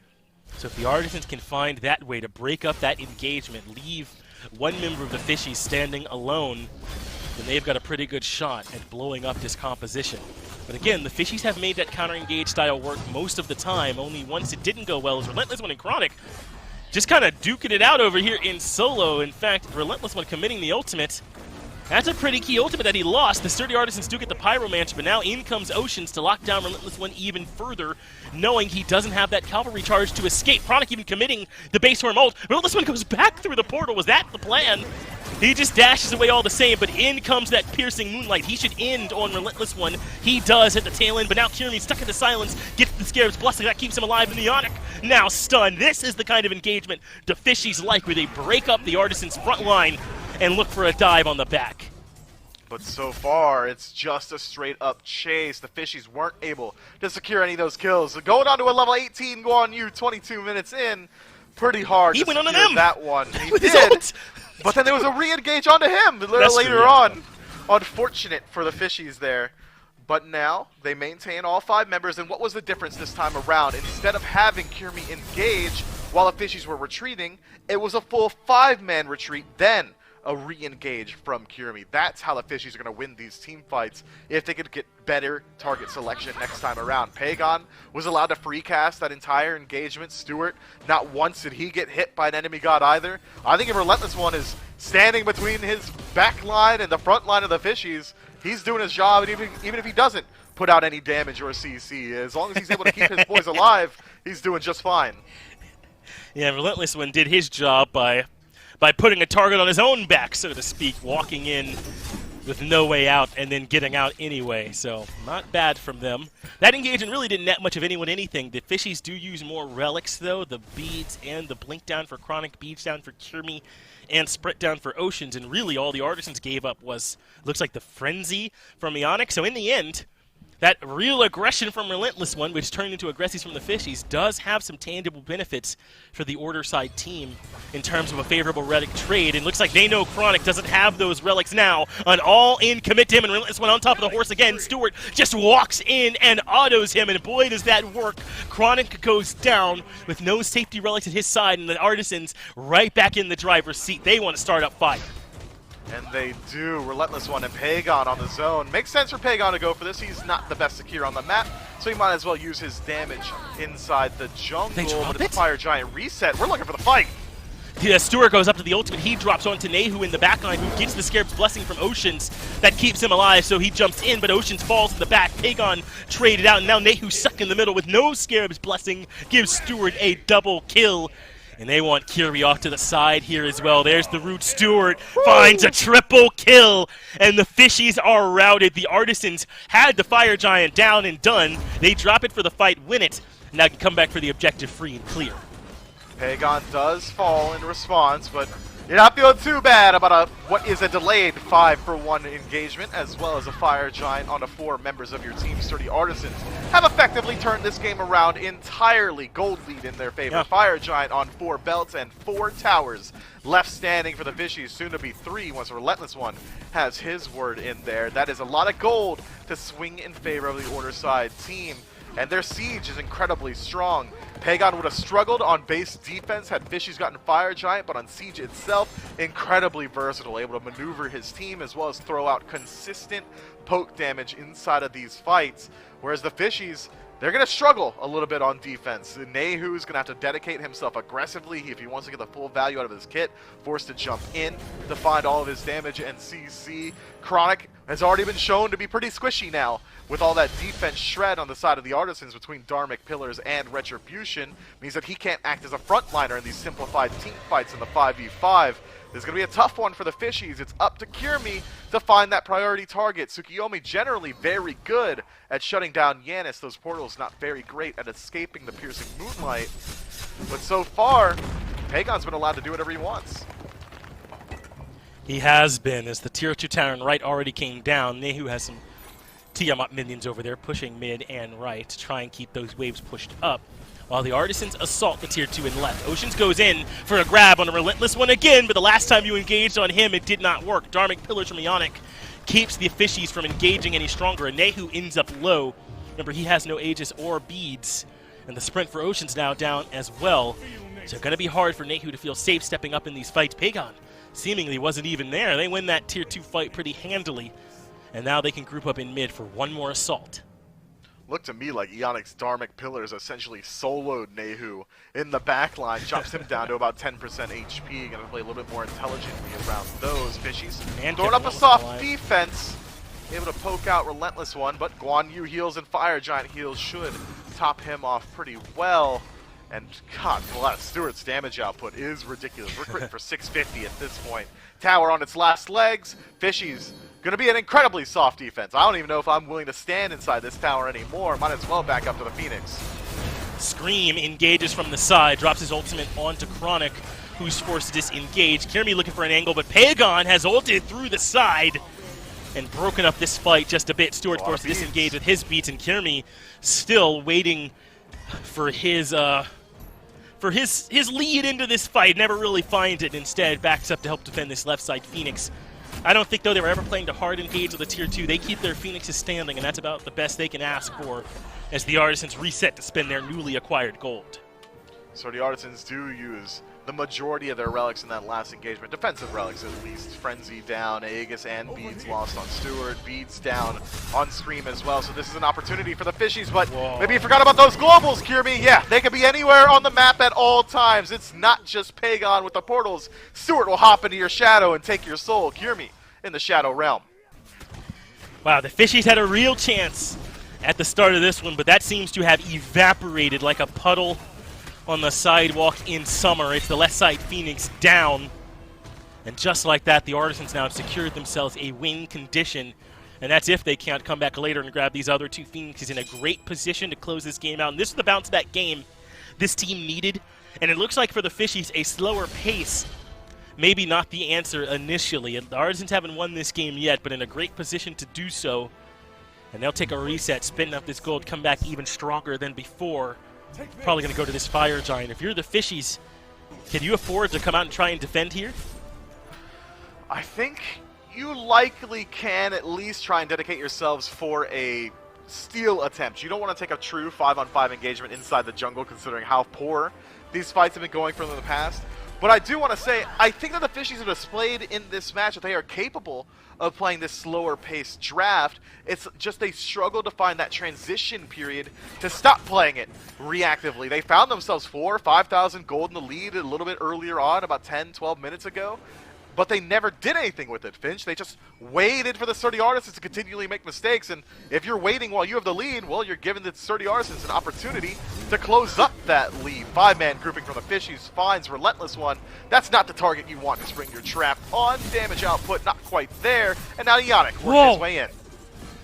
So if the Artisans can find that way to break up that engagement, leave one member of the Fishies standing alone, then they've got a pretty good shot at blowing up this composition. But again, the Fishies have made that counter-engage style work most of the time. Only once it didn't go well is Relentless One and Chronic just kind of duking it out over here in solo. In fact, Relentless One committing the ultimate. That's a pretty key ultimate that he lost. The Sturdy Artisans do get the Pyromancer, but now in comes Oceans to lock down Relentless One even further, knowing he doesn't have that Cavalry charge to escape. Chronic even committing the base form ult. Relentless One goes back through the portal. Was that the plan? He just dashes away all the same, but in comes that piercing Moonlight. He should end on Relentless One. He does at the tail end, but now Kirmi's stuck in the silence, gets the Scare's Blessing. That keeps him alive. And Neonic now stunned. This is the kind of engagement the Fishies like, where they break up the Artisans' front line and look for a dive on the back. But so far, it's just a straight-up chase. The Fishies weren't able to secure any of those kills. So going on to a level 18 Guan Yu 22 minutes in, pretty hard he to went secure on them. that one. He With his did, ult. but then there was a re-engage onto him a little later on. Unfortunate for the Fishies there. But now, they maintain all 5 members, and what was the difference this time around? Instead of having Kirmi engage while the Fishies were retreating, it was a full 5-man retreat then. a re-engage from Kirmi. That's how the Fishies are going to win these team fights if they could get better target selection next time around. Pagon was allowed to free cast that entire engagement. Stewart, not once did he get hit by an enemy god either. I think if Relentless One is standing between his back line and the front line of the Fishies, he's doing his job, and even if he doesn't put out any damage or CC, as long as he's able to keep his boys alive, he's doing just fine. Yeah, Relentless One did his job by putting a target on his own back, so to speak, walking in with no way out and then getting out anyway. So not bad from them. That engagement really didn't net much of anyone anything. The Fishies do use more relics, though. The beads and the blink down for Chronic, beads down for Kirmi, and sprint down for Oceans. And really all the Artisans gave up was, looks like the Frenzy from Ionic. So in the end, that real aggression from Relentless One, which turned into aggressives from the Fishies, does have some tangible benefits for the Order side team in terms of a favorable relic trade. And looks like they know Chronic doesn't have those relics now. An all-in commit to him, and Relentless One on top of the horse again. Stewart just walks in and autos him, and boy, does that work. Chronic goes down with no safety relics at his side, and the Artisans right back in the driver's seat. They want to start up fire. And they do. Relentless One and Pagon on the zone. Makes sense for Pagon to go for this. He's not the best secure on the map, so he might as well use his damage inside the jungle. They drop But it's it? Fire Giant reset. We're looking for the fight. Yeah, Stewart goes up to the ultimate. He drops onto Nehu in the backline, who gets the Scarab's Blessing from Oceans. That keeps him alive, so he jumps in, but Oceans falls in the back. Pagon traded out, and now Nehu's stuck in the middle with no Scarab's Blessing. Gives Stewart a double kill. And they want Kirby off to the side here as well. There's the root. Stewart finds a triple kill, and the Fishies are routed. The Artisans had the Fire Giant down and done. They drop it for the fight, win it. Now can come back for the objective free and clear. Pagon does fall in response, but you're not feeling too bad about what is a delayed 5-for-1 engagement, as well as a Fire Giant onto 4 members of your team. Sturdy Artisans have effectively turned this game around entirely. Gold lead in their favor. Yeah. Fire Giant on 4 belts and 4 towers left standing for the Fishies, soon to be 3 once Relentless One has his word in there. That is a lot of gold to swing in favor of the Order side team. And their siege is incredibly strong. Pagon would have struggled on base defense had Fishies gotten Fire Giant, but on siege itself, incredibly versatile, able to maneuver his team as well as throw out consistent poke damage inside of these fights. Whereas the Fishies, they're going to struggle a little bit on defense. Nehu is going to have to dedicate himself aggressively if he wants to get the full value out of his kit, forced to jump in to find all of his damage and CC. Chronic has already been shown to be pretty squishy now, with all that defense shred on the side of the Artisans between Dharmic Pillars and Retribution. Means that he can't act as a frontliner in these simplified team fights in the 5v5. This is going to be a tough one for the Fishies. It's up to Kirmi to find that priority target. Tsukiyomi generally very good at shutting down Yanis. Those portals not very great at escaping the piercing moonlight. But so far, Pagon's been allowed to do whatever he wants. He has been, as the tier 2 tower and right already came down. Nehu has some Tiamat minions over there pushing mid and right to try and keep those waves pushed up, while the Artisans assault the tier 2 and left. Oceans goes in for a grab on a Relentless One again, but the last time you engaged on him, it did not work. Dharmic Pillars from Ionic keeps the Fishies from engaging any stronger, and Nehu ends up low. Remember, he has no Aegis or beads, and the sprint for Oceans now down as well. So going to be hard for Nehu to feel safe stepping up in these fights. Pagon seemingly wasn't even there. They win that tier 2 fight pretty handily, and now they can group up in mid for one more assault. Looked to me like Ionic's Dharmic Pillars essentially soloed Nehu in the backline, drops him down to about 10% HP. Gonna play a little bit more intelligently around those Fishies. And throwing get up a Relentless soft alive. defense, able to poke out Relentless One, but Guan Yu heals and Fire Giant heals should top him off pretty well. And God bless, Stewart's damage output is ridiculous. We're critting for 650 at this point. Tower on its last legs. Fishies gonna be an incredibly soft defense. I don't even know if I'm willing to stand inside this tower anymore. Might as well back up to the Phoenix. Scream engages from the side, drops his ultimate onto Chronic, who's forced to disengage. Kirmi looking for an angle, but Pagon has ulted through the side and broken up this fight just a bit. Stewart forced to disengage with his beats, and Kirmi still waiting for his lead into this fight. Never really finds it. Instead, backs up to help defend this left side Phoenix. I don't think, though, they were ever playing to hard engage with the tier 2. They keep their Phoenixes standing, and that's about the best they can ask for as the Artisans reset to spend their newly acquired gold. So the Artisans do use the majority of their relics in that last engagement. Defensive relics, at least. Frenzy down, Aegis and Beads lost on Stewart. Beads down on Scream as well. So this is an opportunity for the Fishies, but maybe you forgot about those globals, Kirby. Yeah, they can be anywhere on the map at all times. It's not just Pagon with the portals. Stewart will hop into your shadow and take your soul. Kirby in the Shadow Realm. Wow, the Fishies had a real chance at the start of this one, but that seems to have evaporated like a puddle on the sidewalk in summer. It's the left side Phoenix down. And just like that, the Artisans now have secured themselves a win condition. And that's if they can't come back later and grab these other two Phoenixes in a great position to close this game out. And this is the bounce-back game this team needed. And it looks like for the Fishies, a slower pace maybe not the answer initially. And the Artisans haven't won this game yet, but in a great position to do so. And they'll take a reset, spin up this gold, come back even stronger than before. Probably going to go to this Fire Giant. If you're the Fishies, can you afford to come out and try and defend here? I think you likely can at least try and dedicate yourselves for a steal attempt. You don't want to take a true 5-on-5 engagement inside the jungle, considering how poor these fights have been going for them in the past. But I do want to say, I think that the Fishies have displayed in this match that they are capable of playing this slower paced draft. It's just they struggle to find that transition period to stop playing it reactively. They found themselves 4,000 or 5,000 gold in the lead a little bit earlier on, about 10, 12 minutes ago. But they never did anything with it, Finch. They just waited for the Sturdy Artisans to continually make mistakes. And if you're waiting while you have the lead, well, you're giving the Sturdy Artisans an opportunity to close up that lead. 5-man grouping from the Fishies finds Relentless One. That's not the target you want to spring your trap on. Damage output not quite there. And now Yannick working his way in.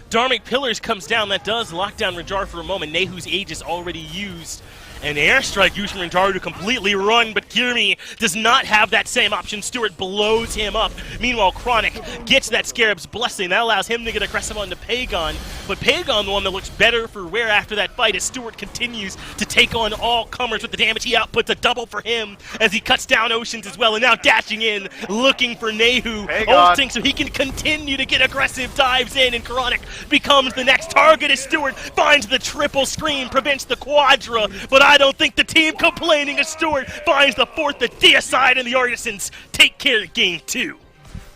Dharmic Pillars comes down. That does lock down Rajar for a moment. Nehu's Age is already used. An airstrike used from Rajar to completely run, but Kirmi does not have that same option. Stewart blows him up. Meanwhile, Chronic gets that Scarab's Blessing. That allows him to get aggressive onto Pagon. But Pagon, the one that looks better for wear after that fight, as Stewart continues to take on all comers with the damage he outputs. A double for him as he cuts down Oceans as well. And now dashing in, looking for Nehu. Ulting so he can continue to get aggressive dives in. And Chronic becomes the next target as Stewart finds the triple screen, prevents the quadra. But I don't think the team complaining as Stewart finds the fourth, the Deicide, and the Artisans take care of game 2.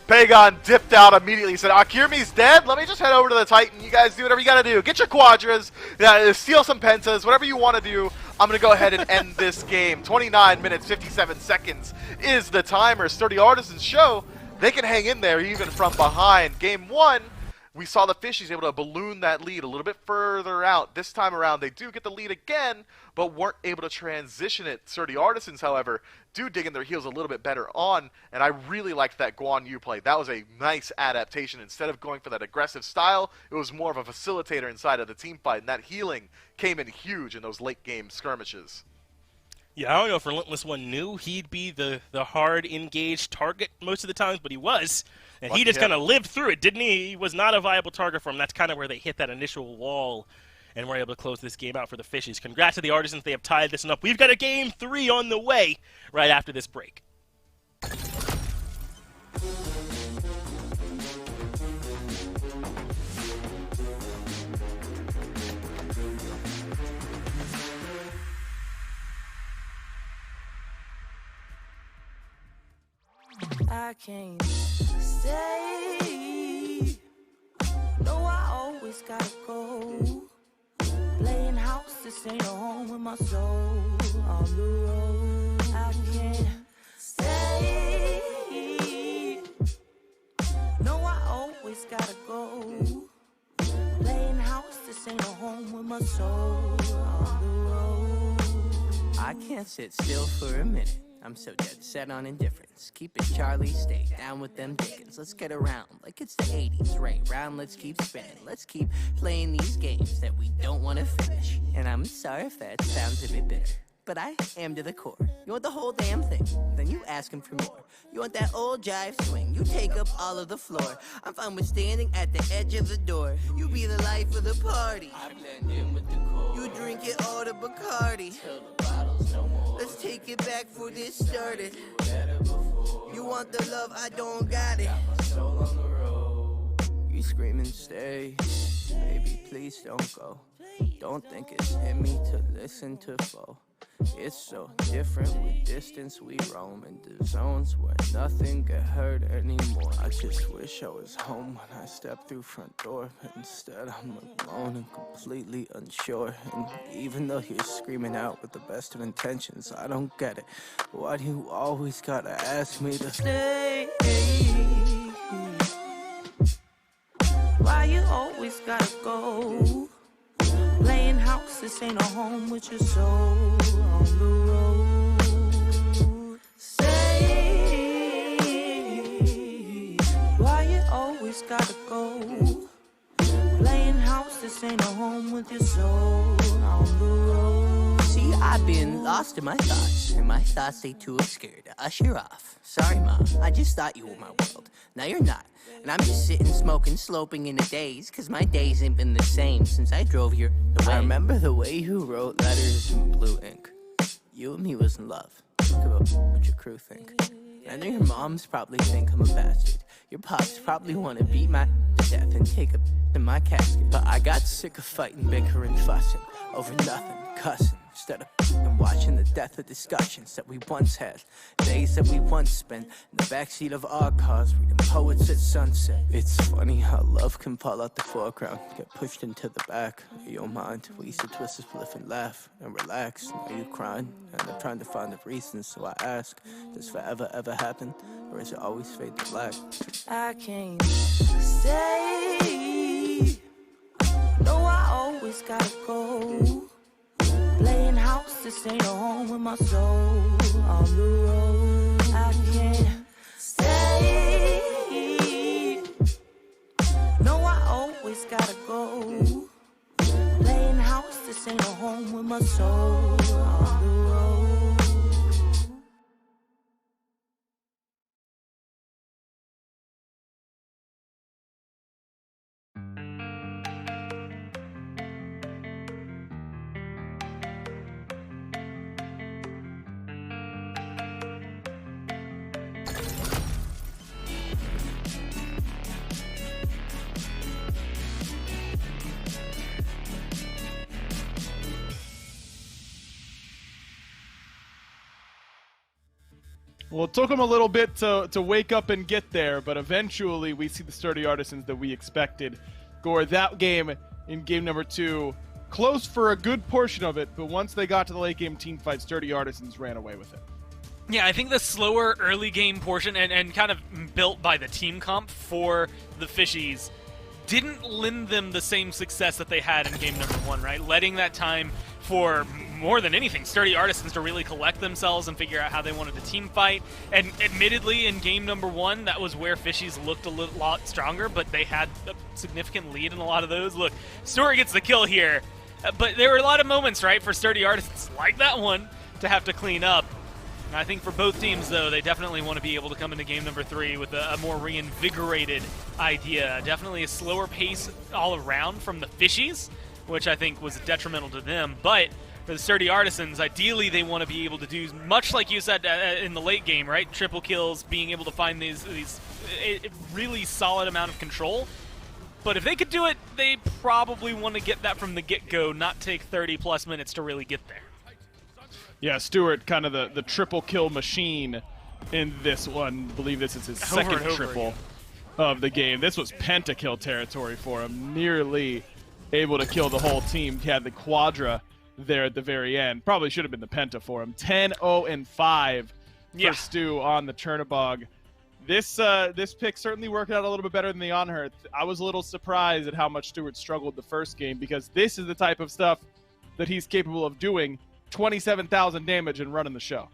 Pagon dipped out immediately. He said, Kirmi's dead? Let me just head over to the Titan. You guys do whatever you gotta do. Get your quadras, steal some pentas, whatever you want to do. I'm going to go ahead and end this game. 29 minutes, 57 seconds is the timer. Sturdy Artisans show they can hang in there even from behind. Game 1, we saw the Fishies able to balloon that lead a little bit further out. This time around, they do get the lead again, but weren't able to transition it. Sturdy Artisans, however, do dig in their heels a little bit better on, and I really liked that Guan Yu play. That was a nice adaptation. Instead of going for that aggressive style, it was more of a facilitator inside of the team fight, and that healing came in huge in those late-game skirmishes. Yeah, I don't know if Relentless One knew he'd be the hard engaged target most of the times, but he was. And he just kind of lived through it, didn't he? He was not a viable target for him. That's kind of where they hit that initial wall and were able to close this game out for the Fishies. Congrats to the Artisans. They have tied this one up. We've got a game 3 on the way right after this break. I can't stay. No, I always gotta go. Playing house, this ain't a home with my soul. On the road, I can't stay. No, I always gotta go. Playing house, this ain't a home with my soul. On the road, I can't sit still for a minute. I'm so dead set on indifference. Keep it Charlie, stay down with them Dickens. Let's get around like it's the 80s, right round, let's keep spinning. Let's keep playing these games that we don't want to finish. And I'm sorry if that sounds a bit bitter, but I am to the core. You want the whole damn thing, then you ask him for more. You want that old jive swing, you take up all of the floor. I'm fine with standing at the edge of the door. You be the life of the party. I blend in with the core. You drink it all to Bacardi. Till the bottle's no more. Let's take it back for this started. You want the love, I don't got it. Got my soul on the road. You screaming stay, baby please don't go. Don't think it's in me to listen to foe. It's so different with distance we roam into zones where nothing get hurt anymore. I just wish I was home when I stepped through front door, but instead I'm alone and completely unsure. And even though you're screaming out with the best of intentions, I don't get it. Why do you always gotta ask me to stay? Why you always gotta go? Playing house, this ain't a home with your soul on the road. Say, why you always gotta go? Playing house, this ain't a home with your soul on the road. See, I've been lost in my thoughts, and my thoughts they too obscure to usher you off. Sorry, Mom, I just thought you were my world. Now you're not. And I'm just sitting, smoking, sloping in a daze, cause my days ain't been the same since I drove here away. I remember the way you wrote letters in blue ink. You and me was in love. Think about what your crew think. I know your moms probably think I'm a bastard. Your pops probably want to beat my to death and take a in my casket. But I got sick of fighting, bickering, fussing over nothing, cussing. Instead of watching the death of discussions that we once had, days that we once spent in the backseat of our cars, reading poets at sunset. It's funny how love can fall out the foreground, get pushed into the back of your mind. We used to twist a spliff and laugh and relax. Now you crying, and I'm trying to find the reasons. So I ask, does forever ever happen, or is it always fade to black? I can't stay. No, I always gotta go. Playing house, this ain't a home with my soul on the road. I can't stay. No, I always gotta go. Playing house, this ain't a home with my soul on the road. Well, it took them a little bit to wake up and get there, but eventually we see the sturdy Artisans that we expected. Gore, that game in game number 2, close for a good portion of it, but once they got to the late game team fight, sturdy Artisans ran away with it. Yeah, I think the slower early game portion and kind of built by the team comp for the Fishies didn't lend them the same success that they had in game number 1, right? Letting that time for more than anything, sturdy Artisans to really collect themselves and figure out how they wanted to team fight. And admittedly, in game number 1, that was where Fishies looked a lot stronger, but they had a significant lead in a lot of those. Look, Stewart gets the kill here, but there were a lot of moments, right, for sturdy Artisans, like that one, to have to clean up. And I think for both teams, though, they definitely want to be able to come into game number 3 with a more reinvigorated idea. Definitely a slower pace all around from the Fishies, which I think was detrimental to them. But for the sturdy Artisans, ideally they want to be able to do, much like you said in the late game, right? Triple kills, being able to find these really solid amount of control. But if they could do it, they probably want to get that from the get-go, not take 30-plus minutes to really get there. Yeah, Stewart, kind of the triple kill machine in this one. I believe this is his second triple of the game. This was pentakill territory for him. Nearly able to kill the whole team. He had the quadra there at the very end. Probably should have been the penta for him. 10-0-5 for Stu on the Chernobog. This pick certainly worked out a little bit better than the Onhearth. I was a little surprised at how much Stewart struggled the first game, because this is the type of stuff that he's capable of doing. 27,000 damage and running the show.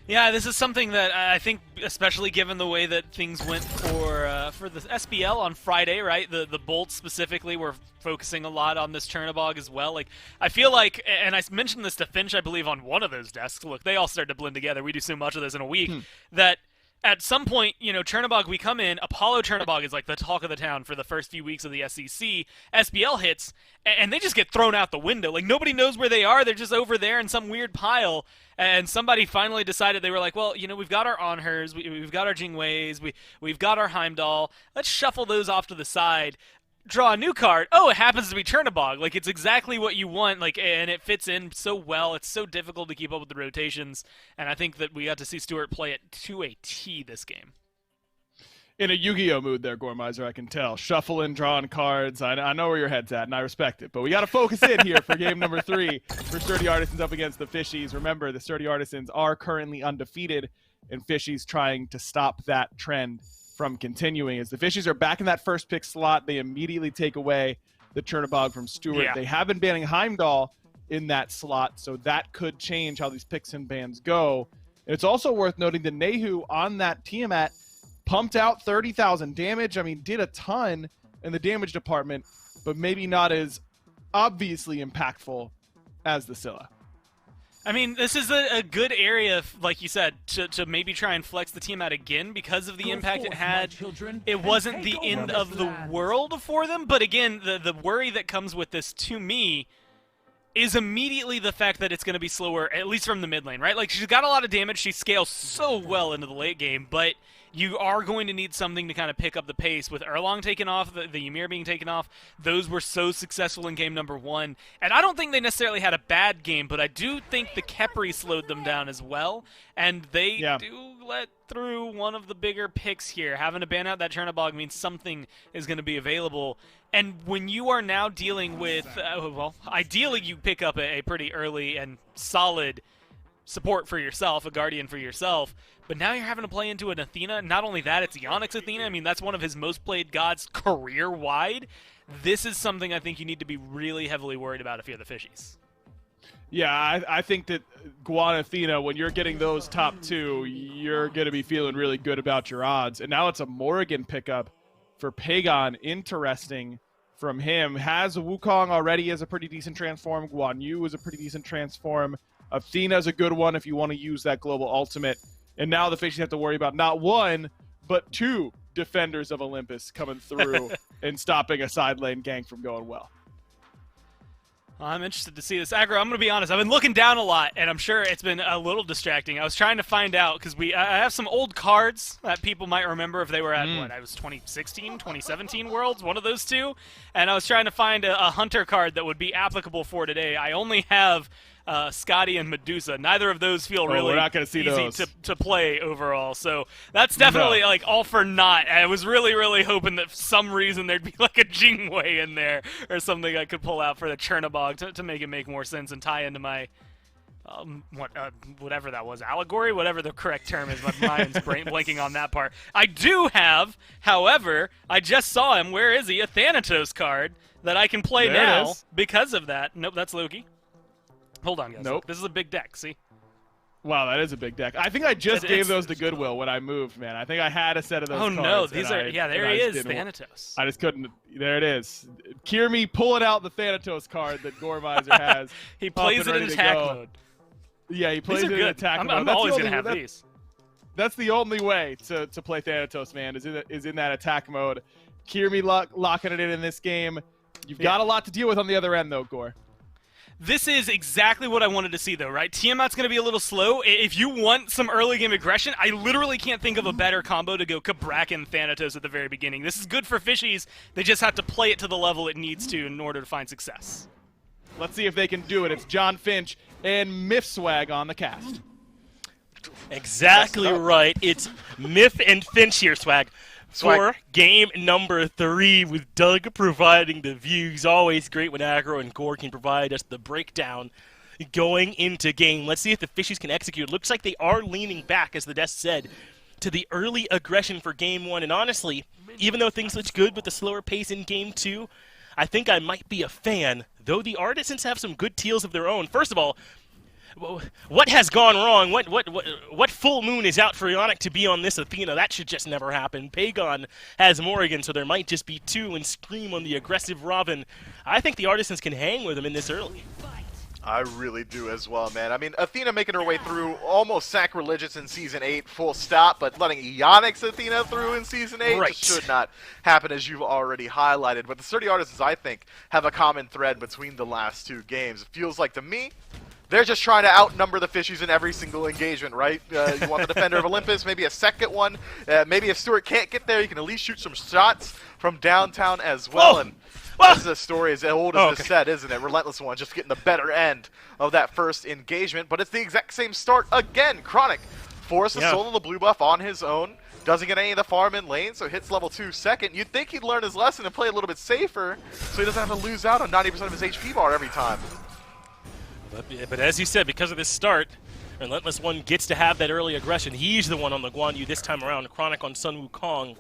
Yeah, this is something that I think, especially given the way that things went for the SBL on Friday, right? The Bolts specifically were focusing a lot on this Chernobog as well. Like, I feel like, and I mentioned this to Finch, I believe, on one of those desks. Look, they all started to blend together. We do so much of this in a week that at some point, you know, Chernobog, we come in, Apollo Chernobog is like the talk of the town for the first few weeks of the SCC. SBL hits, and they just get thrown out the window. Like, nobody knows where they are. They're just over there in some weird pile. And somebody finally decided, they were like, well, you know, we've got our Onhers, we've got our Jingweis, we've got our Heimdall. Let's shuffle those off to the side. draw a new card. Oh, it happens to be Chernobog. Like, it's exactly what you want, like, and it fits in so well. It's so difficult to keep up with the rotations, and I think that we got to see Stuart play it to a T this game. In a Yu-Gi-Oh mood there, Gormizer, I can tell. Shuffling, drawing cards. I know where your head's at, and I respect it. But we got to focus in here for game number 3 for Sturdy Artisans up against the Fishies. Remember, the Sturdy Artisans are currently undefeated, and Fishies trying to stop that trend from continuing. As the Fishies are back in that first pick slot, they immediately take away the Chernobog from Stuart. Yeah. They have been banning Heimdall in that slot, so that could change how these picks and bans go. And it's also worth noting that Nehu on that Tiamat pumped out 30,000 damage. I mean, did a ton in the damage department, but maybe not as obviously impactful as the Scylla. I mean, this is a good area, like you said, to maybe try and flex the team out again because of the impact it had. It wasn't the end of the world for them, but again, the worry that comes with this, to me, is immediately the fact that it's going to be slower, at least from the mid lane, right? Like, she's got a lot of damage. She scales so well into the late game, but you are going to need something to kind of pick up the pace. With Erlong taken off, the Ymir being taken off, those were so successful in game number 1. And I don't think they necessarily had a bad game, but I do think the Khepri slowed them down as well. And they do let through one of the bigger picks here. Having to ban out that Chernobog means something is going to be available. And when you are now dealing with, well, ideally you pick up a pretty early and solid support for yourself, a Guardian for yourself, but now you're having to play into an Athena. Not only that, it's Onyx Athena. I mean, that's one of his most played gods career-wide. This is something I think you need to be really heavily worried about if you're the Fishies. Yeah, I think that Guan Athena, when you're getting those top 2, you're going to be feeling really good about your odds. And now it's a Morrigan pickup for Pagon. Interesting from him. Has Wukong already as a pretty decent transform. Guan Yu is a pretty decent transform. Athena's a good one if you want to use that global ultimate. And now the Fishies have to worry about not 1, but 2 defenders of Olympus coming through and stopping a side lane gank from going well. I'm interested to see this. Aggro, I'm going to be honest. I've been looking down a lot, and I'm sure it's been a little distracting. I was trying to find out, because I have some old cards that people might remember if they were at, what, I was 2016, 2017 Worlds, one of those 2. And I was trying to find a Hunter card that would be applicable for today. I only have Scotty and Medusa. Neither of those feel really we're not gonna see easy those. to play overall. So that's definitely like all for naught. I was really, really hoping that for some reason there'd be like a Jingwei in there or something I could pull out for the Chernobog to make it make more sense and tie into my whatever that was, allegory, whatever the correct term is. My mind's brain blanking on that part. I do have, however, I just saw him. Where is he? A Thanatos card that I can play there now because of that. Nope, that's Loki. Hold on, guys. Nope. This is a big deck, see? Wow, that is a big deck. I think I just gave those to Goodwill when I moved, man. I think I had a set of those cards. Oh, no. These are, yeah, there he is, Thanatos. I just couldn't. There it is. Kirmi pulling out the Thanatos card that Gormizer has. He plays it in attack mode. Yeah, he plays it in attack mode. I'm always going to have these. That's the only way to play Thanatos, man, is in that attack mode. Kirmi locking it in this game. You've got a lot to deal with on the other end, though, Gore. This is exactly what I wanted to see, though, right? Tiamat's going to be a little slow. If you want some early game aggression, I literally can't think of a better combo to go Kabrak and Thanatos at the very beginning. This is good for Fishies. They just have to play it to the level it needs to in order to find success. Let's see if they can do it. It's John Finch and Mifswag on the cast. Exactly right. It's Miff and Finch here, Swag. For game number 3, with Doug providing the views. Always great when Aggro and Gore can provide us the breakdown going into game. Let's see if the Fishies can execute. Looks like they are leaning back, as the desk said, to the early aggression for game 1. And honestly, even though things look good with the slower pace in game 2, I think I might be a fan, though the Artisans have some good teals of their own. First of all, what has gone wrong? What full moon is out for Ionic to be on this Athena? That should just never happen. Pagon has Morrigan, so there might just be 2 and Scream on the aggressive Robin. I think the Artisans can hang with him in this early. I really do as well, man. I mean, Athena making her way through almost sacrilegious in Season 8, full stop, but letting Ionix Athena through in Season 8 just should not happen, as you've already highlighted. But the Sturdy Artisans, I think, have a common thread between the last 2 games. It feels like, to me, they're just trying to outnumber the Fishies in every single engagement, right? You want the Defender of Olympus, maybe a second one. Maybe if Stewart can't get there, you can at least shoot some shots from downtown as well. Whoa. And this is a story as old as this set, isn't it? Relentless One just getting the better end of that first engagement, but it's the exact same start again. Chronic forces solo the blue buff on his own. Doesn't get any of the farm in lane, so hits level 2 second. You'd think he'd learn his lesson and play a little bit safer, so he doesn't have to lose out on 90% of his HP bar every time. But as you said, because of this start, Relentless One gets to have that early aggression. He's the one on the Guan Yu this time around. Chronic on Sun Wukong,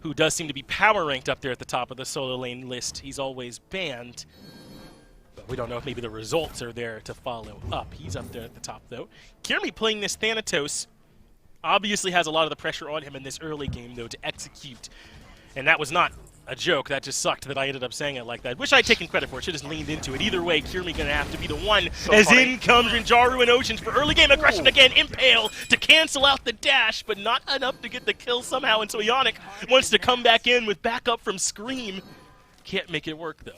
who does seem to be power ranked up there at the top of the solo lane list. He's always banned, but we don't know if maybe the results are there to follow up. He's up there at the top, though. Kirmi playing this Thanatos obviously has a lot of the pressure on him in this early game, though, to execute. And that was not a joke. That just sucked that I ended up saying it like that. Wish I had taken credit for it. Should have leaned into it. Either way, Kirmi going to have to be the one. In comes Rinjaru and Oceans for early game aggression again. Impale to cancel out the dash, but not enough to get the kill somehow. And so Yannick wants to come back in with backup from Scream. Can't make it work, though.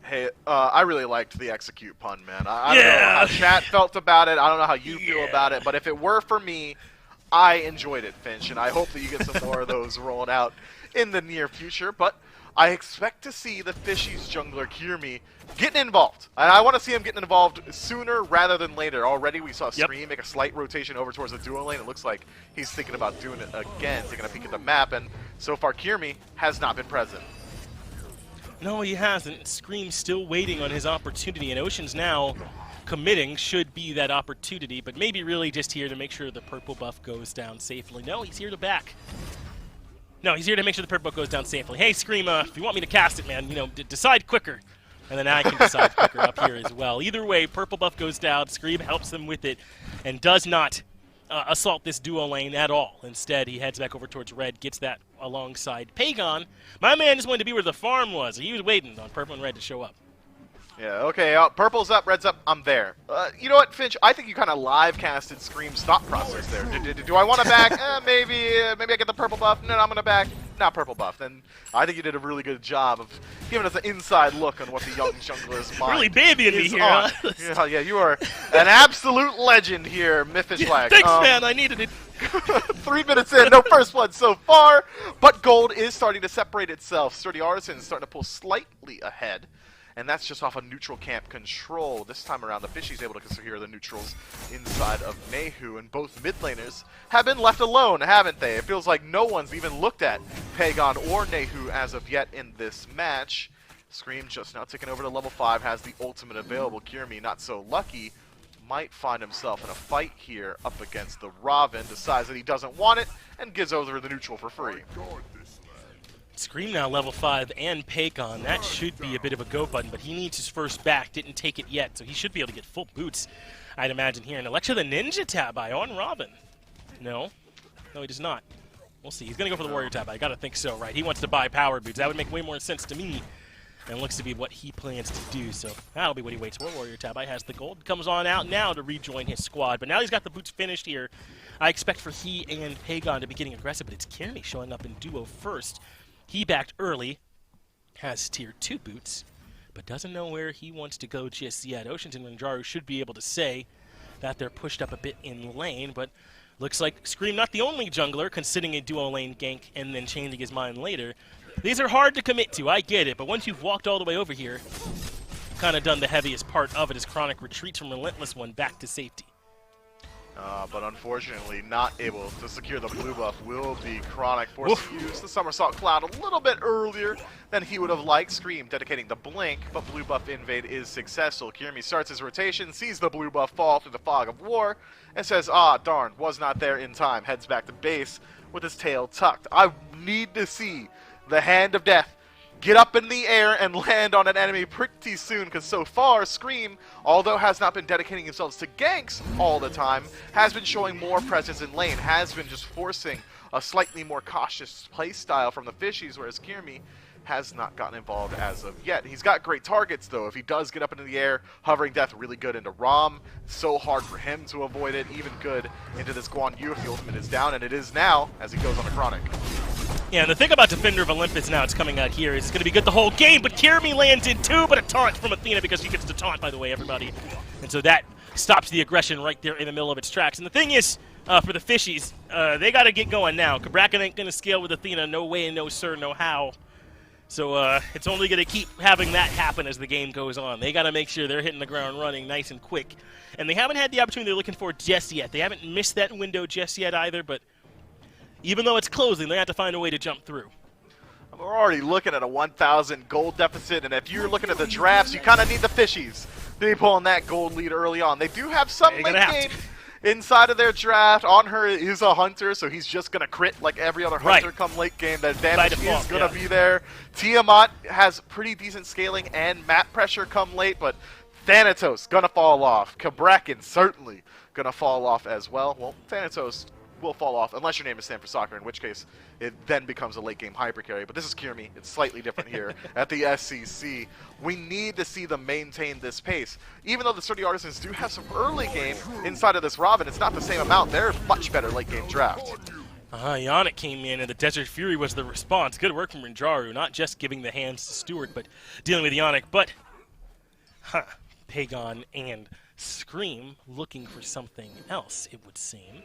Hey, I really liked the execute pun, man. I don't know how chat felt about it. I don't know how you feel about it. But if it were for me, I enjoyed it, Finch. And I hope that you get some more of those rolling out in the near future. But I expect to see the Fishies jungler Kirmi getting involved. And I want to see him getting involved sooner rather than later. Already we saw Scream make a slight rotation over towards the duo lane. It looks like he's thinking about doing it again, taking a peek at the map. And so far, Kirmi has not been present. No, he hasn't. Scream's still waiting on his opportunity, and Ocean's now committing should be that opportunity, but maybe really just here to make sure the purple buff goes down safely. No, he's here to back. No, he's here to make sure the purple buff goes down safely. Hey, Scream, if you want me to cast it, man, you know, decide quicker. And then I can decide quicker up here as well. Either way, purple buff goes down, Scream helps them with it, and does not assault this duo lane at all. Instead, he heads back over towards red, gets that alongside Pagon. My man just wanted to be where the farm was. He was waiting on purple and red to show up. Yeah, okay, purple's up, red's up, I'm there. You know what, Finch? I think you kind of live-casted Scream's thought process there. Do I want to back? Maybe I get the purple buff. No, I'm going to back. Not purple buff. Then I think you did a really good job of giving us an inside look on what the young jungler's mind really babying me here, huh? Yeah, you are an absolute legend here, Mythishlag. Thanks, man, I needed it. 3 minutes in, no first blood so far, but gold is starting to separate itself. Sturdy Artisans starting to pull slightly ahead, and that's just off a neutral camp control. This time around, the Fishies able to secure the neutrals inside of Nehu, and both mid laners have been left alone, haven't they? It feels like no one's even looked at Pagon or Nehu as of yet in this match. Scream just now ticking over to level 5, has the ultimate available. Kirmi, not so lucky, might find himself in a fight here up against the Robin, decides that he doesn't want it, and gives over the neutral for free. Scream now level 5 and Pagon. That should be a bit of a go button, but he needs his first back. Didn't take it yet, so he should be able to get full boots, I'd imagine, here. And Electra the Ninja Tabi on Robin. No, he does not. We'll see. He's going to go for the Warrior Tabi. I got to think so, right? He wants to buy power boots. That would make way more sense to me. And it looks to be what he plans to do, so that'll be what he waits for. Warrior Tabi has the gold, comes on out now to rejoin his squad, but now he's got the boots finished here. I expect for he and Pagon to be getting aggressive, but it's Kirmi showing up in duo first. He backed early, has tier 2 boots, but doesn't know where he wants to go just yet. Oceans and Rinjaru should be able to say that they're pushed up a bit in lane, but looks like Scream not the only jungler considering a duo lane gank and then changing his mind later. These are hard to commit to, I get it, but once you've walked all the way over here, kind of done the heaviest part of it as Chronic retreats from Relentless One back to safety. But unfortunately not able to secure the blue buff will be Chronic, forced to use the Somersault Cloud a little bit earlier than he would have liked. Scream dedicating the blink, but blue buff invade is successful. Kirmi starts his rotation, sees the blue buff fall through the fog of war, and says, ah, darn, was not there in time. Heads back to base with his tail tucked. I need to see the Hand of Death get up in the air and land on an enemy pretty soon, because so far, Scream, although has not been dedicating themselves to ganks all the time, has been showing more presence in lane, has been just forcing a slightly more cautious play style from the Fishies, whereas Kirmi has not gotten involved as of yet. He's got great targets, though. If he does get up into the air, Hovering Death really good into Rom. So hard for him to avoid it. Even good into this Guan Yu if the ultimate is down, and it is now as he goes on a Chronic. Yeah, and the thing about Defender of Olympus now, it's coming out here, is it's going to be good the whole game, but Kirimi lands in two, but a taunt from Athena because she gets to taunt, by the way, everybody. And so that stops the aggression right there in the middle of its tracks. And the thing is, for the Fishies, they got to get going now. Cabrakan ain't going to scale with Athena, no way, no sir, no how. So it's only going to keep having that happen as the game goes on. They got to make sure they're hitting the ground running nice and quick. And they haven't had the opportunity they're looking for just yet. They haven't missed that window just yet either, but even though it's closing, they have to find a way to jump through. We're already looking at a 1,000 gold deficit, and if you're looking at the drafts, you kind of need the Fishies to be pulling that gold lead early on. They do have some late game inside of their draft. On her is a hunter, so he's just going to crit like every other hunter come late game. The advantage is going to be there. Tiamat has pretty decent scaling and map pressure come late, but Thanatos going to fall off. Cabrakan certainly going to fall off as well. Well, Thanatos will fall off unless your name is Stanford Soccer, in which case it then becomes a late game hyper carry. But this is Kirimi. It's slightly different here at the SCC. We need to see them maintain this pace. Even though the Sturdy Artisans do have some early game inside of this Robin, it's not the same amount. They're much better late game draft. Yannick came in, and the Desert Fury was the response. Good work from Rinjaru, not just giving the hands to Stewart, but dealing with Yannick. But, Pagon and Scream looking for something else, it would seem.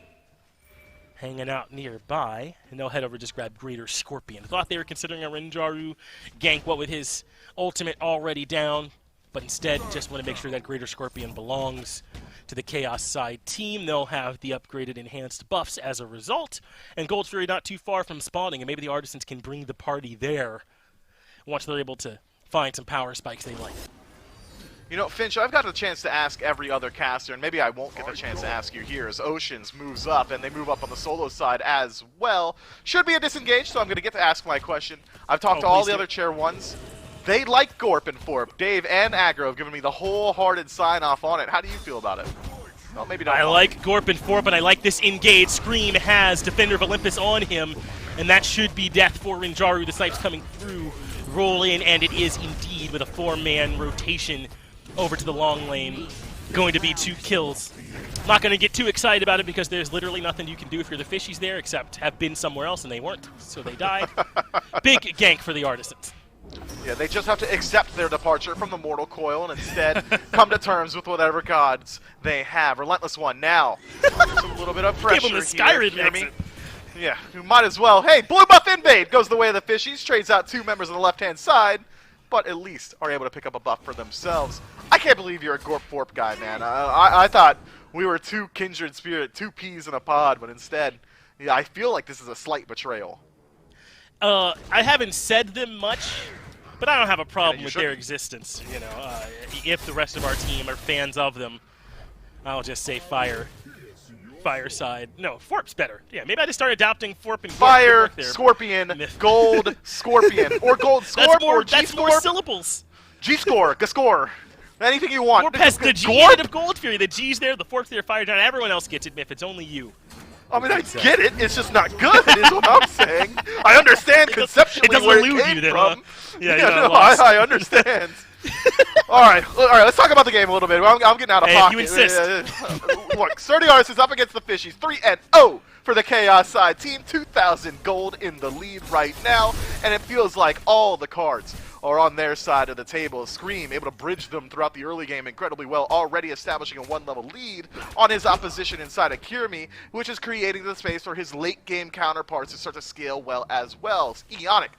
Hanging out nearby, and they'll head over just grab Greater Scorpion. Thought they were considering a Rinjaru gank, what with his ultimate already down, but instead just want to make sure that Greater Scorpion belongs to the Chaos side team. They'll have the upgraded enhanced buffs as a result, and Gold Fury not too far from spawning, and maybe the Artisans can bring the party there once they're able to find some power spikes they like. You know, Finch, I've got the chance to ask every other caster, and maybe I won't get the chance to ask you here, as Oceans moves up, and they move up on the solo side as well. Should be a disengage, so I'm going to get to ask my question. I've talked to all the other Chair 1s. They like Gorp and Forp. Dave and Aggro have given me the wholehearted sign-off on it. How do you feel about it? Well, maybe not. I like Gorp and Forp, and I like this engage. Scream has Defender of Olympus on him, and that should be death for Rinjaru. The Snipes coming through, roll in, and it is indeed with a 4-man rotation over to the long lane. Going to be 2 kills. I'm not going to get too excited about it because there's literally nothing you can do if you're the Fishies there except have been somewhere else, and they weren't, so they died. Big gank for the Artisans. Yeah, they just have to accept their departure from the Mortal Coil and instead come to terms with whatever gods they have. Relentless One now. Just a little bit of pressure Give them the here. Skyrim exit. Yeah, you might as well. Hey, blue buff invade goes the way of the Fishies. Trades out 2 members on the left-hand side, but at least are able to pick up a buff for themselves. I can't believe you're a Gorp Forp guy, man. I thought we were 2 kindred spirit, 2 peas in a pod, but instead, yeah, I feel like this is a slight betrayal. I haven't said them much, but I don't have a problem with their shouldn't. existence. You know, if the rest of our team are fans of them, I'll just say Fireside. No, Forp's better. Yeah, maybe I just start adopting Forp and Gorp. Fire, Scorpion, Gold, Scorpion, or Gold Scorp, or G-Scorp. That's more syllables. G-Score, Gascore, anything you want. Gorp has the G end of Gold Fury. The G's there, the Forp's there, Fire down. Everyone else gets it, Miff. It's only you. I mean, I get it. It's just not good, is what I'm saying. I understand conceptually where it came from. Huh? Yeah, no, I understand. all right, let's talk about the game a little bit. I'm getting out of pocket. If you insist. Look, Sturdy Artists is up against the Fishies. 3-0 for the Chaos side team. 2,000 gold in the lead right now, and it feels like all the cards are on their side of the table. Scream able to bridge them throughout the early game incredibly well, already establishing a 1-level lead on his opposition inside of Kirimi, which is creating the space for his late game counterparts to start to scale well as well. Eonic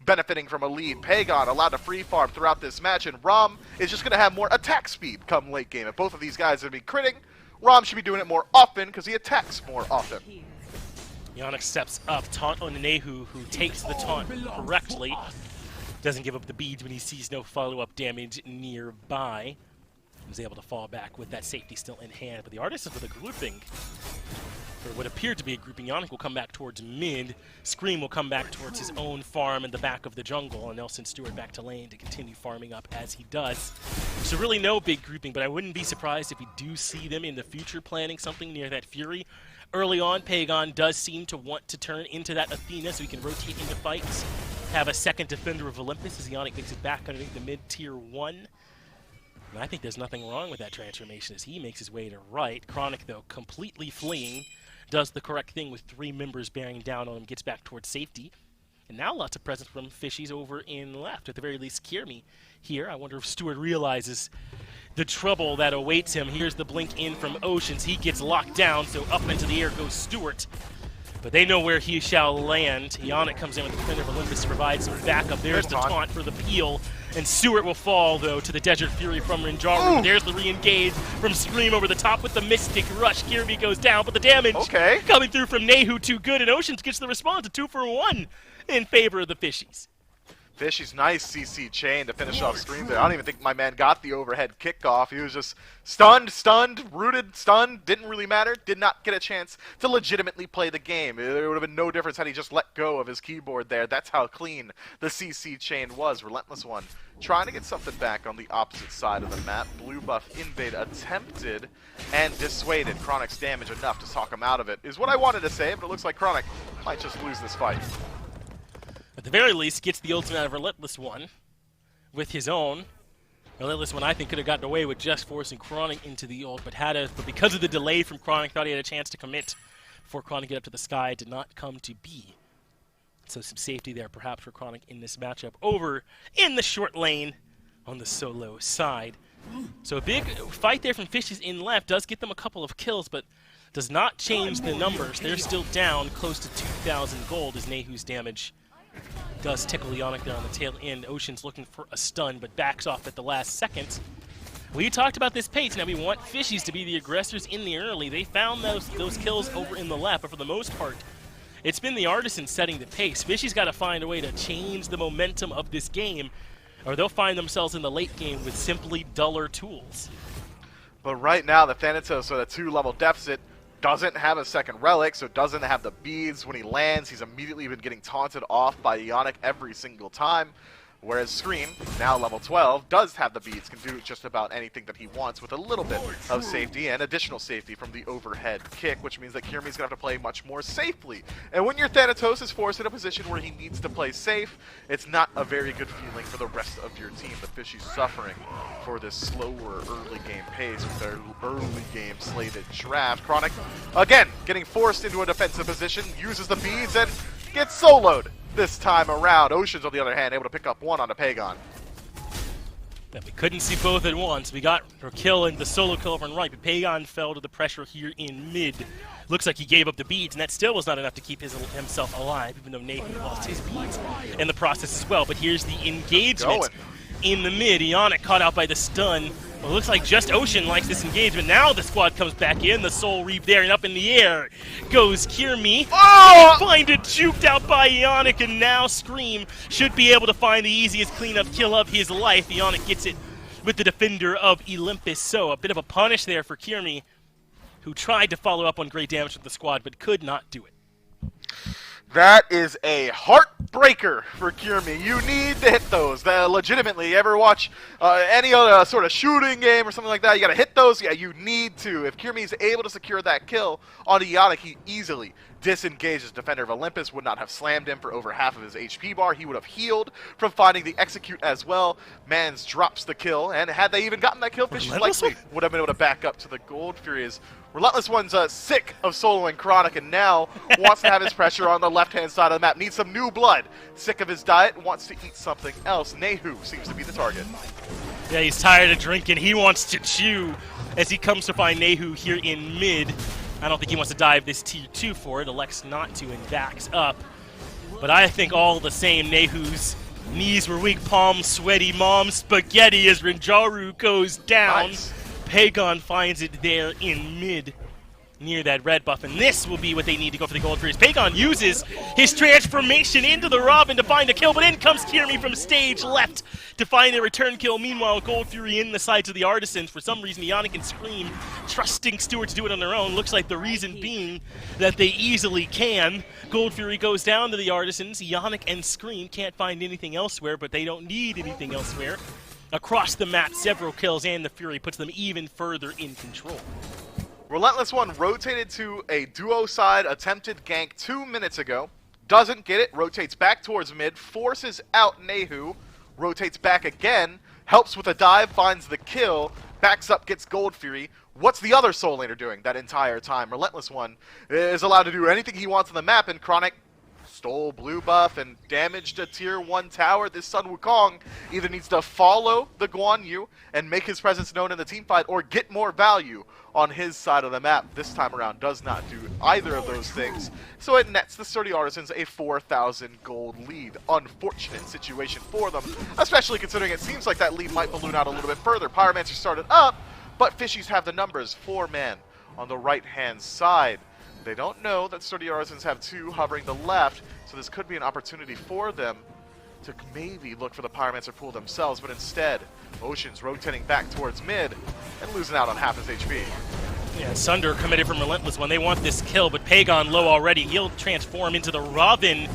benefiting from a lead. Pagon allowed to free farm throughout this match, and Rom is just going to have more attack speed come late game. If both of these guys are going to be critting, Rom should be doing it more often because he attacks more often. Yannick steps up, taunt on Nehu, who takes the taunt correctly. Doesn't give up the beads when he sees no follow-up damage nearby. He's able to fall back with that safety still in hand. But the Artisans with a grouping, or what appeared to be a grouping, Yannick will come back towards mid. Scream will come back towards his own farm in the back of the jungle. And Nelson Stewart back to lane to continue farming up as he does. So really no big grouping, but I wouldn't be surprised if we do see them in the future planning something near that Fury. Early on, Pagon does seem to want to turn into that Athena so he can rotate into fights. Have a second Defender of Olympus as Yannick makes it back underneath the mid-tier 1. And I think there's nothing wrong with that transformation as he makes his way to right. Chronic, though, completely fleeing, does the correct thing with 3 members bearing down on him, gets back towards safety. And now lots of presence from Fishies over in left. At the very least, Kierme here. I wonder if Stewart realizes the trouble that awaits him. Here's the blink in from Oceans. He gets locked down, so up into the air goes Stewart. But they know where he shall land. Ionic comes in with the Defender of Olympus to provide some backup. There's the taunt for the peel. And Stewart will fall, though, to the Desert Fury from Rinjaru. There's the re-engage from Scream over the top with the Mystic Rush. Kierme goes down, but the damage coming through from Nehu too good, and Oceans gets the response, a 2-for-1 in favor of the Fishies. Fishies, nice CC chain to finish off Scream there. I don't even think my man got the overhead kickoff. He was just stunned, rooted, stunned. Didn't really matter. Did not get a chance to legitimately play the game. There would have been no difference had he just let go of his keyboard there. That's how clean the CC chain was. Relentless One trying to get something back on the opposite side of the map. Blue buff invade attempted and dissuaded. Chronic's damage enough to talk him out of it is what I wanted to say, but it looks like Chronic might just lose this fight. At the very least, gets the ultimate out of Relentless One with his own. Relentless One, I think, could have gotten away with just forcing Chronic into the ult, but because of the delay from Chronic, thought he had a chance to commit before Chronic get up to the sky. It did not come to be. So some safety there, perhaps, for Chronic in this matchup. Over in the short lane on the solo side. So a big fight there from Fishies in left does get them a couple of kills, but does not change the numbers. They're still down close to 2,000 gold as Nehu's damage does tickle Ionic there on the tail end. Ocean's looking for a stun, but backs off at the last second. We talked about this pace. Now we want Fishies to be the aggressors in the early. They found those kills over in the left, but for the most part, it's been the Artisans setting the pace. Fishies got to find a way to change the momentum of this game, or they'll find themselves in the late game with simply duller tools. But right now, the Thanatos at a 2-level deficit doesn't have a second relic, so doesn't have the beads. When he lands, he's immediately been getting taunted off by Ionic every single time. Whereas Scream, now level 12, does have the beads, can do just about anything that he wants with a little bit of safety and additional safety from the overhead kick, which means that Kierme's going to have to play much more safely. And when your Thanatos is forced in a position where he needs to play safe, it's not a very good feeling for the rest of your team. The Fishies suffering for this slower early game pace with their early game slated draft. Chronic, again, getting forced into a defensive position, uses the beads and gets soloed. This time around, Oceans, on the other hand, able to pick up one on a Pagon. That we couldn't see both at once. We got her kill and the solo kill over on right, but Pagon fell to the pressure here in mid. Looks like he gave up the beads, and that still was not enough to keep himself alive, even though Nathan lost his beads in the process as well. But here's the engagement in the mid. Ionic caught out by the stun. Well, it looks like just Ocean likes this engagement. Now the squad comes back in. The Soul Reap there, and up in the air goes Kierme. Oh! Find it juked out by Ionic, and now Scream should be able to find the easiest cleanup kill of his life. Ionic gets it with the Defender of Olympus. So a bit of a punish there for Kierme, who tried to follow up on great damage with the squad, but could not do it. That is a heartbreaker for Kierme. You need to hit those. Legitimately, ever watch any other sort of shooting game or something like that? You gotta hit those. Yeah, you need to. If Kierme is able to secure that kill on Ionic, he easily disengages. Defender of Olympus would not have slammed him for over half of his HP bar. He would have healed from finding the execute as well. Mans drops the kill, and had they even gotten that kill, Fishies likely would have been able to back up to the Gold Furies. Relentless One's sick of soloing Chronic and now wants to have his pressure on the left-hand side of the map. Needs some new blood. Sick of his diet, wants to eat something else. Nehu seems to be the target. Yeah, he's tired of drinking. He wants to chew as he comes to find Nehu here in mid. I don't think he wants to dive this tier 2 for it. Elects not to and backs up. But I think all the same, Nehu's knees were weak, palms sweaty, mom spaghetti as Rinjaru goes down. Nice. Pagon finds it there in mid, near that red buff, and this will be what they need to go for the Gold Furies. Pagon uses his transformation into the Robin to find a kill, but in comes Kierme from stage left to find a return kill. Meanwhile, Gold Fury in the sides of the Artisans. For some reason, Ionic and Scream trusting Stewart to do it on their own. Looks like the reason being that they easily can. Gold Fury goes down to the Artisans. Ionic and Scream can't find anything elsewhere, but they don't need anything elsewhere. Across the map, several kills, and the Fury puts them even further in control. Relentless One rotated to a duo side, attempted gank 2 minutes ago. Doesn't get it, rotates back towards mid, forces out Nehu, rotates back again, helps with a dive, finds the kill, backs up, gets Gold Fury. What's the other Soul Laner doing that entire time? Relentless One is allowed to do anything he wants on the map, and Chronic stole blue buff and damaged a tier 1 tower. This Sun Wukong either needs to follow the Guan Yu and make his presence known in the team fight or get more value on his side of the map. This time around does not do either of those things, so it nets the Sturdy Artisans a 4,000 gold lead. Unfortunate situation for them, especially considering it seems like that lead might balloon out a little bit further. Pyromancer started up, but Fishies have the numbers, 4 men on the right-hand side. They don't know that Sturdy Artisans have 2 hovering the left, so this could be an opportunity for them to maybe look for the Pyromancer pool themselves, but instead, Ocean's rotating back towards mid and losing out on half his HP. Yeah, Sunder committed from Relentless when they want this kill, but Pagon low already. He'll transform into the Robin,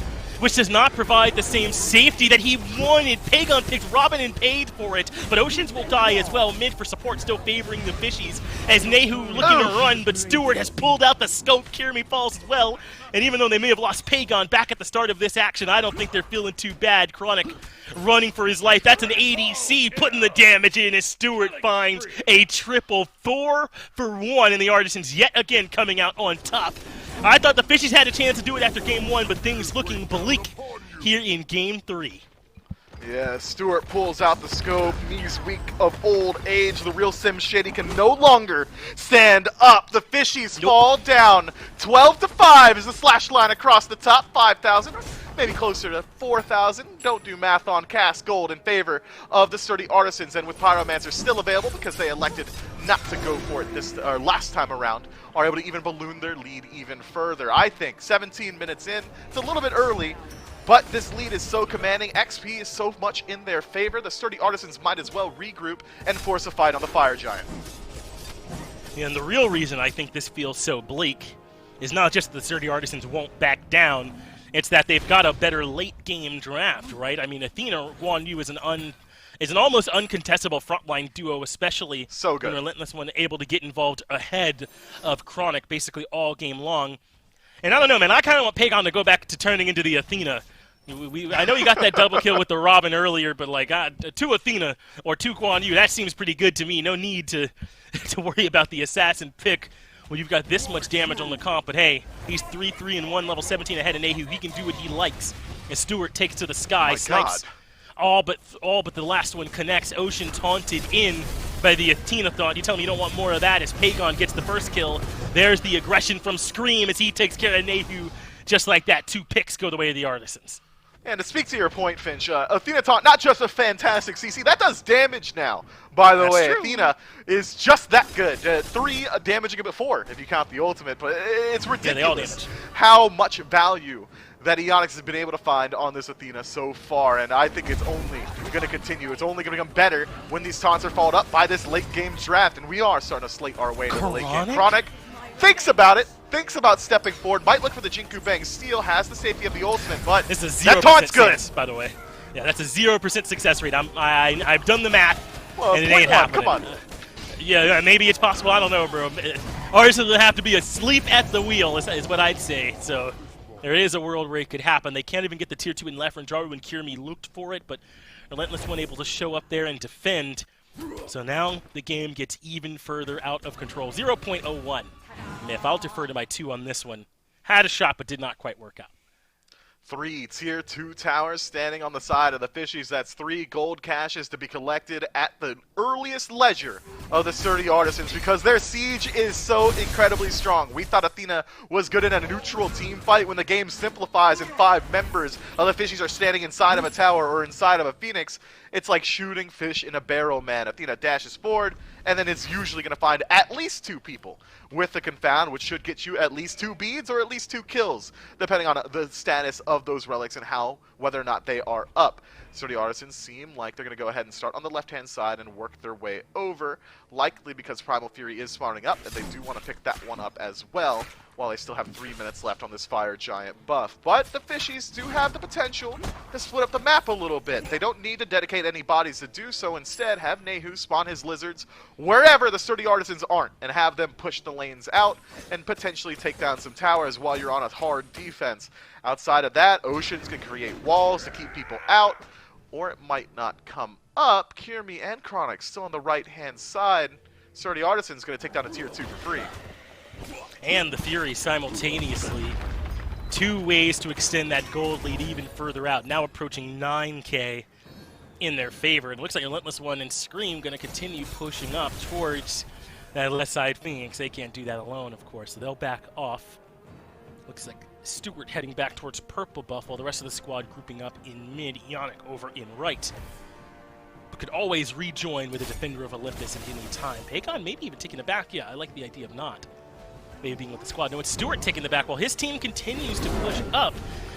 which does not provide the same safety that he wanted. Pagon picked Robin and paid for it, but Oceans will die as well. Mid for support still favoring the Fishies as Nehu looking to run, but Stewart has pulled out the scope. Kirmi falls as well, and even though they may have lost Pagon back at the start of this action, I don't think they're feeling too bad. Chronic running for his life. That's an ADC putting the damage in as Stewart finds a triple 4 for 1, and the Artisans yet again coming out on top. I thought the Fishies had a chance to do it after game 1, but things looking bleak here in game 3. Yeah, Stewart pulls out the scope. Knees weak of old age. The real Sim Shady can no longer stand up. The Fishies fall down. 12-5 is the slash line across the top. 5,000, maybe closer to 4,000. Don't do math on cast gold in favor of the Sturdy Artisans, and with Pyromancer still available because they elected not to go for it this last time around, are able to even balloon their lead even further. I think 17 minutes in, it's a little bit early, but this lead is so commanding. XP is so much in their favor. The Sturdy Artisans might as well regroup and force a fight on the Fire Giant. And the real reason I think this feels so bleak is not just the Sturdy Artisans won't back down, it's that they've got a better late-game draft, right? I mean, Athena Guan Yu is an almost uncontestable frontline duo, especially so good. when Relentless one able to get involved ahead of Chronic basically all game long. And I don't know, man, I kind of want Pagon to go back to turning into the Athena. I know you got that double kill with the Robin earlier, but like 2 Athena or 2 Guan Yu, that seems pretty good to me. No need to worry about the assassin pick when you've got this much damage on the comp. But hey, he's 3-3-1, level 17 ahead of Nehu. He can do what he likes. And Stewart takes to the sky, snipes all but the last one connects. Ocean taunted in by the Athena thought. You tell me you don't want more of that as Pagon gets the first kill. There's the aggression from Scream as he takes care of Nehu. Just like that, 2 picks go the way of the Artisans. And to speak to your point, Finch, Athena taunt, not just a fantastic CC, that does damage now, by the way. True. Athena is just that good. 3 damaging a bit 4 if you count the ultimate, but it's ridiculous how much value that Ionix has been able to find on this Athena so far, and I think it's only going to continue. It's only going to become better when these taunts are followed up by this late-game draft, and we are starting to slate our way to the late game. Chronic thinks about it, thinks about stepping forward, might look for the Jinku Bang. Steel has the safety of the ultimate, but this is that taunt's good. By the way. Yeah, that's a 0% success rate. I've done the math, well, and it ain't happening. Come on. Yeah, maybe it's possible. I don't know, bro. Artisans will have to be asleep at the wheel, is what I'd say. So there is a world where it could happen. They can't even get the tier 2 in left. Ranjaru and Kirmi looked for it, but Relentless one able to show up there and defend. So now the game gets even further out of control. 0.01. If I'll defer to my 2 on this one. Had a shot, but did not quite work out. 3 tier 2 towers standing on the side of the Fishies. That's 3 gold caches to be collected at the earliest leisure of the Sturdy Artisans because their siege is so incredibly strong. We thought Athena was good in a neutral team fight when the game simplifies and 5 members of the Fishies are standing inside of a tower or inside of a Phoenix. It's like shooting fish in a barrel, man. Athena dashes forward, and then it's usually going to find at least 2 people with the Confound, which should get you at least 2 beads or at least 2 kills, depending on the status of those relics and whether or not they are up. Sturdy Artisans seem like they're going to go ahead and start on the left-hand side and work their way over, likely because Primal Fury is spawning up, and they do want to pick that one up as well, while they still have 3 minutes left on this Fire Giant buff. But the Fishies do have the potential to split up the map a little bit. They don't need to dedicate any bodies to do so. Instead, have Nehu spawn his lizards wherever the Sturdy Artisans aren't, and have them push the lanes out and potentially take down some towers while you're on a hard defense. Outside of that, Oceans can create walls to keep people out, or it might not come up. Kirmi and Chronic still on the right-hand side. Sturdy Artisans going to take down a tier 2 for free. And the Fury simultaneously 2 ways to extend that gold lead even further out. Now approaching 9K in their favor. It looks like Relentless One and Scream going to continue pushing up towards that left side Phoenix. They can't do that alone, of course, so they'll back off. Looks like Stewart heading back towards purple buff, while the rest of the squad grouping up in mid. Ionic over in right. But could always rejoin with a Defender of Olympus at any time. Pagon maybe even taking it back. Yeah, I like the idea of not maybe being with the squad. No, it's Stewart taking the back while his team continues to push up.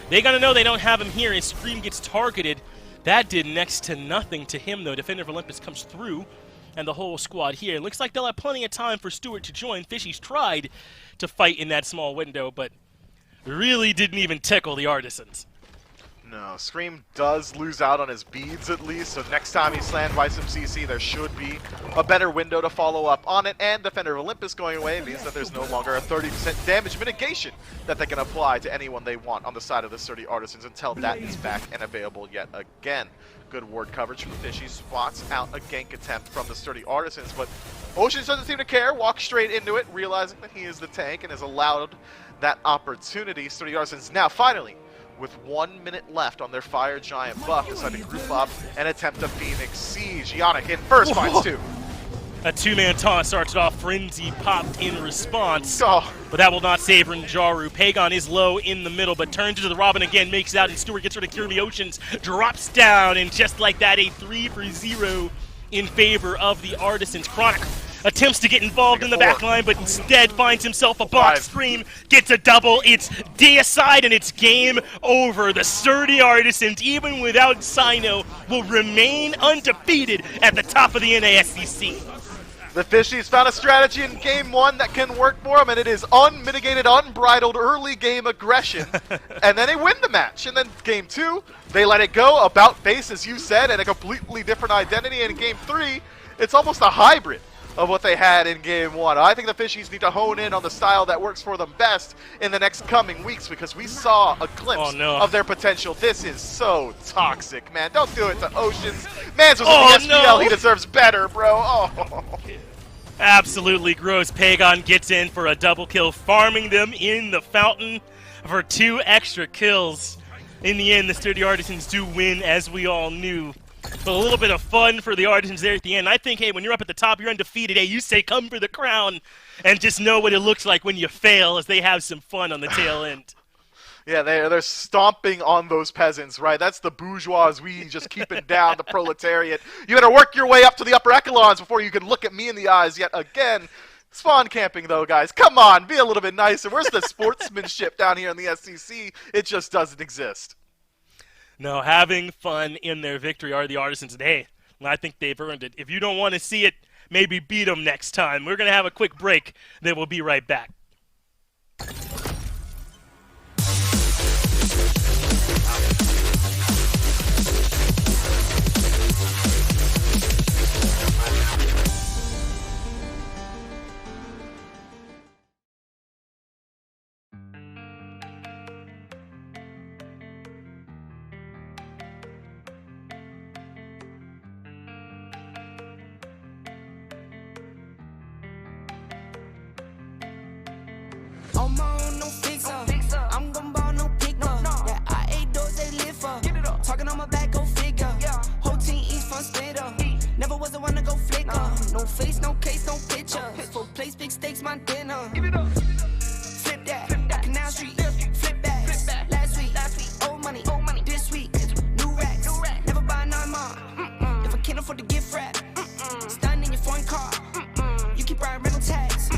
They gotta know they don't have him here as Scream gets targeted. That did next to nothing to him, though. Defender of Olympus comes through, and the whole squad here. Looks like they'll have plenty of time for Stewart to join. Fishies tried to fight in that small window, but really didn't even tickle the Artisans. No, Scream does lose out on his beads at least, so next time he's slammed by some CC, there should be a better window to follow up on it, and Defender of Olympus going away means that there's no longer a 30% damage mitigation that they can apply to anyone they want on the side of the sturdy Artisans until that is back and available yet again. Good ward coverage from the Fishies, spots out a gank attempt from the sturdy Artisans, but Oceans doesn't seem to care, walks straight into it, realizing that he is the tank and is allowed that opportunity. Sturdy Artisans now finally, with 1 minute left on their Fire Giant buff, decide to group up and attempt a Phoenix Siege. Ionic in first, finds 2. A 2-man taunt starts it off. Frenzy popped in response, Oh. but that will not save Rinjaru. Pagon is low in the middle, but turns into the Robin again, makes it out, and Stewart gets rid of Kirby Oceans, drops down, and just like that, a 3-for-0 in favor of the Artisans. Chronic attempts to get involved in the backline, but instead finds himself a box. Scream gets a double. It's deicide, and it's game over. The sturdy Artisans, even without Sino, will remain undefeated at the top of the NASCC. The Fishies found a strategy in game 1 that can work for them, and it is unmitigated, unbridled early game aggression. And then they win the match. And then game 2, they let it go, about face, as you said, and a completely different identity. And in game 3, it's almost a hybrid of what they had in game 1. I think the Fishies need to hone in on the style that works for them best in the next coming weeks, because we saw a glimpse of their potential. This is so toxic, man. Don't do it to Oceans. Mans was in the SPL. He deserves better, bro. Oh. Absolutely gross. Pagon gets in for a double kill, farming them in the fountain for 2 extra kills. In the end, the sturdy Artisans do win, as we all knew. But a little bit of fun for the Artisans there at the end. I think, hey, when you're up at the top, you're undefeated. Hey, you say come for the crown, and just know what it looks like when you fail, as they have some fun on the tail end. Yeah, they're stomping on those peasants, right? That's the bourgeoisie just keeping down the proletariat. You gotta work your way up to the upper echelons before you can look at me in the eyes yet again. Spawn camping, though, guys. Come on, be a little bit nicer. Where's the sportsmanship down here in the SCC? It just doesn't exist. No, having fun in their victory are the Artisans. And hey, I think they've earned it. If you don't want to see it, maybe beat them next time. We're going to have a quick break, then we'll be right back. I'm on no fixer. I'm gon' ball no picker. Yeah, I ate those they live for. Talking on my back, go figure. Whole team eats fun spitter. Never was the one to go flicker. No face, no case, no picture. Full place, big stakes, my dinner. Flip that. Canal Street. Flip back. Last week. Old money. This week. New racks. Never buy 9 more. If I can't afford to gift wrap. Stunning in your foreign car. You keep buying rental tags.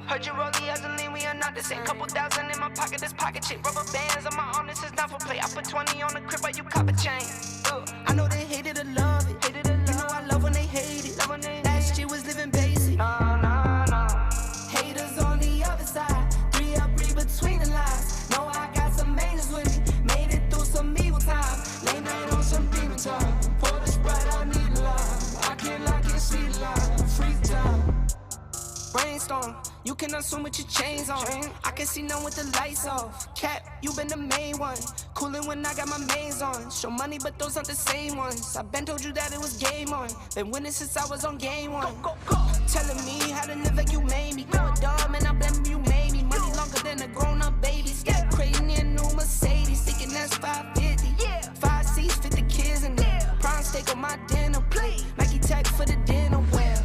Heard you roll the as a lean, we are not the same. Couple thousand in my pocket, this pocket chip. Rubber bands on my arm, this is not for play. I put 20 on the crib while you cop a chain. I know they hated or love it. You know I love when they hate it. Last year was living basic. Haters on the other side. 3 up, read between the lines. Know I got some angels with me. Made it through some evil times. Late night on some demon time. Pour the Sprite, I need a line. I can't lock it, see the line. Freeze time. Brainstorm. You can assume with your chains on. I can see none with the lights off. Cap, you been the main one. Coolin' when I got my mains on. Show money, but those aren't the same ones. I been told you that it was game on. Been winning since I was on game 1. Telling me how to live like you made me. Go a dog, man, I blame you made me. Money long. longer than a grown-up baby. Step crazy in a new Mercedes, thinking that's 550. Yeah. 5 seats, 50 kids in there. Prime steak on my dinner plate. Nike tech for the dinner wear.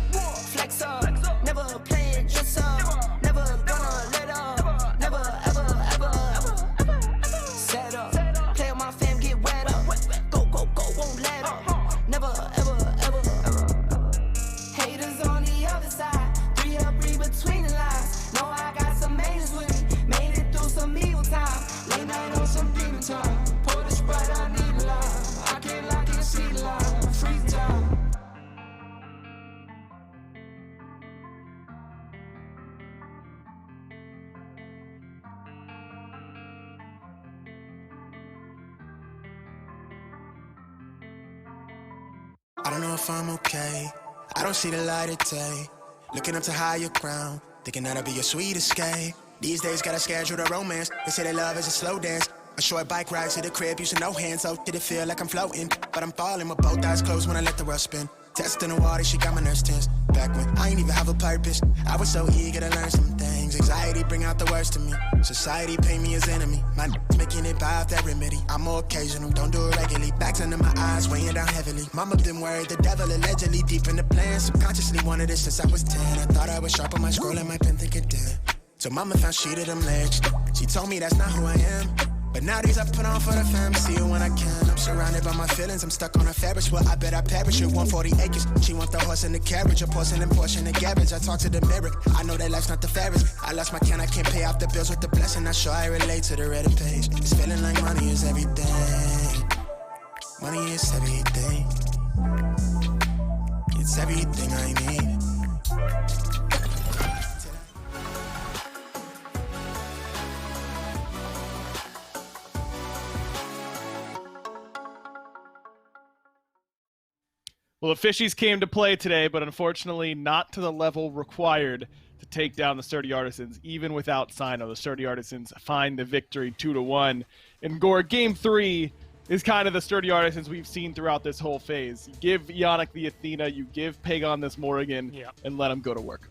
Flex up, never play it just up. Never gonna let up. Never, ever. Set up, play with my fam, get wet up. Go, won't let up. Never, ever. Haters on the other side. 3 up, read between the lines. Know I got some majors with me. Made it through some evil time. Late night on some demon time. Pour the Sprite, I need a line. I can't lock in, see the line. Freeze time. I don't know if I'm okay. I don't see the light of day. Looking up to higher ground, thinking that'll be your sweet escape. These days gotta schedule the romance. They say that love is a slow dance. A short bike ride to the crib, using no hands. Oh, did it feel like I'm floating? But I'm falling with both eyes closed when I let the world spin. Testing the water, she got my nerves tense. Back when I ain't even have a purpose, I was so eager to learn some things. Anxiety bring out the worst in me. Society paint me as enemy. My making it by off that remedy. I'm more occasional, don't do it regularly. Backs under my eyes, weighing down heavily. Mama been worried, the devil allegedly deep in the plan. Subconsciously wanted it since I was 10. I thought I was sharp on my scroll and my pen thinking dead. So mama found she to them legs. She told me that's not who I am. But nowadays I put on for the fam, see it when I can. I'm surrounded by my feelings, I'm stuck on a Ferris wheel. I bet I perish with 140 acres. She want the horse and the carriage, a porcelain portion of garbage. I talk to the mirror, I know that life's not the fairest. I lost my can, I can't pay off the bills with the blessing. Not sure I relate to the Reddit page. It's feeling like money is everything. Money is everything. It's everything I need. Well, the Fishies came to play today, but unfortunately not to the level required to take down the Sturdy Artisans, even without Sino. The Sturdy Artisans find the victory 2-1. And Gore, Game 3 is kind of the Sturdy Artisans we've seen throughout this whole phase. You give Yannick the Athena, you give Pagon this Morrigan, and let him go to work.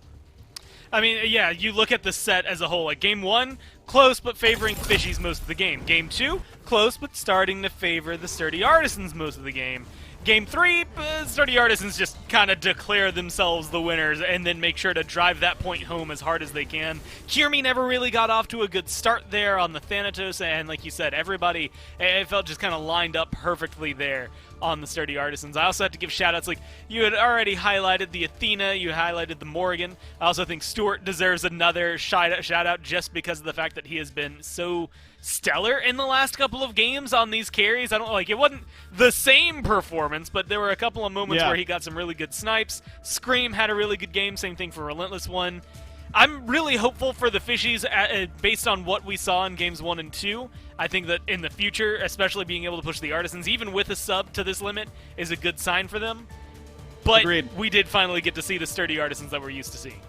I mean, yeah, you look at the set as a whole. Like, Game 1, close but favoring Fishies most of the game. Game 2, close but starting to favor the Sturdy Artisans most of the game. Game 3, Sturdy Artisans just kind of declare themselves the winners and then make sure to drive that point home as hard as they can. Kirmi never really got off to a good start there on the Thanatos, and like you said, everybody, it felt just kind of lined up perfectly there on the Sturdy Artisans. I also have to give shout-outs, like, you had already highlighted the Athena, you highlighted the Morrigan. I also think Stuart deserves another shout-out just because of the fact that he has been so stellar in the last couple of games on these carries. I don't like, it wasn't the same performance, but there were a couple of moments where he got some really good snipes. Scream had a really good game, same thing for Relentless One. I'm really hopeful for the Fishies based on what we saw in games 1 and 2. I think that in the future, especially being able to push the Artisans, even with a sub to this limit, is a good sign for them. But we did finally get to see the Sturdy Artisans that we're used to seeing.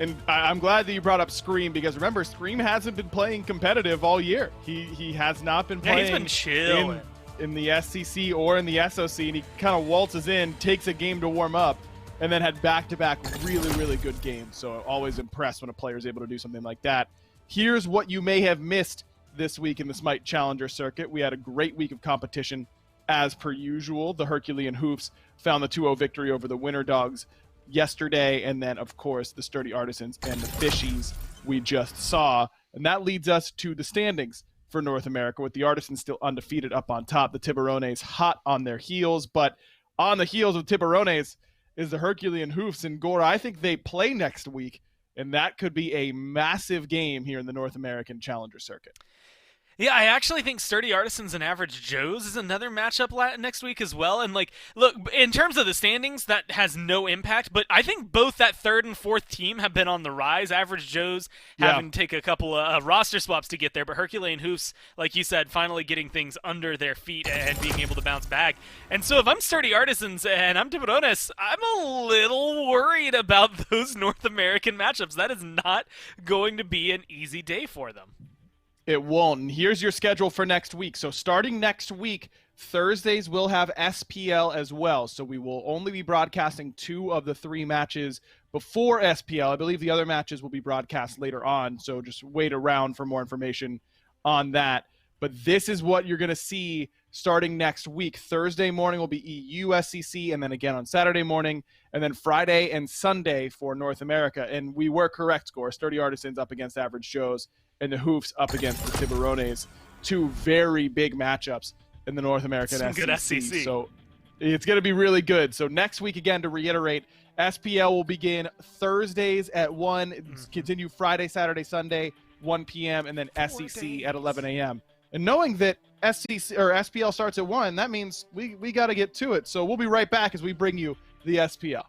And I'm glad that you brought up Scream, because remember, Scream hasn't been playing competitive all year. He has not been playing he's been chilling in the SCC or in the SOC, and he kind of waltzes in, takes a game to warm up, and then had back-to-back really, really good games. So always impressed when a player is able to do something like that. Here's what you may have missed this week in the Smite Challenger circuit. We had a great week of competition as per usual. The Herculean Hoofs found the 2-0 victory over the Winter Dogs yesterday, and then of course the Sturdy Artisans and the Fishies we just saw. And that leads us to the standings for North America, with the Artisans still undefeated up on top, the Tiburones hot on their heels. But on the heels of Tiburones is the Herculean Hoofs, and Gora, I think they play next week, and that could be a massive game here in the North American Challenger circuit. Yeah, I actually think Sturdy Artisans and Average Joe's is another matchup next week as well. And, like, look, in terms of the standings, that has no impact. But I think both that third and fourth team have been on the rise. Average Joe's having to take a couple of roster swaps to get there. But Herculean Hoofs, like you said, finally getting things under their feet and being able to bounce back. And so if I'm Sturdy Artisans and I'm Tiburones, I'm a little worried about those North American matchups. That is not going to be an easy day for them. It won't. And here's your schedule for next week. So starting next week, Thursdays will have SPL as well, so we will only be broadcasting 2 of the 3 matches before SPL. I believe the other matches will be broadcast later on, so just wait around for more information on that. But this is what you're going to see starting next week. Thursday morning will be EU SCC, and then again on Saturday morning, and then Friday and Sunday for North America. And we were correct, Score. Sturdy Artisans up against Average Joes, and the Hoofs up against the Tiburones. 2 very big matchups in the North American Some SCC. good SCC. So it's going to be really good. So next week, again, to reiterate, SPL will begin Thursdays at 1, continue Friday, Saturday, Sunday, 1 p.m., and then SCC at 11 a.m. And knowing that SCC or SPL starts at 1, that means we got to get to it. So we'll be right back as we bring you the SPL.